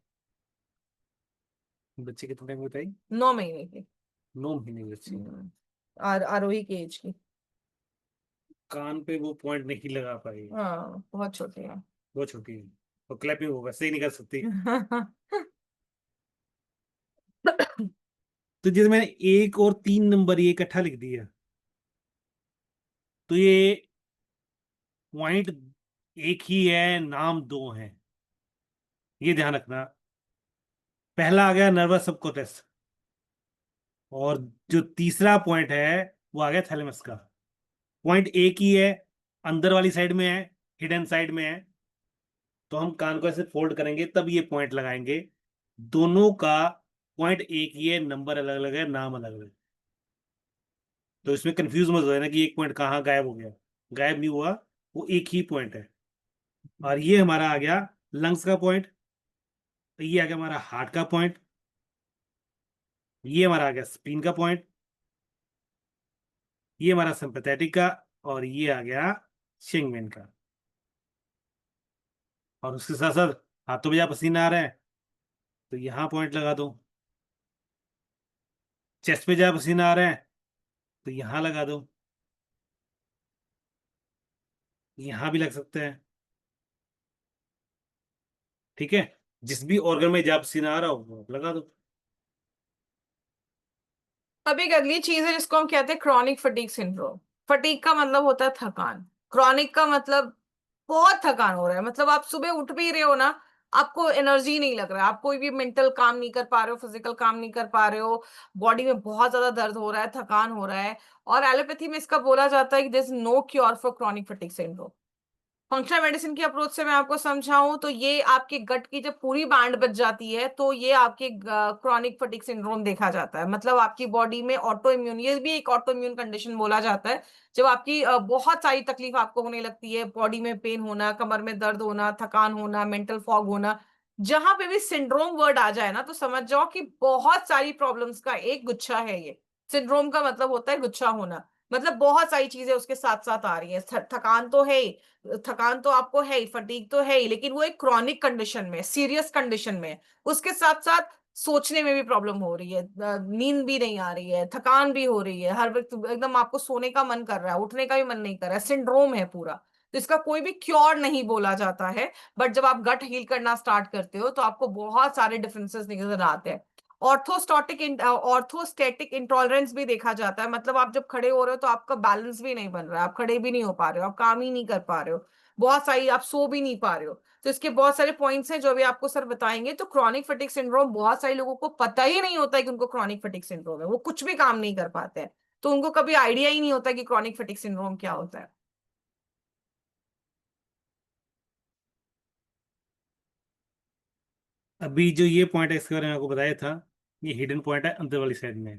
बच्चे कितने टाइम बताई? 9 महीने की। 9 महीने की बच्ची है। आरोही की एज की। कान पे वो पॉइंट नहीं लगा पाई, हाँ बहुत छोटी है। बहुत छोटी है, और क्लैपिंग होगा सही नहीं कर सकती। तो जैसे मैंने 1 और 3 नंबर ये इकट्ठा लिख दिया, तो ये पॉइंट एक ही है, नाम दो हैं, ये ध्यान रखना। पहला आ गया नर्वस सबकोटेस, और जो तीसरा पॉइंट है वो आ गया थैलेमस का। पॉइंट एक ही है, अंदर वाली साइड में है, हिडन साइड में है। तो हम कान को ऐसे फोल्ड करेंगे तब ये पॉइंट लगाएंगे। दोनों का पॉइंट एक ही है, नंबर अलग अलग है, नाम अलग अलग। तो इसमें कंफ्यूज मत हो जाना कि एक पॉइंट कहाँ गायब हो गया। गायब नहीं हुआ, वो एक ही पॉइंट है। और ये हमारा आ गया लंग्स का पॉइंट, ये आ गया हमारा हार्ट का पॉइंट, ये हमारा आ गया स्पिन का पॉइंट, ये हमारा सिंपैथेटिक का, और ये आ गया शिंगमेन का। और उसके साथ साथ हाथों में जहाँ पसीना आ रहा है तो यहाँ पॉइंट लगा दो, चेस्ट पे जहाँ पसीना आ रहा है तो यहाँ लगा दो, यहाँ भी लग सकते हैं। ठीक है, जिस भी ऑर्गन में जहाँ पसीना आ रहा हो वो आप लगा दो। अब एक अगली चीज है जिसको हम कहते हैं क्रॉनिक फटीग सिंड्रोम। फटीग का मतलब होता है थकान। क्रॉनिक का मतलब बहुत थकान हो रहा है, मतलब आप सुबह उठ भी रहे हो ना, आपको एनर्जी नहीं लग रहा है, आप कोई भी मेंटल काम नहीं कर पा रहे हो, फिजिकल काम नहीं कर पा रहे हो, बॉडी में बहुत ज्यादा दर्द हो रहा है, थकान हो रहा है। और एलोपैथी में इसका बोला जाता है कि there is no cure for chronic fatigue syndrome. Functional medicine की अप्रोच से मैं आपको समझाऊं तो ये आपके गट की जब पूरी बैंड बच जाती है तो ये आपके क्रॉनिक फटीग सिंड्रोम देखा जाता है। मतलब आपकी बॉडी में ऑटो इम्यून, ये भी एक ऑटो इम्यून कंडीशन बोला जाता है। जब आपकी बहुत सारी तकलीफ आपको होने लगती है, बॉडी में पेन होना, कमर में दर्द होना, थकान होना, मेंटल फॉग होना, जहां पे भी सिंड्रोम वर्ड आ जाए ना तो समझ जाओ कि बहुत सारी प्रॉब्लम्स का एक गुच्छा है ये। सिंड्रोम का मतलब होता है गुच्छा होना, मतलब बहुत सारी चीजें उसके साथ साथ आ रही है। थकान तो है ही, थकान तो आपको है ही, फटीग तो है ही, लेकिन वो एक क्रॉनिक कंडीशन में, सीरियस कंडीशन में। उसके साथ साथ सोचने में भी प्रॉब्लम हो रही है, नींद भी नहीं आ रही है, थकान भी हो रही है, हर वक्त एकदम आपको सोने का मन कर रहा है, उठने का भी मन नहीं कर रहा है, सिंड्रोम है पूरा। तो इसका कोई भी क्योर नहीं बोला जाता है। बट जब आप गट हील करना स्टार्ट करते हो तो आपको बहुत सारे डिफरेंसेस नजर आते हैं। ऑर्थोस्टेटिक इंटॉलरेंस भी देखा जाता है, मतलब आप जब खड़े हो रहे हो तो आपका बैलेंस भी नहीं बन रहा है, आप खड़े भी नहीं हो पा रहे हो, आप काम ही नहीं कर पा रहे हो, बहुत सारी आप सो भी नहीं पा रहे हो। तो इसके बहुत सारे पॉइंट्स हैं जो अभी आपको सर बताएंगे। तो क्रॉनिक फटीग सिंड्रोम बहुत सारे लोगों को पता ही नहीं होता है कि उनको क्रॉनिक फटीग सिंड्रोम है, वो कुछ भी काम नहीं कर पाते हैं, तो उनको कभी आइडिया ही नहीं होता कि क्रॉनिक फटीग सिंड्रोम क्या होता है। अभी जो ये पॉइंट है इसके बारे में आपको बताया था, ये हिडन पॉइंट है, अंदर वाली साइड में है।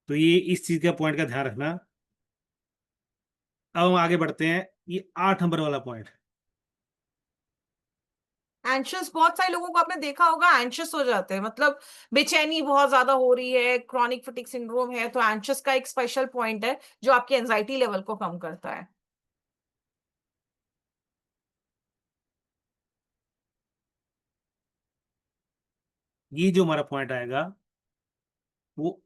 तो ये इस चीज का पॉइंट का ध्यान रखना। अब हम आगे बढ़ते हैं, ये 8 नंबर वाला पॉइंट। एंशियस, बहुत सारे लोगों को आपने देखा होगा एंशियस हो जाते हैं, मतलब बेचैनी बहुत ज्यादा हो रही है, क्रॉनिक फटीग सिंड्रोम है, तो एंशियस का एक स्पेशल पॉइंट है जो आपकी एंजाइटी लेवल को कम करता है। ये जो हमारा पॉइंट आएगा वो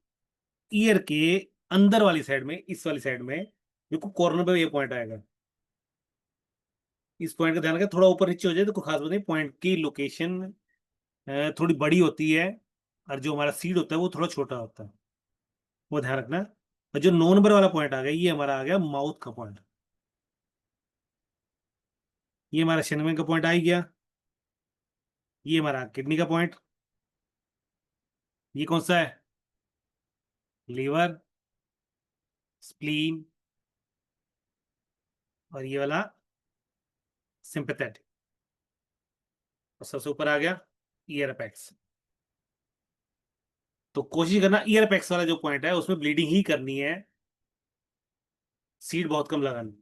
ईयर के अंदर वाली साइड में, इस वाली साइड में बिल्कुल कॉर्नर पे ये पॉइंट आएगा। इस पॉइंट का ध्यान रखें, थोड़ा ऊपर नीचे हो जाए तो कोई खास बात नहीं, पॉइंट की लोकेशन थोड़ी बड़ी होती है और जो हमारा सीड होता है वो थोड़ा छोटा होता है, वो ध्यान रखना। और जो 9 नंबर वाला पॉइंट आ गया, ये हमारा आ गया माउथ का पॉइंट। ये हमारा शेनवेन का पॉइंट आ ही गया। ये हमारा किडनी का पॉइंट। ये कौन सा है? लीवर, स्प्लीन, और ये वाला सिंपैथेटिक। और सबसे ऊपर आ गया ईयर अपेक्स। तो कोशिश करना ईयर अपेक्स वाला जो पॉइंट है उसमें ब्लीडिंग ही करनी है, सीड बहुत कम लगानी।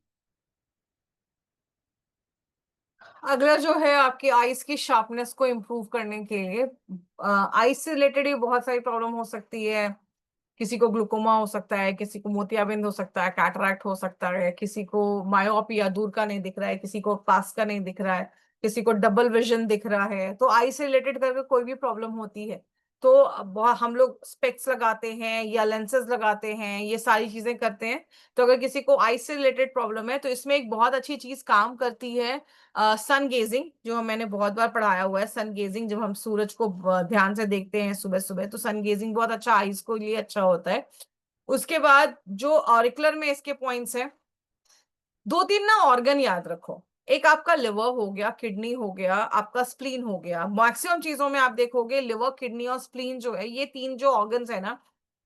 अगला जो है आपकी आईज की शार्पनेस को इम्प्रूव करने के लिए, आईज से रिलेटेड ही बहुत सारी प्रॉब्लम हो सकती है। किसी को ग्लूकोमा हो सकता है, किसी को मोतियाबिंद हो सकता है, कैटरैक्ट हो सकता है, किसी को मायोपिया, दूर का नहीं दिख रहा है, किसी को पास का नहीं दिख रहा है, किसी को डबल विजन दिख रहा है। तो आई से रिलेटेड करके कोई भी प्रॉब्लम होती है तो हम लोग स्पेक्स लगाते हैं या लेंसेज लगाते हैं, ये सारी चीजें करते हैं। तो अगर किसी को आई से रिलेटेड प्रॉब्लम है तो इसमें एक बहुत अच्छी चीज काम करती है सन गेजिंग, जो मैंने बहुत बार पढ़ाया हुआ है। सन गेजिंग, जब हम सूरज को ध्यान से देखते हैं सुबह सुबह, तो सन गेजिंग बहुत अच्छा आईज को लिए अच्छा होता है। उसके बाद जो ऑरिकुलर में इसके पॉइंट्स हैं, दो तीन ना ऑर्गन याद रखो। एक आपका लिवर हो गया, किडनी हो गया, आपका स्प्लीन हो गया। मैक्सिमम चीजों में आप देखोगे लिवर, किडनी और स्प्लीन जो है, ये तीन जो ऑर्गन्स है ना,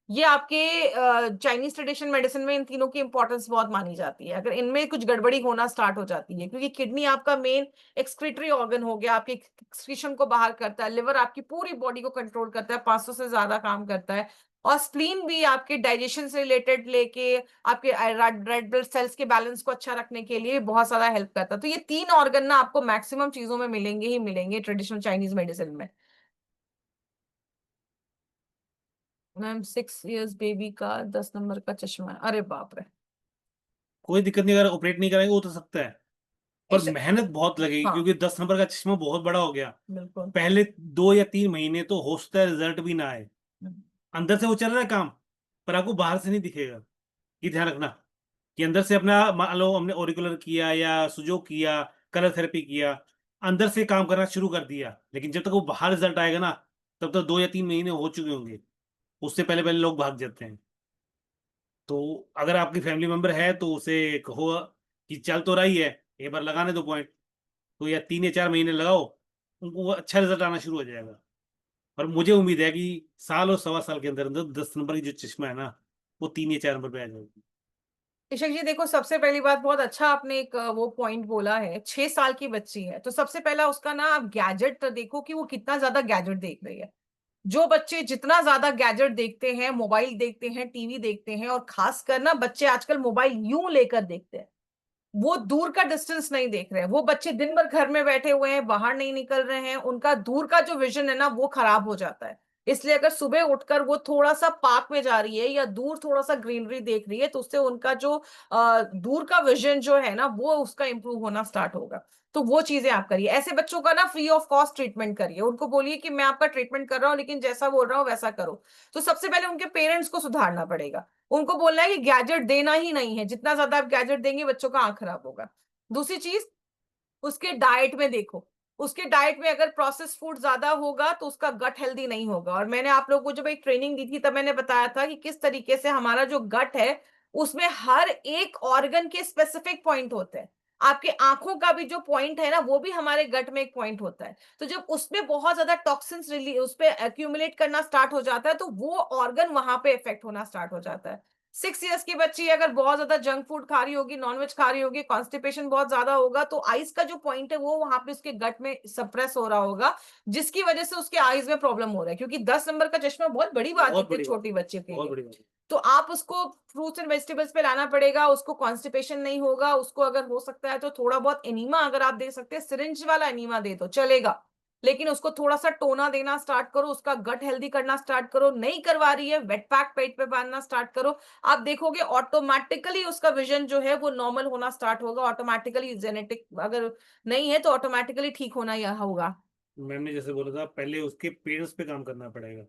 ये आपके चाइनीज ट्रेडिशन मेडिसिन में इन तीनों की इंपॉर्टेंस बहुत मानी जाती है। अगर इनमें कुछ गड़बड़ी होना स्टार्ट हो जाती है, क्योंकि किडनी आपका मेन एक्सक्रीटरी ऑर्गन हो गया, आपके एक्सक्रीशन को बाहर करता है। लिवर आपकी पूरी बॉडी को कंट्रोल करता है, 500 से ज्यादा काम करता है। और स्प्लीन भी आपके डाइजेशन से रिलेटेड लेके आपके रेड ब्लड सेल्स के बैलेंस को अच्छा रखने के लिए बहुत सारा हेल्प करता है। तो ये तीन ऑर्गन ना आपको मैक्सिमम चीजों में मिलेंगे ही मिलेंगे ट्रेडिशनल चाइनीज मेडिसिन में। मैम 6 इयर्स बेबी का 10 नंबर का चश्मा है, अरे बाप रे। कोई दिक्कत नहीं, अगर ऑपरेट नहीं कराएंगे वो तो सकता है, पर इस मेहनत बहुत लगेगी, हाँ क्योंकि 10 नंबर का चश्मा बहुत बड़ा हो गया। बिल्कुल। पहले 2 या 3 महीने तो हो सकता है रिजल्ट भी ना आए, अंदर से वो चल रहा है काम, पर आपको बाहर से नहीं दिखेगा। ये ध्यान रखना कि अंदर से अपना, मान लो हमने ऑरिकुलर किया या सुजो किया, कलर थेरेपी किया, अंदर से काम करना शुरू कर दिया, लेकिन जब तक वो बाहर रिजल्ट आएगा ना, तब तक 2 या 3 महीने हो चुके होंगे। उससे पहले पहले लोग भाग जाते हैं। तो अगर आपकी फैमिली मेंबर है तो उसे कहो कि चल तो रही है, एक बार लगाने दो पॉइंट, तो या 3 या 4 महीने लगाओ, उनको वो अच्छा रिजल्ट आना शुरू हो जाएगा। और मुझे उम्मीद है कि साल और 1.25 साल के अंदर अंदर 10 नंबर की जो चश्मा है ना, वो 3 या 4 नंबर पे आ जाएगी। इशक जी देखो, सबसे पहली बात, बहुत अच्छा आपने एक वो पॉइंट बोला है। 6 साल की बच्ची है तो सबसे पहला उसका ना आप गैजेट देखो कि वो कितना ज्यादा गैजेट देख रही है। जो बच्चे जितना ज्यादा गैजेट देखते हैं, मोबाइल देखते हैं, टीवी देखते हैं, और खासकर ना बच्चे आजकल मोबाइल यूं लेकर देखते हैं, वो दूर का डिस्टेंस नहीं देख रहे हैं। वो बच्चे दिन भर घर में बैठे हुए हैं, बाहर नहीं निकल रहे हैं, उनका दूर का जो विजन है ना वो खराब हो जाता है। इसलिए अगर सुबह उठकर वो थोड़ा सा पार्क में जा रही है या दूर थोड़ा सा ग्रीनरी देख रही है, तो उससे उनका जो दूर का विजन जो है ना वो उसका इंप्रूव होना स्टार्ट होगा। तो वो चीजें आप करिए। ऐसे बच्चों का ना फ्री ऑफ कॉस्ट ट्रीटमेंट करिए। उनको बोलिए कि मैं आपका ट्रीटमेंट कर रहा हूँ, लेकिन जैसा बोल रहा हूँ वैसा करो। तो सबसे पहले उनके पेरेंट्स को सुधारना पड़ेगा। उनको बोलना है कि गैजेट देना ही नहीं है, जितना ज्यादा आप गैजेट देंगे बच्चों का आंख खराब होगा। दूसरी चीज, उसके डाइट में देखो। उसके डाइट में अगर प्रोसेस फूड ज्यादा होगा तो उसका गट हेल्दी नहीं होगा। और मैंने आप लोगों को जब एक ट्रेनिंग दी थी तब मैंने बताया था कि किस तरीके से हमारा जो गट है उसमें हर एक ऑर्गन के स्पेसिफिक पॉइंट होते हैं। आपके आंखों का भी जो पॉइंट है ना वो भी हमारे गट में एक पॉइंट होता है। तो जब उसमें बहुत ज्यादा टॉक्सिन्स रिलीज उस पे एक्यूमुलेट करना स्टार्ट हो जाता है तो वो ऑर्गन वहां पे इफेक्ट होना स्टार्ट हो जाता है। 6 इयर्स की बच्ची अगर बहुत ज्यादा जंक फूड खा रही होगी, नॉनवेज खा रही होगी, कॉन्स्टिपेशन बहुत ज्यादा होगा, तो आइज का जो पॉइंट है वो वहां पे उसके गट में सप्रेस हो रहा होगा, जिसकी वजह से उसके आइज में प्रॉब्लम हो रहा है। क्योंकि 10 नंबर का चश्मा बहुत बड़ी बात बहुत है बड़ी बात छोटी है, बच्चे के बहुत लिए। बड़ी बात है। तो आप उसको फ्रूट्स एंड वेजिटेबल्स पे लाना पड़ेगा, उसको कॉन्स्टिपेशन नहीं होगा, उसको अगर हो सकता है तो थोड़ा बहुत एनीमा अगर आप दे सकते हैं, सिरिंज वाला एनीमा दे दो चलेगा, लेकिन उसको थोड़ा सा टोना देना स्टार्ट करो, उसका गट हेल्दी करना स्टार्ट करो। नहीं करवा रही है, वेट पैक पेट पे बांधना स्टार्ट करो। आप देखोगे ऑटोमेटिकली उसका विजन जो है वो नॉर्मल होना स्टार्ट होगा, ऑटोमेटिकली जेनेटिक अगर नहीं है तो ऑटोमेटिकली ठीक होना यह होगा। मैम ने जैसे बोला था, पहले उसके पेरेंट्स पे काम करना पड़ेगा।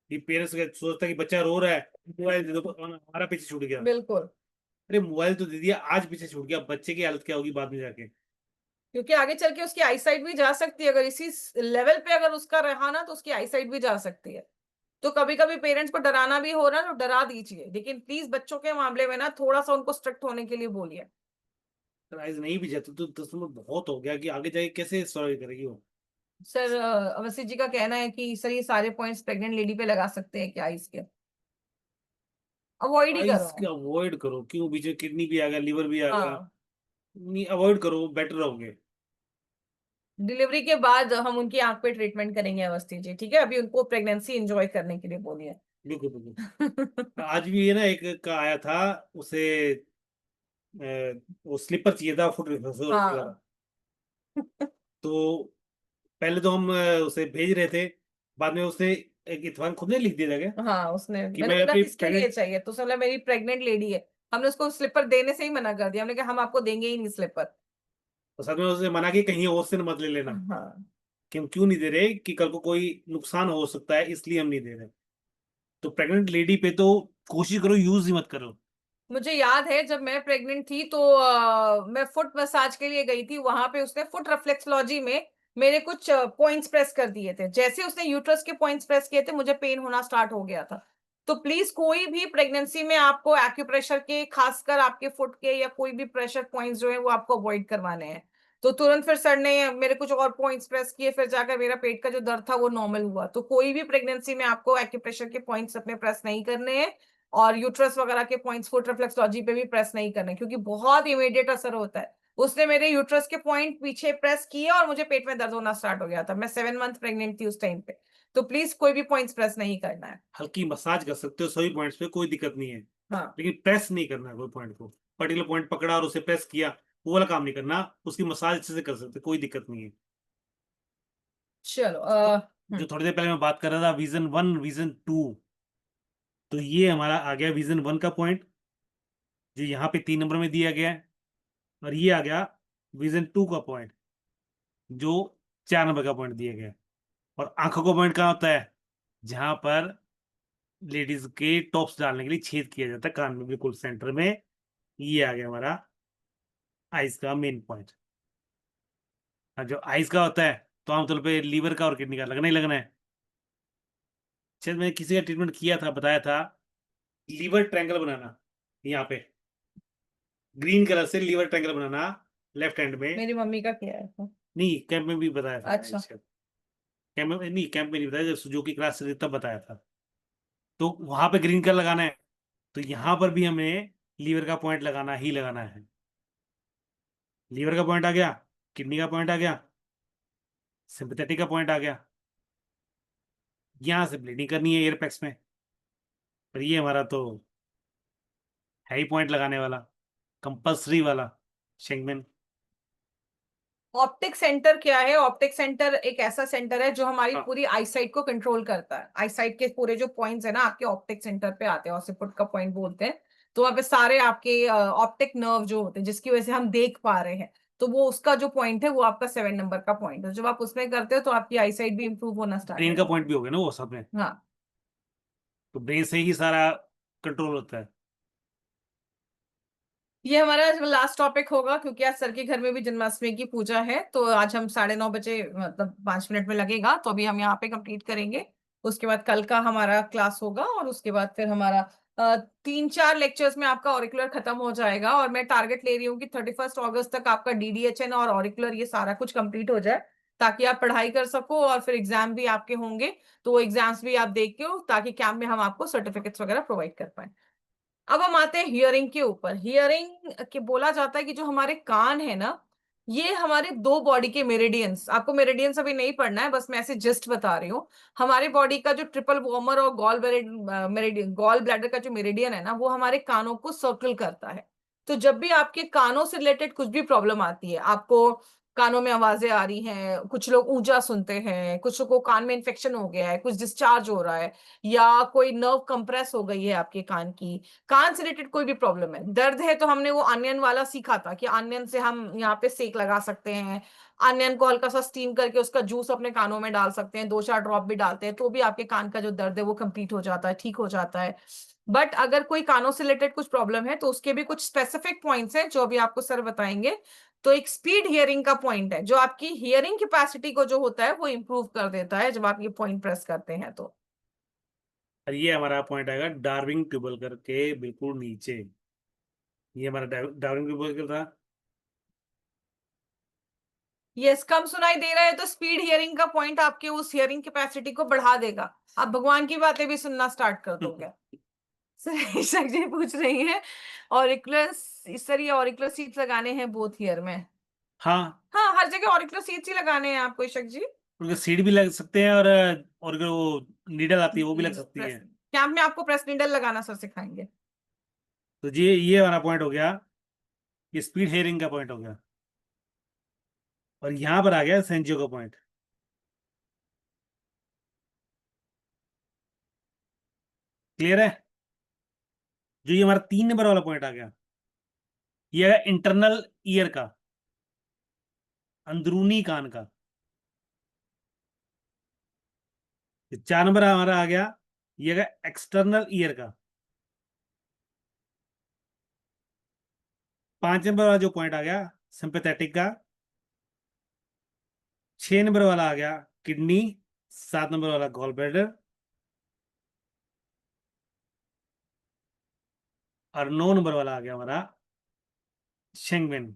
ये पेरेंट्स सोचता है कि बच्चा रो रहा है, मोबाइल दे दो, हमारा पीछे छूट गया। बिल्कुल, अरे मोबाइल तो दे दिया, आज पीछे छूट गया, बच्चे की हालत क्या होगी बाद में जाके। क्योंकि आगे चल के उसकी आईसाइट भी जा सकती है, अगर इसी लेवल पे अगर उसका रहा ना तो उसकी आईसाइट भी जा सकती है। तो कभी कभी पेरेंट्स को डराना भी हो रहा है तो डरा दीजिए, लेकिन प्लीज बच्चों के मामले में ना थोड़ा सा उनको स्ट्रिक्ट होने के लिए बोलिए। प्राइस नहीं भी जाती तो 10 नंबर बहुत हो गया, कि आगे जाके कैसे सर्वाइव करेगी वो। सर अवस्थी जी का कहना है कि सर ये सारे पॉइंट्स प्रेग्नेंट लेडी पे लगा सकते हैं क्या, इसके अवॉइड ही आइस करो। के अवॉइड करो, क्यों बीच में किडनी भी आ गया, लिवर भी आ गया। हाँ, नहीं, अवॉइड करो, बेटर रहोगे। डिलीवरी के बाद हम उनकी आंख पे ट्रीटमेंट करेंगे अवस्थी जी, ठीक है, अभी उनको प्रेगनेंसी एंजॉय करने के लिए बोलिए। बिल्कुल बिल्कुल। आज भी ये ना एक का आया था, उसे वो स्लीपर चाहिए था, फुट वाला। हाँ। तो पहले तो हम उसे भेज रहे थे, बाद में उसने एक इत्तेफाक खुद ने लिख दिया था क्या, हाँ, उसने कि मैंने मैं बोला अपनी किसके लिए प्रेग्नेंट। चाहिए तो उसने बोला मेरी प्रेग्नेंट लेडी है। हमने उसको स्लीपर देने से ही मना कर दिया, हमने कहा हम आपको देंगे ही नहीं स्लीपर। तो साथ में उसने मना कि कहीं और से मत ले लेना, हाँ, कि हम क्यों नहीं दे रहे, कि कल को कोई नुकसान हो सकता है, इसलिए हम नहीं दे रहे। तो प्रेग्नेंट लेडी पे तो कोशिश करो यूज ही मत करो। मुझे याद है जब मैं प्रेग्नेंट थी तो मैं फुट मसाज के लिए गई थी, वहां पे उसने फुट रिफ्लेक्सोलॉजी में मेरे कुछ पॉइंट्स प्रेस कर दिए थे, जैसे उसने यूट्रस के पॉइंट्स प्रेस किए थे मुझे पेन होना स्टार्ट हो गया था। तो प्लीज कोई भी प्रेगनेंसी में आपको एक्यूप्रेशर के, खासकर आपके फुट के या कोई भी प्रेशर पॉइंट्स जो है वो आपको अवॉइड करवाने हैं। तो तुरंत फिर सर ने मेरे कुछ और पॉइंट्स प्रेस किए, फिर जाकर मेरा पेट का जो दर्द था वो नॉर्मल हुआ। तो कोई भी प्रेगनेंसी में आपको एक्यूप्रेशर के पॉइंट्स अपने प्रेस नहीं करने हैं, और यूट्रस वगैरह के पॉइंट्स फुट रिफ्लेक्सोलॉजी पे भी प्रेस नहीं करने, क्योंकि बहुत इमीडिएट असर होता है। उसने मेरे यूट्रस के पॉइंट पीछे प्रेस किए और मुझे पेट में दर्द होना स्टार्ट हो गया था, मैं 7 मंथ प्रेग्नेंट थी उस टाइम पे। तो प्लीज कोई भी पॉइंट्स प्रेस नहीं करना है। हल्की मसाज कर सकते हो सभी पॉइंट्स पे, कोई दिक्कत नहीं है, हाँ, लेकिन प्रेस नहीं करना है कोई पॉइंट को। पर्टिकुलर पॉइंट पकड़ा और उसे प्रेस किया, वो वाला काम नहीं करना। उसकी मसाज अच्छे से कर सकते, कोई दिक्कत नहीं है। चलो जो थोड़ी देर पहले मैं बात कर रहा था, विजन 1 विजन 2, तो ये हमारा आ गया विजन 1 का पॉइंट, जो यहाँ पे 3 नंबर में दिया गया है। और ये आ गया विजन 2 का पॉइंट, जो 4 नंबर का पॉइंट दिया गया है। और आंखों का पॉइंट कहाँ होता है, जहां पर लेडीज के टॉप्स डालने के लिए छेद किया जाता है कान में, बिल्कुल सेंटर में। ये आ गया हमारा आइज का मेन पॉइंट। हाँ, जो आइज का होता है तो आमतौर पे लीवर का और किडनी का लगना ही लगना है। शायद मैंने किसी का ट्रीटमेंट किया था, बताया था, लीवर ट्रायंगल बनाना, यहाँ पे ग्रीन कलर से लीवर ट्रायंगल बनाना लेफ्ट हैंड में। मेरी मम्मी का किया है तो। नहीं, कैंप में भी बताया था मैंने अच्छा। शायद। कैंप में नहीं, कैंप में नहीं बताया, जब जो की क्लास से तब बताया था। तो वहां पे ग्रीन कलर लगाना है, तो यहाँ पर भी हमें लीवर का पॉइंट लगाना ही लगाना है। लीवर का पॉइंट आ गया, किडनी का पॉइंट आ गया, सिंपैथेटिक का पॉइंट आ गया। यहाँ से ब्लीडिंग करनी है एयरपैक्स में, पर ये हमारा तो है ही पॉइंट लगाने वाला, कंपल्सरी वाला, शेंगमेन। ऑप्टिक सेंटर क्या है? ऑप्टिक सेंटर एक ऐसा सेंटर है जो हमारी हाँ, पूरी आईसाइट को कंट्रोल करता है। आईसाइट के पूरे जो पॉइंट्स है ना आपके ऑप्टिक सेंटर पे आते हैं, ऑसिपुट का पॉइंट बोलते हैं। तो वहाँ पे सारे आपके ऑप्टिक नर्व जो होते हैं जिसकी वजह से हम देख पा रहे हैं, तो वो उसका जो पॉइंट है वो आपका 7 नंबर का पॉइंट है। जब आप उसमें करते हो तो आपकी आईसाइट भी इंप्रूव होना स्टार्ट ब्रेन हो का जाती पॉइंट भी हो गया ना वो सब में। है। हाँ, तो ब्रेन से ही सारा कंट्रोल होता है। ये हमारा लास्ट टॉपिक होगा, क्योंकि आज सर के घर में भी जन्माष्टमी की पूजा है। तो आज हम 9:30 बजे, मतलब 5 मिनट में लगेगा, तो अभी हम यहाँ पे कंप्लीट करेंगे। उसके बाद कल का हमारा क्लास होगा, और उसके बाद फिर हमारा 3-4 लेक्चर्स में आपका ऑरिकुलर खत्म हो जाएगा। और मैं टारगेट ले रही हूँ कि 31 अगस्त तक आपका डीडीएचएन और ऑरिकुलर ये सारा कुछ कंप्लीट हो जाए, ताकि आप पढ़ाई कर सको और फिर एग्जाम भी आपके होंगे। तो एग्जाम्स भी आप देख के हो, ताकि कैंप में हम आपको सर्टिफिकेट्स वगैरह प्रोवाइड कर पाए। अब हम आते हैं हियरिंग के ऊपर। हियरिंग के बोला जाता है कि जो हमारे कान है ना, ये हमारे दो बॉडी के मेरिडियंस, आपको मेरिडियंस अभी नहीं पढ़ना है, बस मैं ऐसे जस्ट बता रही हूँ। हमारे बॉडी का जो ट्रिपल वॉर्मर और मेरिडियन, गॉल ब्लैडर का जो मेरिडियन है ना, वो हमारे कानों को सर्कल करता है। तो जब भी आपके कानों से रिलेटेड कुछ भी प्रॉब्लम आती है, आपको कानों में आवाजें आ रही हैं, कुछ लोग ऊंचा सुनते हैं, कुछ लोग को कान में इन्फेक्शन हो गया है, कुछ डिस्चार्ज हो रहा है, या कोई नर्व कंप्रेस हो गई है आपके कान की, कान से रिलेटेड कोई भी प्रॉब्लम है, दर्द है, तो हमने वो अनियन वाला सीखा था कि अनियन से हम यहाँ पे सेक लगा सकते हैं, अनियन को हल्का सा स्टीम करके उसका जूस अपने कानों में डाल सकते हैं, 2-4 ड्रॉप भी डालते हैं, तो भी आपके कान का जो दर्द है वो कंप्लीट हो जाता है, ठीक हो जाता है। बट अगर कोई कानों से रिलेटेड कुछ प्रॉब्लम है तो उसके भी कुछ स्पेसिफिक पॉइंट्स हैं जो अभी आपको सर बताएंगे। तो एक स्पीड हियरिंग का पॉइंट है जो आपकी हियरिंग कैपेसिटी को जो होता है वो इंप्रूव कर देता है जब आप ये पॉइंट प्रेस करते हैं तो। और ये हमारा पॉइंट आएगा डार्विंग ट्यूबल करके बिल्कुल नीचे। ये हमारा डार्विंग ट्यूबल था। यस, कम सुनाई दे रहा है तो स्पीड हियरिंग का पॉइंट आपके उस हियरिंग कैपेसिटी को बढ़ा देगा, आप भगवान की बातें भी सुनना स्टार्ट कर दोगे। सर ईशक जी पूछ रही हैं ऑरिकुलर, सर ये ऑरिकुलर सीट्स लगाने हैं बोथ ईयर में? हाँ, हाँ, हर जगह ऑरिकुलर सीट्स ही लगाने हैं आपको ईशक जी। उनके सीड भी लग सकते हैं, और वो नीडल आती है वो भी लग सकती है। कैंप में आपको प्रेस नीडल लगाना सर सिखाएंगे। तो ये हमारा पॉइंट हो गया, ये स्पीड हेयरिंग का पॉइंट हो गया। और यहाँ पर आ गया सेंजियो का पॉइंट। क्लियर है? जो ये हमारा 3 नंबर वाला पॉइंट आ गया, ये है इंटरनल ईयर का, अंदरूनी कान का। 4 नंबर हमारा आ गया, ये है एक्सटर्नल ईयर का। 5 नंबर वाला जो पॉइंट आ गया सिंपैथेटिक का। 6 नंबर वाला आ गया किडनी। 7 नंबर वाला गॉल ब्लैडर। और 9 नंबर वाला आ गया हमारा शेंगमेन।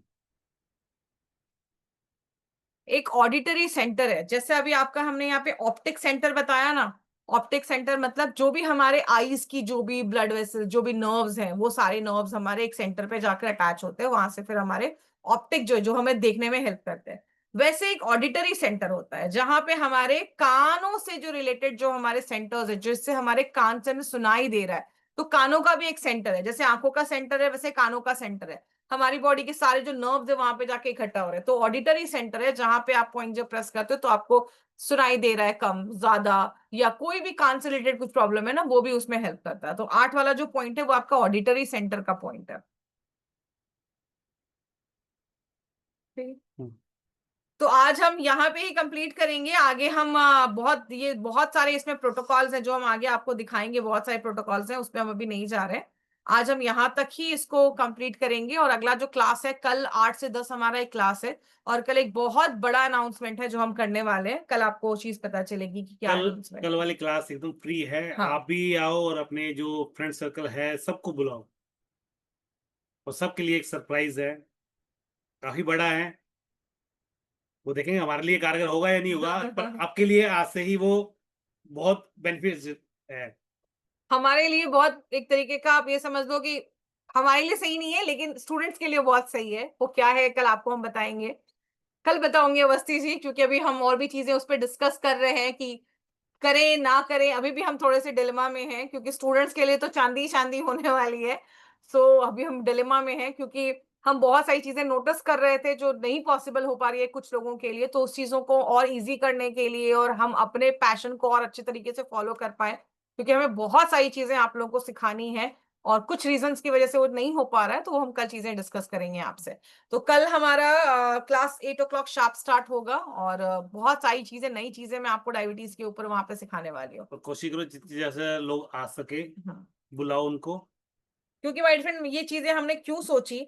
एक ऑडिटरी सेंटर है, जैसे अभी आपका हमने यहाँ पे ऑप्टिक सेंटर बताया ना, ऑप्टिक सेंटर मतलब जो भी हमारे आईज की जो भी ब्लड वेसल जो भी नर्व्स हैं वो सारे नर्व्स हमारे एक सेंटर पे जाकर अटैच होते हैं, वहां से फिर हमारे ऑप्टिक जो जो हमें देखने में हेल्प करते हैं। वैसे एक ऑडिटरी सेंटर होता है जहां पे हमारे कानों से जो रिलेटेड जो हमारे सेंटर्स है, जिससे हमारे कान से हमें सुनाई दे रहा है, तो कानों का भी एक सेंटर है, जैसे आंखों का सेंटर है वैसे कानों का सेंटर है। हमारी बॉडी के सारे जो नर्व्स है वहां पे जाके इकट्ठा हो रहे हैं, तो ऑडिटरी सेंटर है जहां पे आप पॉइंट जब प्रेस करते हो तो आपको सुनाई दे रहा है कम ज्यादा, या कोई भी कान से रिलेटेड कुछ प्रॉब्लम है ना, वो भी उसमें हेल्प करता है। तो 8 वाला जो पॉइंट है वो आपका ऑडिटरी सेंटर का पॉइंट है। ठीक। हम्म। तो आज हम यहाँ पे ही कंप्लीट करेंगे, आगे हम बहुत सारे इसमें प्रोटोकॉल्स हैं जो हम आगे आपको दिखाएंगे, बहुत सारे प्रोटोकॉल्स हैं, उसमें हम अभी नहीं जा रहे हैं। आज हम यहाँ तक ही इसको कंप्लीट करेंगे, और अगला जो क्लास है कल 8 से 10 हमारा एक क्लास है, और कल एक बहुत बड़ा अनाउंसमेंट है जो हम करने वाले हैं, कल आपको चीज पता चलेगी कि क्या कल अनाउंसमेंट कल है। वाली क्लास एकदम फ्री है। हाँ, आप भी आओ और अपने जो फ्रेंड सर्कल है सबको बुलाओ। और सबके लिए एक सरप्राइज है, काफी बड़ा है। वो देखेंगे हमारे लिए कारगर होगा या नहीं होगा, पर आपके लिए आज से ही वो बहुत बेनिफिट है। हमारे लिए बहुत, एक तरीके का आप ये समझ लो कि हमारे लिए सही नहीं है लेकिन स्टूडेंट्स के लिए बहुत सही है। वो क्या है कल आपको हम बताएंगे, कल बताओगे अवस्थी जी, क्योंकि अभी हम और भी चीजें उस पर डिस्कस कर रहे हैं कि करें ना करें, अभी भी हम थोड़े से डिलेमा में हैं, क्योंकि स्टूडेंट्स के लिए तो चांदी चांदी होने वाली है। सो अभी हम डिलेमा में हैं, क्योंकि हम बहुत सारी चीजें नोटिस कर रहे थे जो नहीं पॉसिबल हो पा रही है कुछ लोगों के लिए, तो उस चीजों को और इजी करने के लिए और हम अपने पैशन को और अच्छे तरीके से फॉलो कर पाए, क्योंकि हमें बहुत सारी चीजें आप लोगों को सिखानी है, और कुछ रीजंस की वजह से वो नहीं हो पा रहा है, तो वो हम कल चीजें डिस्कस करेंगे आपसे। तो कल हमारा क्लास 8 o'clock शार्प स्टार्ट होगा, और बहुत सारी चीजें, नई चीजें मैं आपको डायबिटीज के ऊपर वहां पे सिखाने वाली हूँ। और कोशिश करो जितने जैसे लोग आ सके हाँ। बुलाओ उनको। क्योंकि माय फ्रेंड ये चीजें हमने क्यों सोची,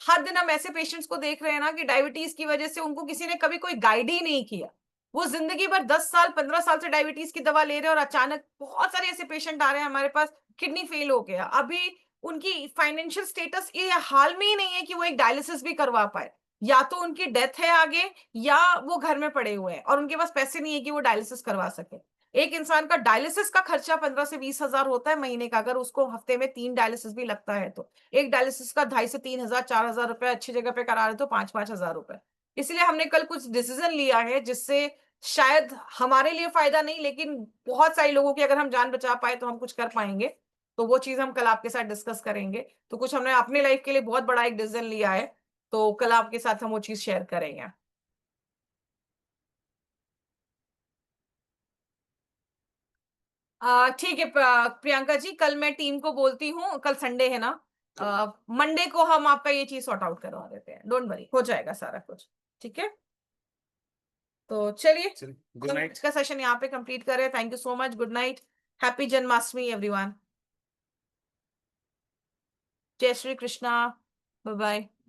हर दिन हम ऐसे पेशेंट्स को देख रहे हैं ना कि डायबिटीज की वजह से उनको किसी ने कभी कोई गाइड ही नहीं किया, वो जिंदगी भर 10 साल 15 साल से डायबिटीज की दवा ले रहे हैं, और अचानक बहुत सारे ऐसे पेशेंट आ रहे हैं हमारे पास, किडनी फेल हो गया, अभी उनकी फाइनेंशियल स्टेटस ये हाल में ही नहीं है कि वो एक डायलिसिस भी करवा पाए, या तो उनकी डेथ है आगे, या वो घर में पड़े हुए हैं और उनके पास पैसे नहीं है कि वो डायलिसिस करवा सके। एक इंसान का डायलिसिस का खर्चा 15 से 20 हजार होता है महीने का, अगर उसको हफ्ते में 3 डायलिसिस भी लगता है तो एक डायलिसिस का 2.5 से 3 हजार 4 हजार रुपए, अच्छी जगह पे करा रहे तो 5-5 हजार रुपए। इसलिए हमने कल कुछ डिसीजन लिया है जिससे शायद हमारे लिए फायदा नहीं, लेकिन बहुत सारे लोगों की अगर हम जान बचा पाए तो हम कुछ कर पाएंगे। तो वो चीज हम कल आपके साथ डिस्कस करेंगे। तो कुछ हमने अपने लाइफ के लिए बहुत बड़ा एक डिसीजन लिया है, तो कल आपके साथ हम वो चीज शेयर करेंगे। ठीक है प्रियंका जी, कल मैं टीम को बोलती हूँ, कल संडे है ना, मंडे को हम आपका ये चीज सॉर्ट आउट करवा देते हैं, डोंट वरी, हो जाएगा सारा कुछ। ठीक है, तो चलिए गुड नाइट। आज का सेशन यहाँ पे कंप्लीट करें। Thank you so much, good night, happy Janmashtami everyone, जय श्री कृष्णा, बाय बाय।